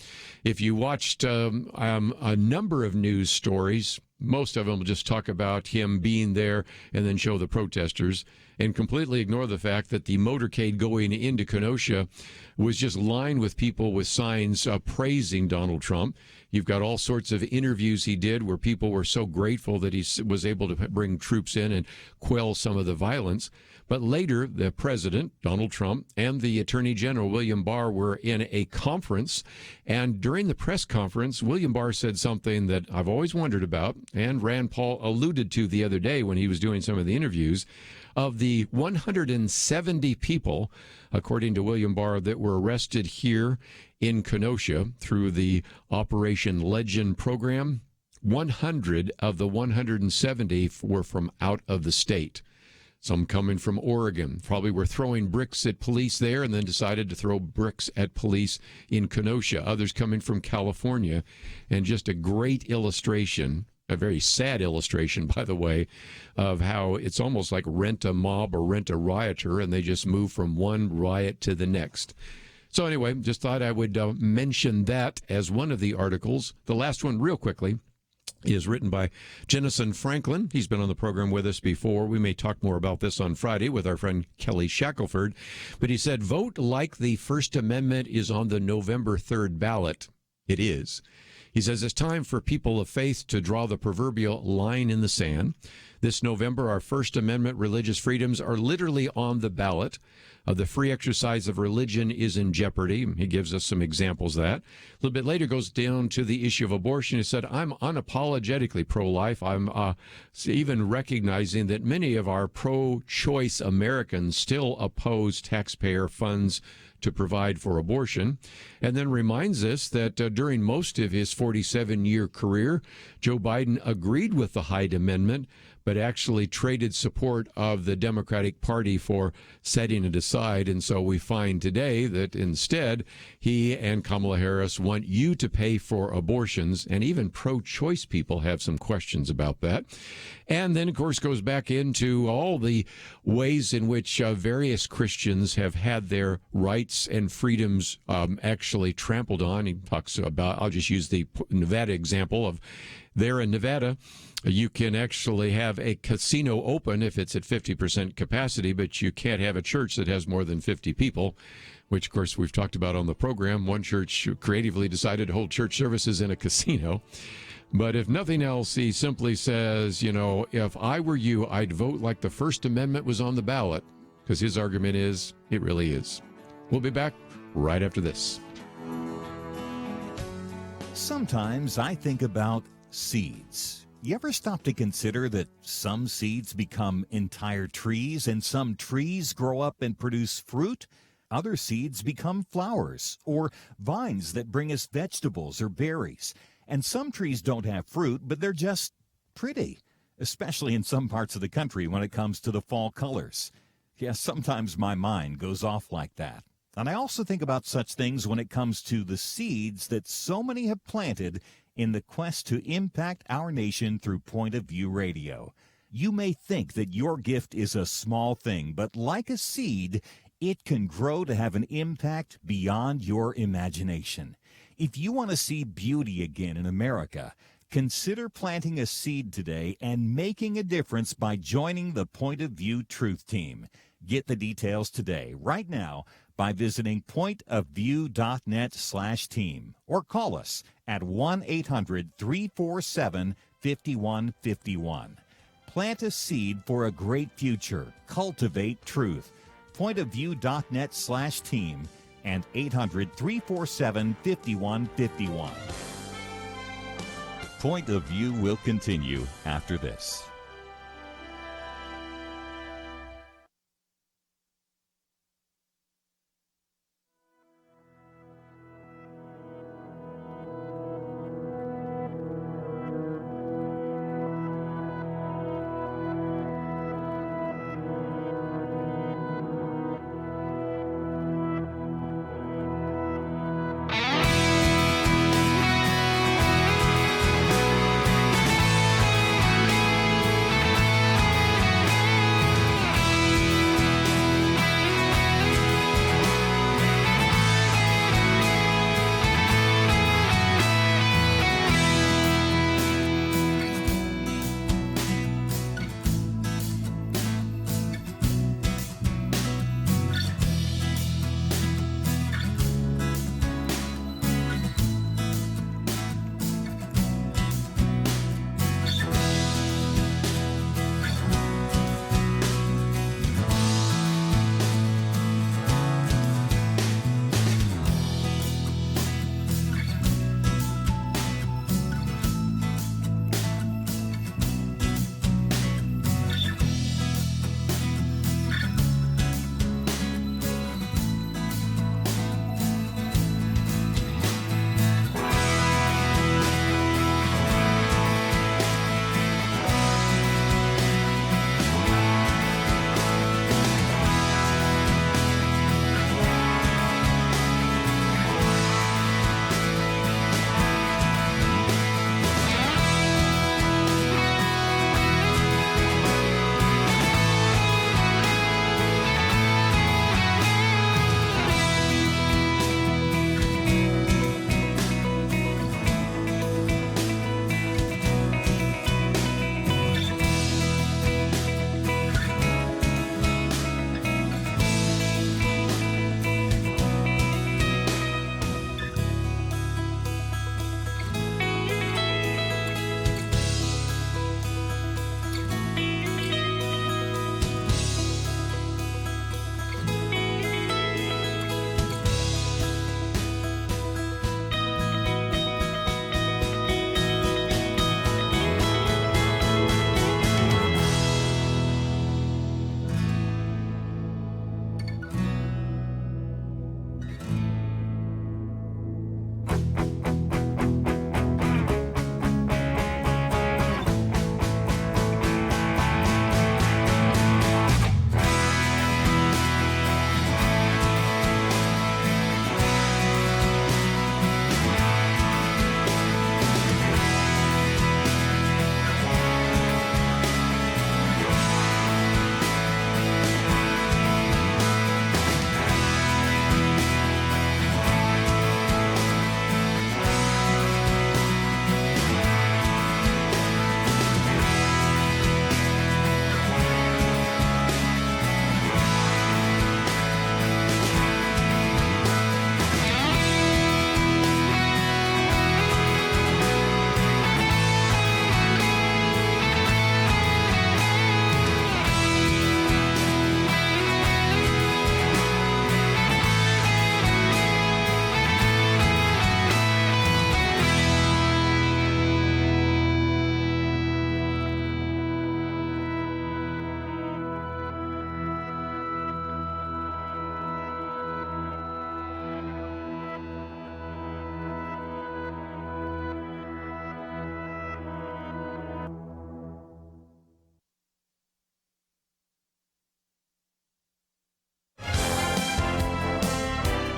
If you watched a number of news stories, most of them will just talk about him being there and then show the protesters and completely ignore the fact that the motorcade going into Kenosha was just lined with people with signs praising Donald Trump. You've got all sorts of interviews he did where people were so grateful that he was able to bring troops in and quell some of the violence. But later, the president, Donald Trump, and the Attorney General, William Barr, were in a conference. And during the press conference, William Barr said something that I've always wondered about, and Rand Paul alluded to the other day when he was doing some of the interviews. Of the 170 people, according to William Barr, that were arrested here in Kenosha through the Operation Legend program, 100 of the 170 were from out of the state. Some coming from Oregon, probably were throwing bricks at police there and then decided to throw bricks at police in Kenosha. Others coming from California. And just a great illustration, a very sad illustration, by the way, of how it's almost like rent a mob or rent a rioter, and they just move from one riot to the next. So anyway, just thought I would mention that as one of the articles. The last one, real quickly, is written by Jennison Franklin. He's been on the program with us before. We may talk more about this on Friday with our friend Kelly Shackelford. But he said, vote like the First Amendment is on the November 3rd ballot. It is. He says it's time for people of faith to draw the proverbial line in the sand. This November, our First Amendment religious freedoms are literally on the ballot. The free exercise of religion is in jeopardy. He gives us some examples of that. A little bit later goes down to the issue of abortion. He said, I'm unapologetically pro-life. I'm even recognizing that many of our pro-choice Americans still oppose taxpayer funds to provide for abortion, and then reminds us that during most of his 47-year career, Joe Biden agreed with the Hyde Amendment, but actually traded support of the Democratic Party for setting it aside. And so we find today that instead, he and Kamala Harris want you to pay for abortions, and even pro-choice people have some questions about that. And then, of course, goes back into all the ways in which various Christians have had their rights and freedoms actually trampled on. He talks about, I'll just use the Nevada example of there in Nevada, you can actually have a casino open if it's at 50% capacity, but you can't have a church that has more than 50 people, which, of course, we've talked about on the program. One church creatively decided to hold church services in a casino. But if nothing else, he simply says, if I were you, I'd vote like the First Amendment was on the ballot, because his argument is it really is. We'll be back right after this. Sometimes I think about seeds. You ever stop to consider that some seeds become entire trees and some trees grow up and produce fruit? Other seeds become flowers or vines that bring us vegetables or berries. And some trees don't have fruit, but they're just pretty, especially in some parts of the country when it comes to the fall colors. Yes, sometimes my mind goes off like that. And I also think about such things when it comes to the seeds that so many have planted in the quest to impact our nation through Point of View Radio. You may think that your gift is a small thing, but like a seed, it can grow to have an impact beyond your imagination. If you want to see beauty again in America, consider planting a seed today and making a difference by joining the Point of View Truth Team. Get the details today, right now, by visiting pointofview.net/team or call us at 1-800-347-5151. Plant a seed for a great future. Cultivate truth. Pointofview.net/team and 800-347-5151. Point of View will continue after this.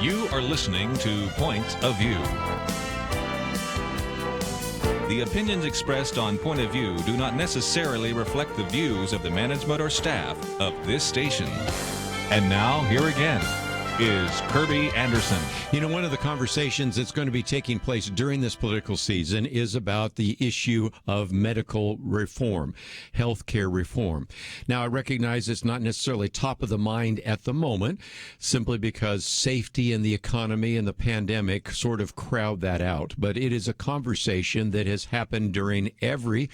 You are listening to Point of View. The opinions expressed on Point of View do not necessarily reflect the views of the management or staff of this station. And now, here again is Kerby Anderson. You know, one of the conversations that's going to be taking place during this political season is about the issue of medical reform, healthcare reform. Now, I recognize it's not necessarily top of the mind at the moment, simply because safety and the economy and the pandemic sort of crowd that out. But it is a conversation that has happened during every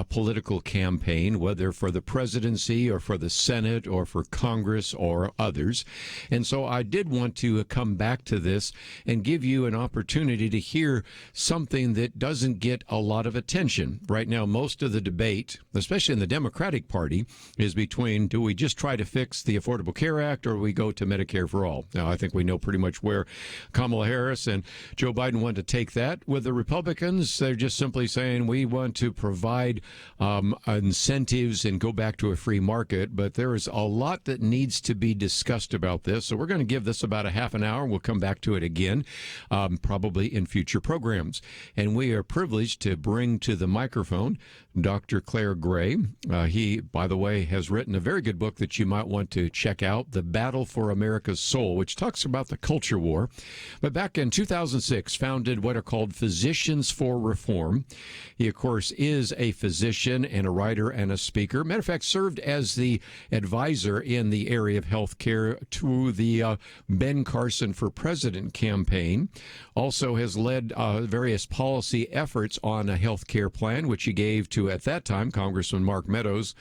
political campaign, whether for the presidency or for the Senate or for Congress or others. And so I did want to come back to this and give you an opportunity to hear something that doesn't get a lot of attention. Right now, most of the debate, especially in the Democratic Party, is between do we just try to fix the Affordable Care Act or we go to Medicare for all? Now, I think we know pretty much where Kamala Harris and Joe Biden want to take that. With the Republicans, they're just simply saying we want to provide incentives and go back to a free market. But there is a lot that needs to be discussed about this. So we're going to give this about a half an hour. We'll come back to it again, probably in future programs. And we are privileged to bring to the microphone Dr. Clare Gray. He, by the way, has written a very good book that you might want to check out, The Battle for America's Soul, which talks about the culture war. But back in 2006, founded what are called Physicians for Reform. He, of course, is a physician and a writer and a speaker. Matter of fact, served as the advisor in the area of health care to the Ben Carson for President campaign. Also has led various policy efforts on a health care plan, which he gave to, at that time, Congressman Mark Meadows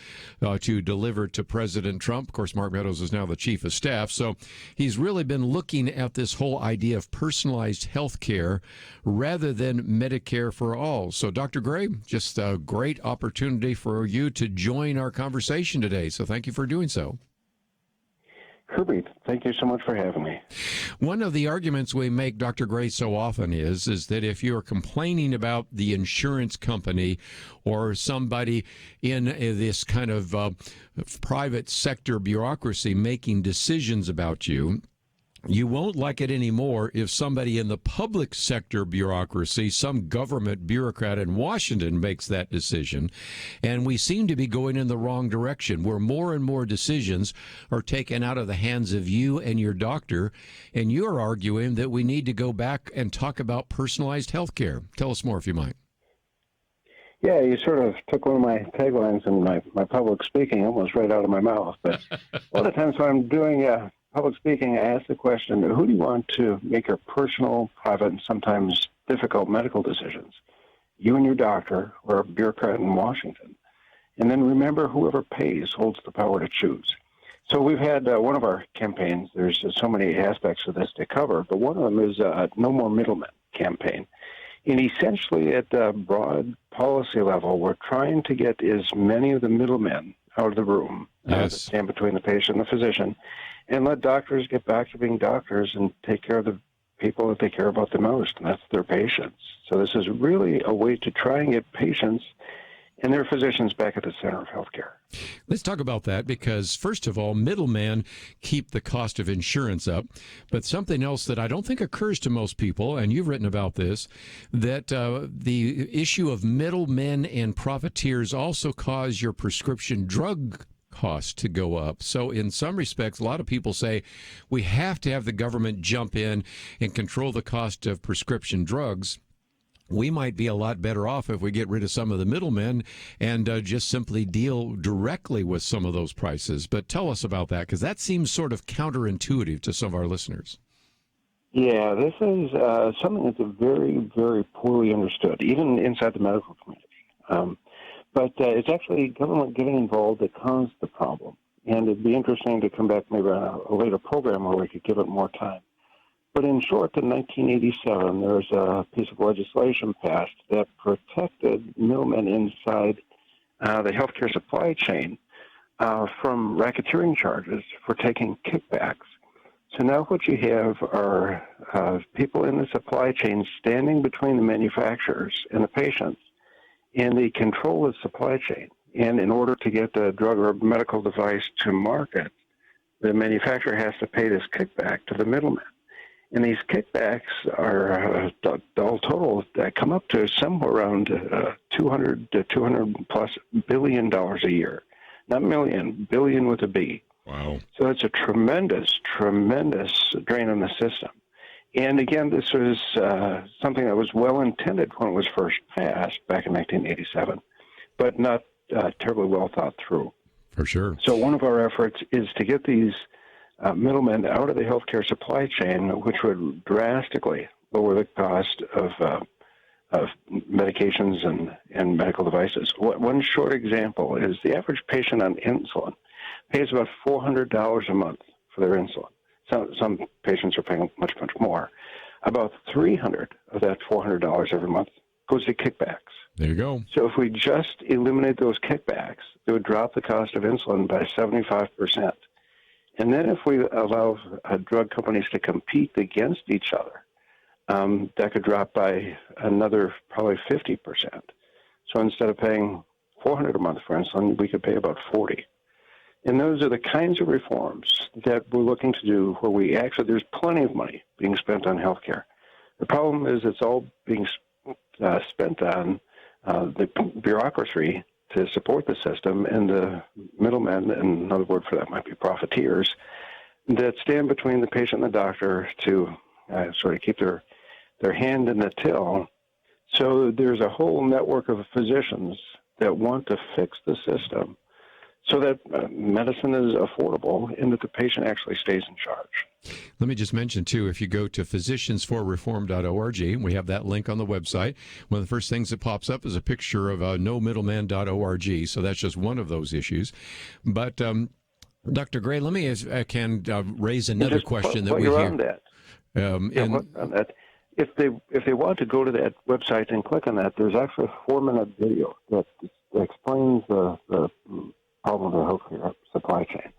to deliver to President Trump. Of course, Mark Meadows is now the chief of staff. So he's really been looking at this whole idea of personalized health care rather than Medicare for all. So, Dr. Gray, just a great opportunity for you to join our conversation today. So thank you for doing so. Kerby, thank you so much for having me. One of the arguments we make, Dr. Gray, so often is that if you're complaining about the insurance company or somebody in this kind of private sector bureaucracy making decisions about you, you won't like it anymore if somebody in the public sector bureaucracy, some government bureaucrat in Washington makes that decision. And we seem to be going in the wrong direction, where more and more decisions are taken out of the hands of you and your doctor. And you're arguing that we need to go back and talk about personalized health care. Tell us more, if you might. Yeah, you sort of took one of my taglines in my public speaking almost right out of my mouth. But a lot of times when I'm doing public speaking, I ask the question, who do you want to make your personal, private, and sometimes difficult medical decisions? You and your doctor, or a bureaucrat in Washington. And then remember, whoever pays holds the power to choose. So we've had one of our campaigns, there's so many aspects of this to cover, but one of them is a No More Middlemen campaign. And essentially at a broad policy level, we're trying to get as many of the middlemen out of the room that stand between the patient and the physician, and let doctors get back to being doctors and take care of the people that they care about the most, and that's their patients. So this is really a way to try and get patients and their physicians back at the center of healthcare. Let's talk about that because, first of all, middlemen keep the cost of insurance up. But something else that I don't think occurs to most people, and you've written about this, that the issue of middlemen and profiteers also cause your prescription drug costs to go up. So in some respects, a lot of people say we have to have the government jump in and control the cost of prescription drugs. We might be a lot better off if we get rid of some of the middlemen and just simply deal directly with some of those prices. But tell us about that, because that seems sort of counterintuitive to some of our listeners. Yeah, this is something that's very, very poorly understood, even inside the medical community. But it's actually government getting involved that caused the problem. And it'd be interesting to come back maybe on a later program where we could give it more time. But in short, in 1987, there was a piece of legislation passed that protected middlemen inside the healthcare supply chain from racketeering charges for taking kickbacks. So now what you have are people in the supply chain standing between the manufacturers and the patients in the control of the supply chain. And in order to get the drug or medical device to market, the manufacturer has to pay this kickback to the middleman. And these kickbacks are all total that come up to somewhere around $200 to $200+ billion a year. Not million, billion with a B. Wow. So it's a tremendous drain on the system. And again, this was something that was well intended when it was first passed back in 1987, but not terribly well thought through. For sure. So one of our efforts is to get these middlemen out of the healthcare supply chain, which would drastically lower the cost of medications and medical devices. One short example is the average patient on insulin pays about $400 a month for their insulin. Some patients are paying much more. About $300 of that $400 every month goes to kickbacks. There you go. So if we just eliminate those kickbacks, it would drop the cost of insulin by 75%. And then if we allow drug companies to compete against each other, that could drop by another probably 50%. So instead of paying $400 a month for insulin, we could pay about $40. And those are the kinds of reforms that we're looking to do where we actually, there's plenty of money being spent on healthcare. The problem is it's all being spent on the bureaucracy to support the system and the middlemen, and another word for that might be profiteers, that stand between the patient and the doctor to sort of keep their hand in the till. So there's a whole network of physicians that want to fix the system so that medicine is affordable and that the patient actually stays in charge. Let me just mention, too, if you go to physiciansforreform.org, we have that link on the website. One of the first things that pops up is a picture of nomiddleman.org, so that's just one of those issues. But, Dr. Gray, let me raise another question that we hear. On that. If they want to go to that website and click on that, there's actually a 4-minute video that explains the problem of the healthcare supply chain.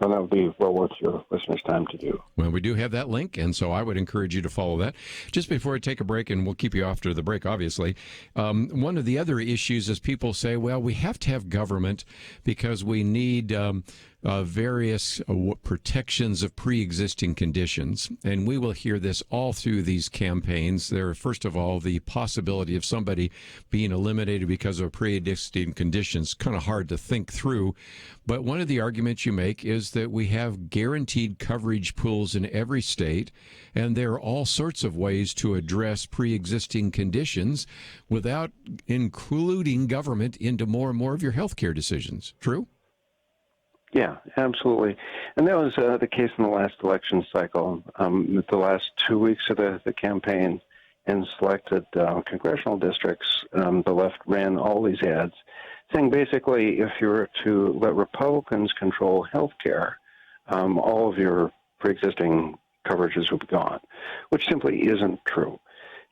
So that would be well worth your listeners' time to do. Well, we do have that link, and so I would encourage you to follow that. Just before I take a break, and we'll keep you after the break, obviously, one of the other issues is people say, well, we have to have government because we need various protections of pre-existing conditions. And we will hear this all through these campaigns. There, first of all, the possibility of somebody being eliminated because of pre-existing conditions, kind of hard to think through. But one of the arguments you make is that we have guaranteed coverage pools in every state, and there are all sorts of ways to address pre-existing conditions without including government into more and more of your health care decisions. True? Yeah, absolutely. And that was the case in the last election cycle. The last 2 weeks of the campaign in selected congressional districts, the left ran all these ads saying basically if you were to let Republicans control health care, all of your pre-existing coverages would be gone, which simply isn't true.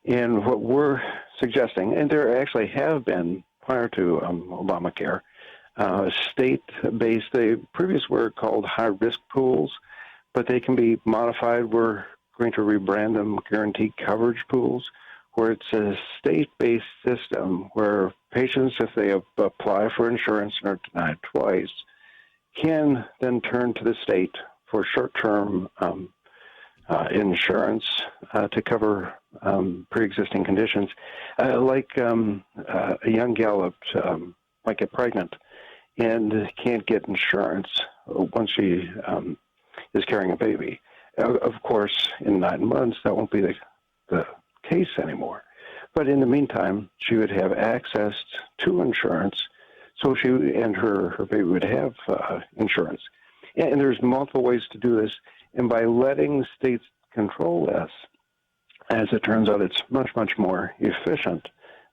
And what we're suggesting, and there actually have been prior to Obamacare, state-based, they previously were called high-risk pools, but they can be modified. We're going to rebrand them guaranteed coverage pools, where it's a state-based system where patients, if they apply for insurance and are denied twice, can then turn to the state for short-term insurance to cover pre-existing conditions. Like a young gal might get pregnant and can't get insurance once she is carrying a baby. Of course, in 9 months, that won't be the case anymore. But in the meantime, she would have access to insurance, so she and her baby would have insurance. And there's multiple ways to do this. And by letting states control this, as it turns out, it's much more efficient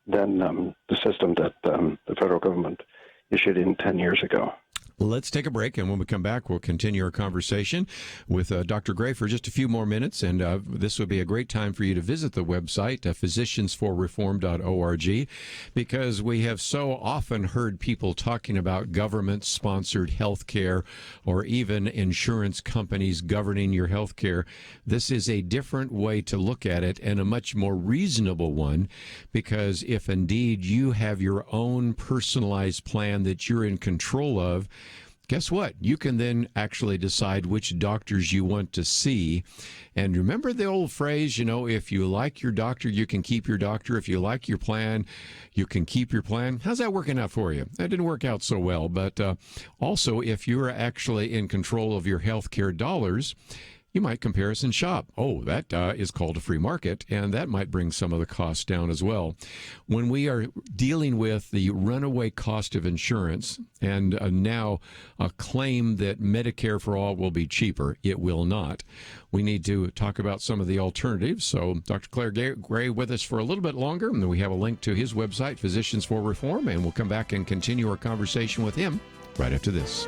than the system that the federal government issued in 10 years ago. Let's take a break, and when we come back, we'll continue our conversation with Dr. Gray for just a few more minutes, and this would be a great time for you to visit the website, physiciansforreform.org, because we have so often heard people talking about government-sponsored health care or even insurance companies governing your health care. This is a different way to look at it, and a much more reasonable one, because if indeed you have your own personalized plan that you're in control of, guess what? You can then actually decide which doctors you want to see. And remember the old phrase, if you like your doctor, you can keep your doctor. If you like your plan, you can keep your plan. How's that working out for you? That didn't work out so well. But also, if you're actually in control of your health care dollars, you might comparison shop. Oh, that is called a free market, and that might bring some of the costs down as well. When we are dealing with the runaway cost of insurance and now a claim that Medicare for all will be cheaper, it will not. We need to talk about some of the alternatives. So Dr. Clare Gray with us for a little bit longer, and then we have a link to his website, Physicians for Reform, and we'll come back and continue our conversation with him right after this.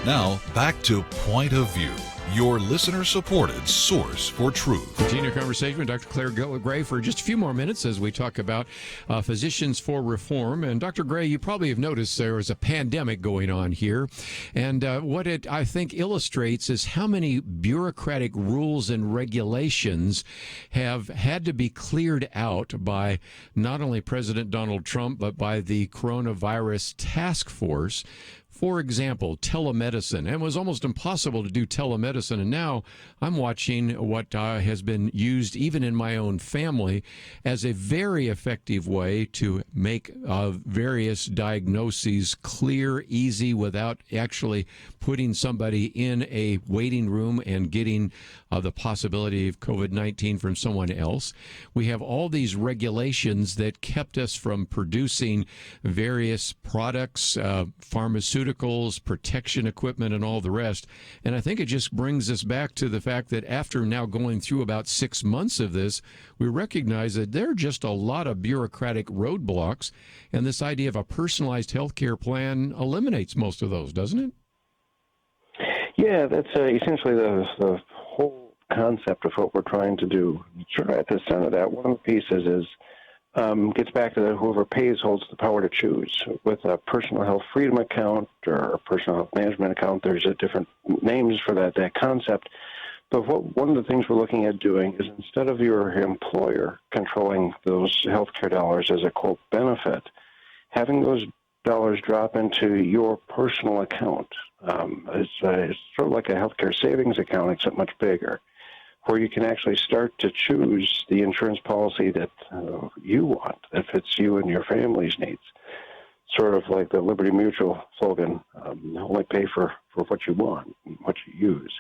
Now, back to Point of View, your listener-supported source for truth. Continue our conversation with Dr. Clare Gray for just a few more minutes as we talk about Physicians for Reform. And Dr. Gray, you probably have noticed there is a pandemic going on here. And what it, I think, illustrates is how many bureaucratic rules and regulations have had to be cleared out by not only President Donald Trump, but by the coronavirus task force For example, telemedicine. It was almost impossible to do telemedicine, and now I'm watching what has been used even in my own family as a very effective way to make various diagnoses clear, easy, without actually putting somebody in a waiting room and getting the possibility of COVID-19 from someone else. We have all these regulations that kept us from producing various products, pharmaceuticals, protection equipment, and all the rest. And I think it just brings us back to the fact that after now going through about 6 months of this, we recognize that there are just a lot of bureaucratic roadblocks, and this idea of a personalized health care plan eliminates most of those, doesn't it? Yeah, that's essentially the whole concept of what we're trying to do. Sure, at the center of that, one of the pieces is gets back to whoever pays holds the power to choose. With a personal health freedom account or a personal health management account, there's different names for that concept. But one of the things we're looking at doing is instead of your employer controlling those healthcare dollars as a quote benefit, having those dollars drop into your personal account. It's sort of like a healthcare savings account, except much bigger, where you can actually start to choose the insurance policy that you want, that fits you and your family's needs. Sort of like the Liberty Mutual slogan, only pay for what you want, what you use.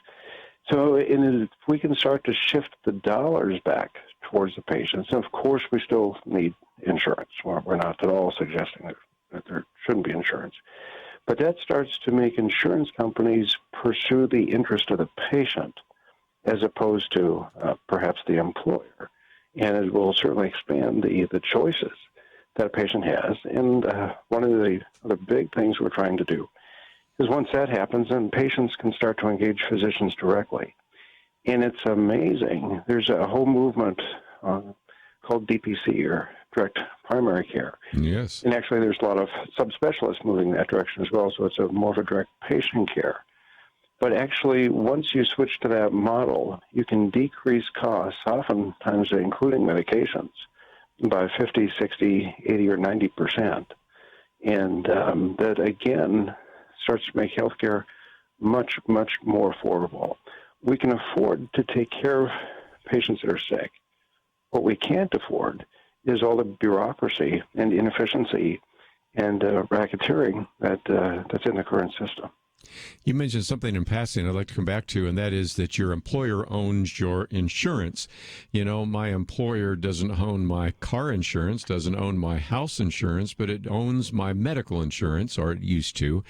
So if we can start to shift the dollars back towards the patients, and of course we still need insurance. We're not at all suggesting that there shouldn't be insurance. But that starts to make insurance companies pursue the interest of the patient as opposed to perhaps the employer. And it will certainly expand the choices that a patient has. And one of the big things we're trying to do is once that happens, then patients can start to engage physicians directly. And it's amazing. There's a whole movement called DPC, or direct primary care. Yes. And actually there's a lot of subspecialists moving in that direction as well, so it's more of a direct patient care. But actually, once you switch to that model, you can decrease costs, oftentimes including medications, by 50, 60, 80, or 90%. And that, again, starts to make healthcare much, much more affordable. We can afford to take care of patients that are sick. What we can't afford is all the bureaucracy and inefficiency and racketeering that's in the current system. You mentioned something in passing I'd like to come back to, and that is that your employer owns your insurance. You know, my employer doesn't own my car insurance, doesn't own my house insurance, but it owns my medical insurance, or it used to.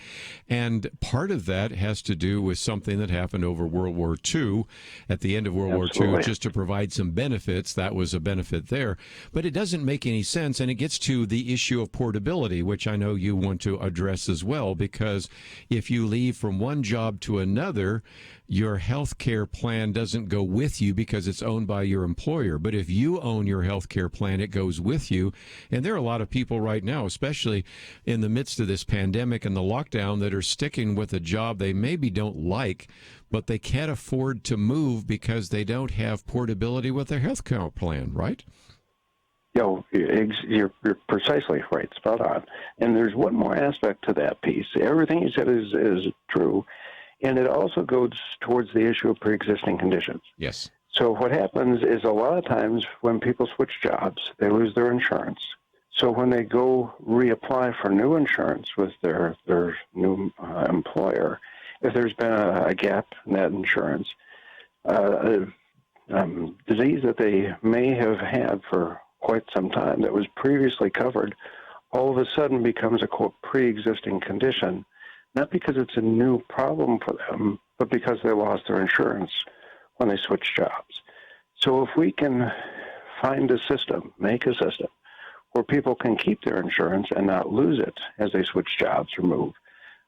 And part of that has to do with something that happened over World War II. At the end of World War II, just to provide some benefits, that was a benefit there. But it doesn't make any sense, and it gets to the issue of portability, which I know you want to address as well, because if you leave from one job to another, your health care plan doesn't go with you because it's owned by your employer. But if you own your health care plan, it goes with you. And there are a lot of people right now, especially in the midst of this pandemic and the lockdown, that are sticking with a job they maybe don't like, but they can't afford to move because they don't have portability with their health care plan, right? You're precisely right, spot on. And there's one more aspect to that piece. Everything you said is true, and it also goes towards the issue of pre-existing conditions. Yes. So what happens is a lot of times when people switch jobs, they lose their insurance. So when they go reapply for new insurance with their new employer, if there's been a gap in that insurance, disease that they may have had for quite some time that was previously covered, all of a sudden becomes a, quote, pre-existing condition, not because it's a new problem for them, but because they lost their insurance when they switched jobs. So if we can find a system, make a system, where people can keep their insurance and not lose it as they switch jobs or move,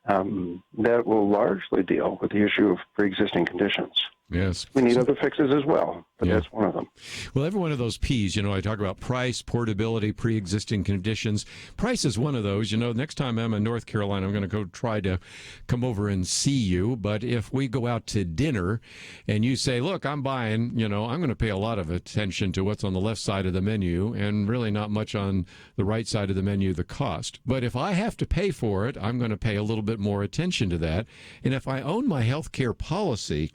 that will largely deal with the issue of pre-existing conditions. Yes. We need other fixes as well, but that's one of them. Well, every one of those P's, I talk about price, portability, pre-existing conditions. Price is one of those. Next time I'm in North Carolina, I'm going to go try to come over and see you. But if we go out to dinner and you say, look, I'm buying, I'm going to pay a lot of attention to what's on the left side of the menu and really not much on the right side of the menu, the cost. But if I have to pay for it, I'm going to pay a little bit more attention to that. And if I own my health care policy,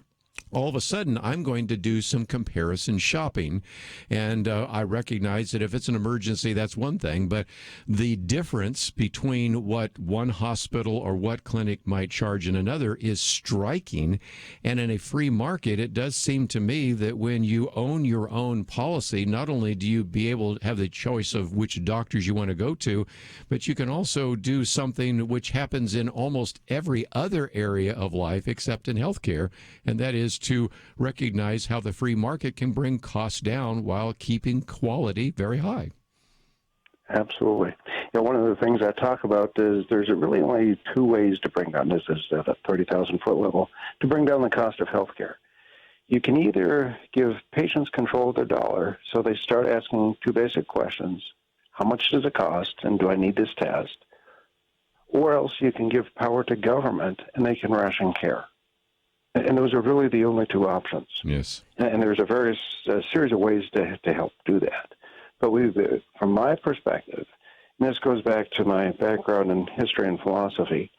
all of a sudden, I'm going to do some comparison shopping. And I recognize that if it's an emergency, that's one thing. But the difference between what one hospital or what clinic might charge in another is striking. And in a free market, it does seem to me that when you own your own policy, not only do you be able to have the choice of which doctors you want to go to, but you can also do something which happens in almost every other area of life except in healthcare, and that is to recognize how the free market can bring costs down while keeping quality very high. Absolutely. One of the things I talk about is there's really only two ways to bring down, this is at a 30,000-foot level, to bring down the cost of health care. You can either give patients control of their dollar, so they start asking two basic questions. How much does it cost, and do I need this test? Or else you can give power to government, and they can ration care. And those are really the only two options. Yes. And there's a series of ways to help do that. But from my perspective, and this goes back to my background in history and philosophy,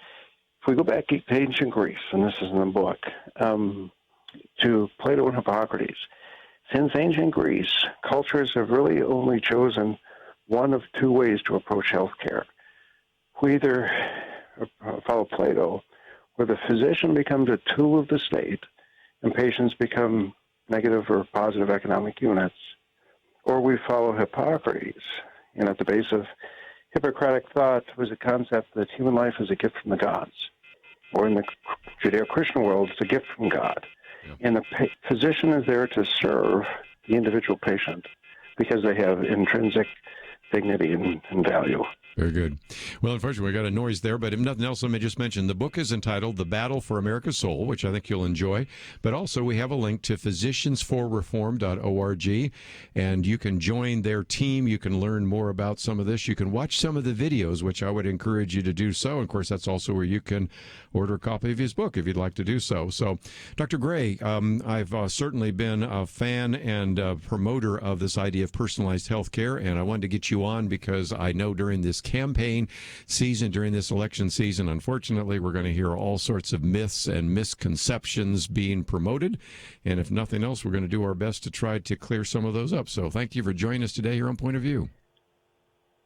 if we go back to ancient Greece, and this is in the book, to Plato and Hippocrates, since ancient Greece, cultures have really only chosen one of two ways to approach health care. We either follow Plato, where the physician becomes a tool of the state and patients become negative or positive economic units, or we follow Hippocrates. At the base of Hippocratic thought was the concept that human life is a gift from the gods, or in the Judeo-Christian world, it's a gift from God. Yeah. And the physician is there to serve the individual patient because they have intrinsic dignity and value. Very good. Well, unfortunately, we got a noise there, but if nothing else, let me just mention the book is entitled The Battle for America's Soul, which I think you'll enjoy. But also, we have a link to physiciansforreform.org, and you can join their team. You can learn more about some of this. You can watch some of the videos, which I would encourage you to do so. And of course, that's also where you can order a copy of his book if you'd like to do so. So, Dr. Gray, I've certainly been a fan and a promoter of this idea of personalized health care, and I wanted to get you on because I know during this campaign season, during this election season, unfortunately, we're going to hear all sorts of myths and misconceptions being promoted. And if nothing else, we're going to do our best to try to clear some of those up. So thank you for joining us today here on Point of View.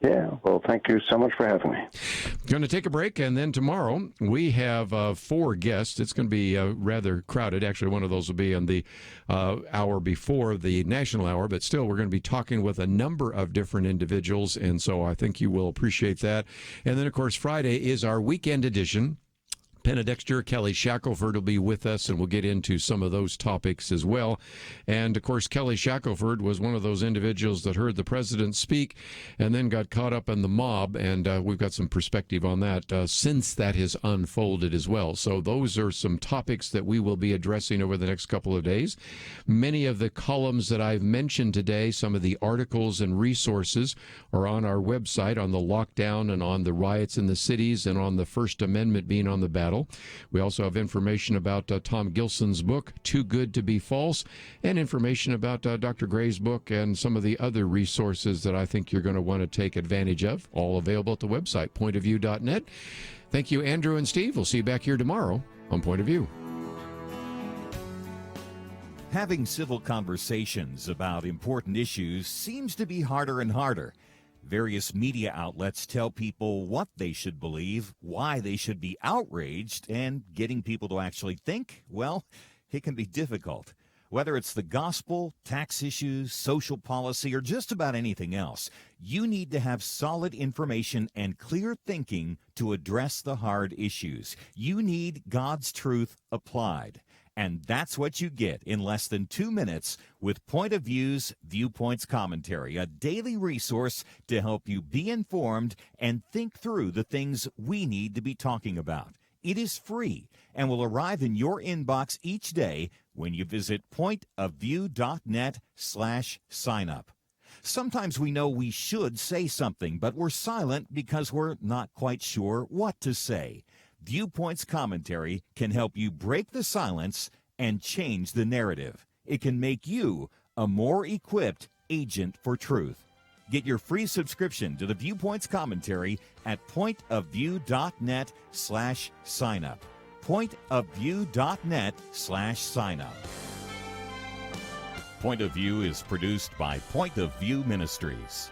Yeah, well, thank you so much for having me. Going to take a break, and then tomorrow we have 4 guests. It's going to be rather crowded. Actually, one of those will be on the hour before the national hour, but still, we're going to be talking with a number of different individuals, and so I think you will appreciate that. And then, of course, Friday is our weekend edition. Penedexter, Kelly Shackelford will be with us, and we'll get into some of those topics as well. And, of course, Kelly Shackelford was one of those individuals that heard the president speak and then got caught up in the mob, and we've got some perspective on that since that has unfolded as well. So those are some topics that we will be addressing over the next couple of days. Many of the columns that I've mentioned today, some of the articles and resources are on our website on the lockdown and on the riots in the cities and on the First Amendment being on the battle. We also have information about Tom Gilson's book, Too Good to Be False, and information about Dr. Gray's book and some of the other resources that I think you're going to want to take advantage of, all available at the website, pointofview.net. Thank you, Andrew and Steve. We'll see you back here tomorrow on Point of View. Having civil conversations about important issues seems to be harder and harder. Various media outlets tell people what they should believe, why they should be outraged, and getting people to actually think, well, it can be difficult. Whether it's the gospel, tax issues, social policy, or just about anything else, you need to have solid information and clear thinking to address the hard issues. You need God's truth applied. And that's what you get in less than 2 minutes with Point of View's Viewpoints Commentary, a daily resource to help you be informed and think through the things we need to be talking about. It is free and will arrive in your inbox each day when you visit pointofview.net/signup. Sometimes we know we should say something, but we're silent because we're not quite sure what to say. Viewpoints Commentary can help you break the silence and change the narrative. It can make you a more equipped agent for truth. Get your free subscription to the Viewpoints Commentary at pointofview.net/signup. pointofview.net/signup. Point of View is produced by Point of View Ministries.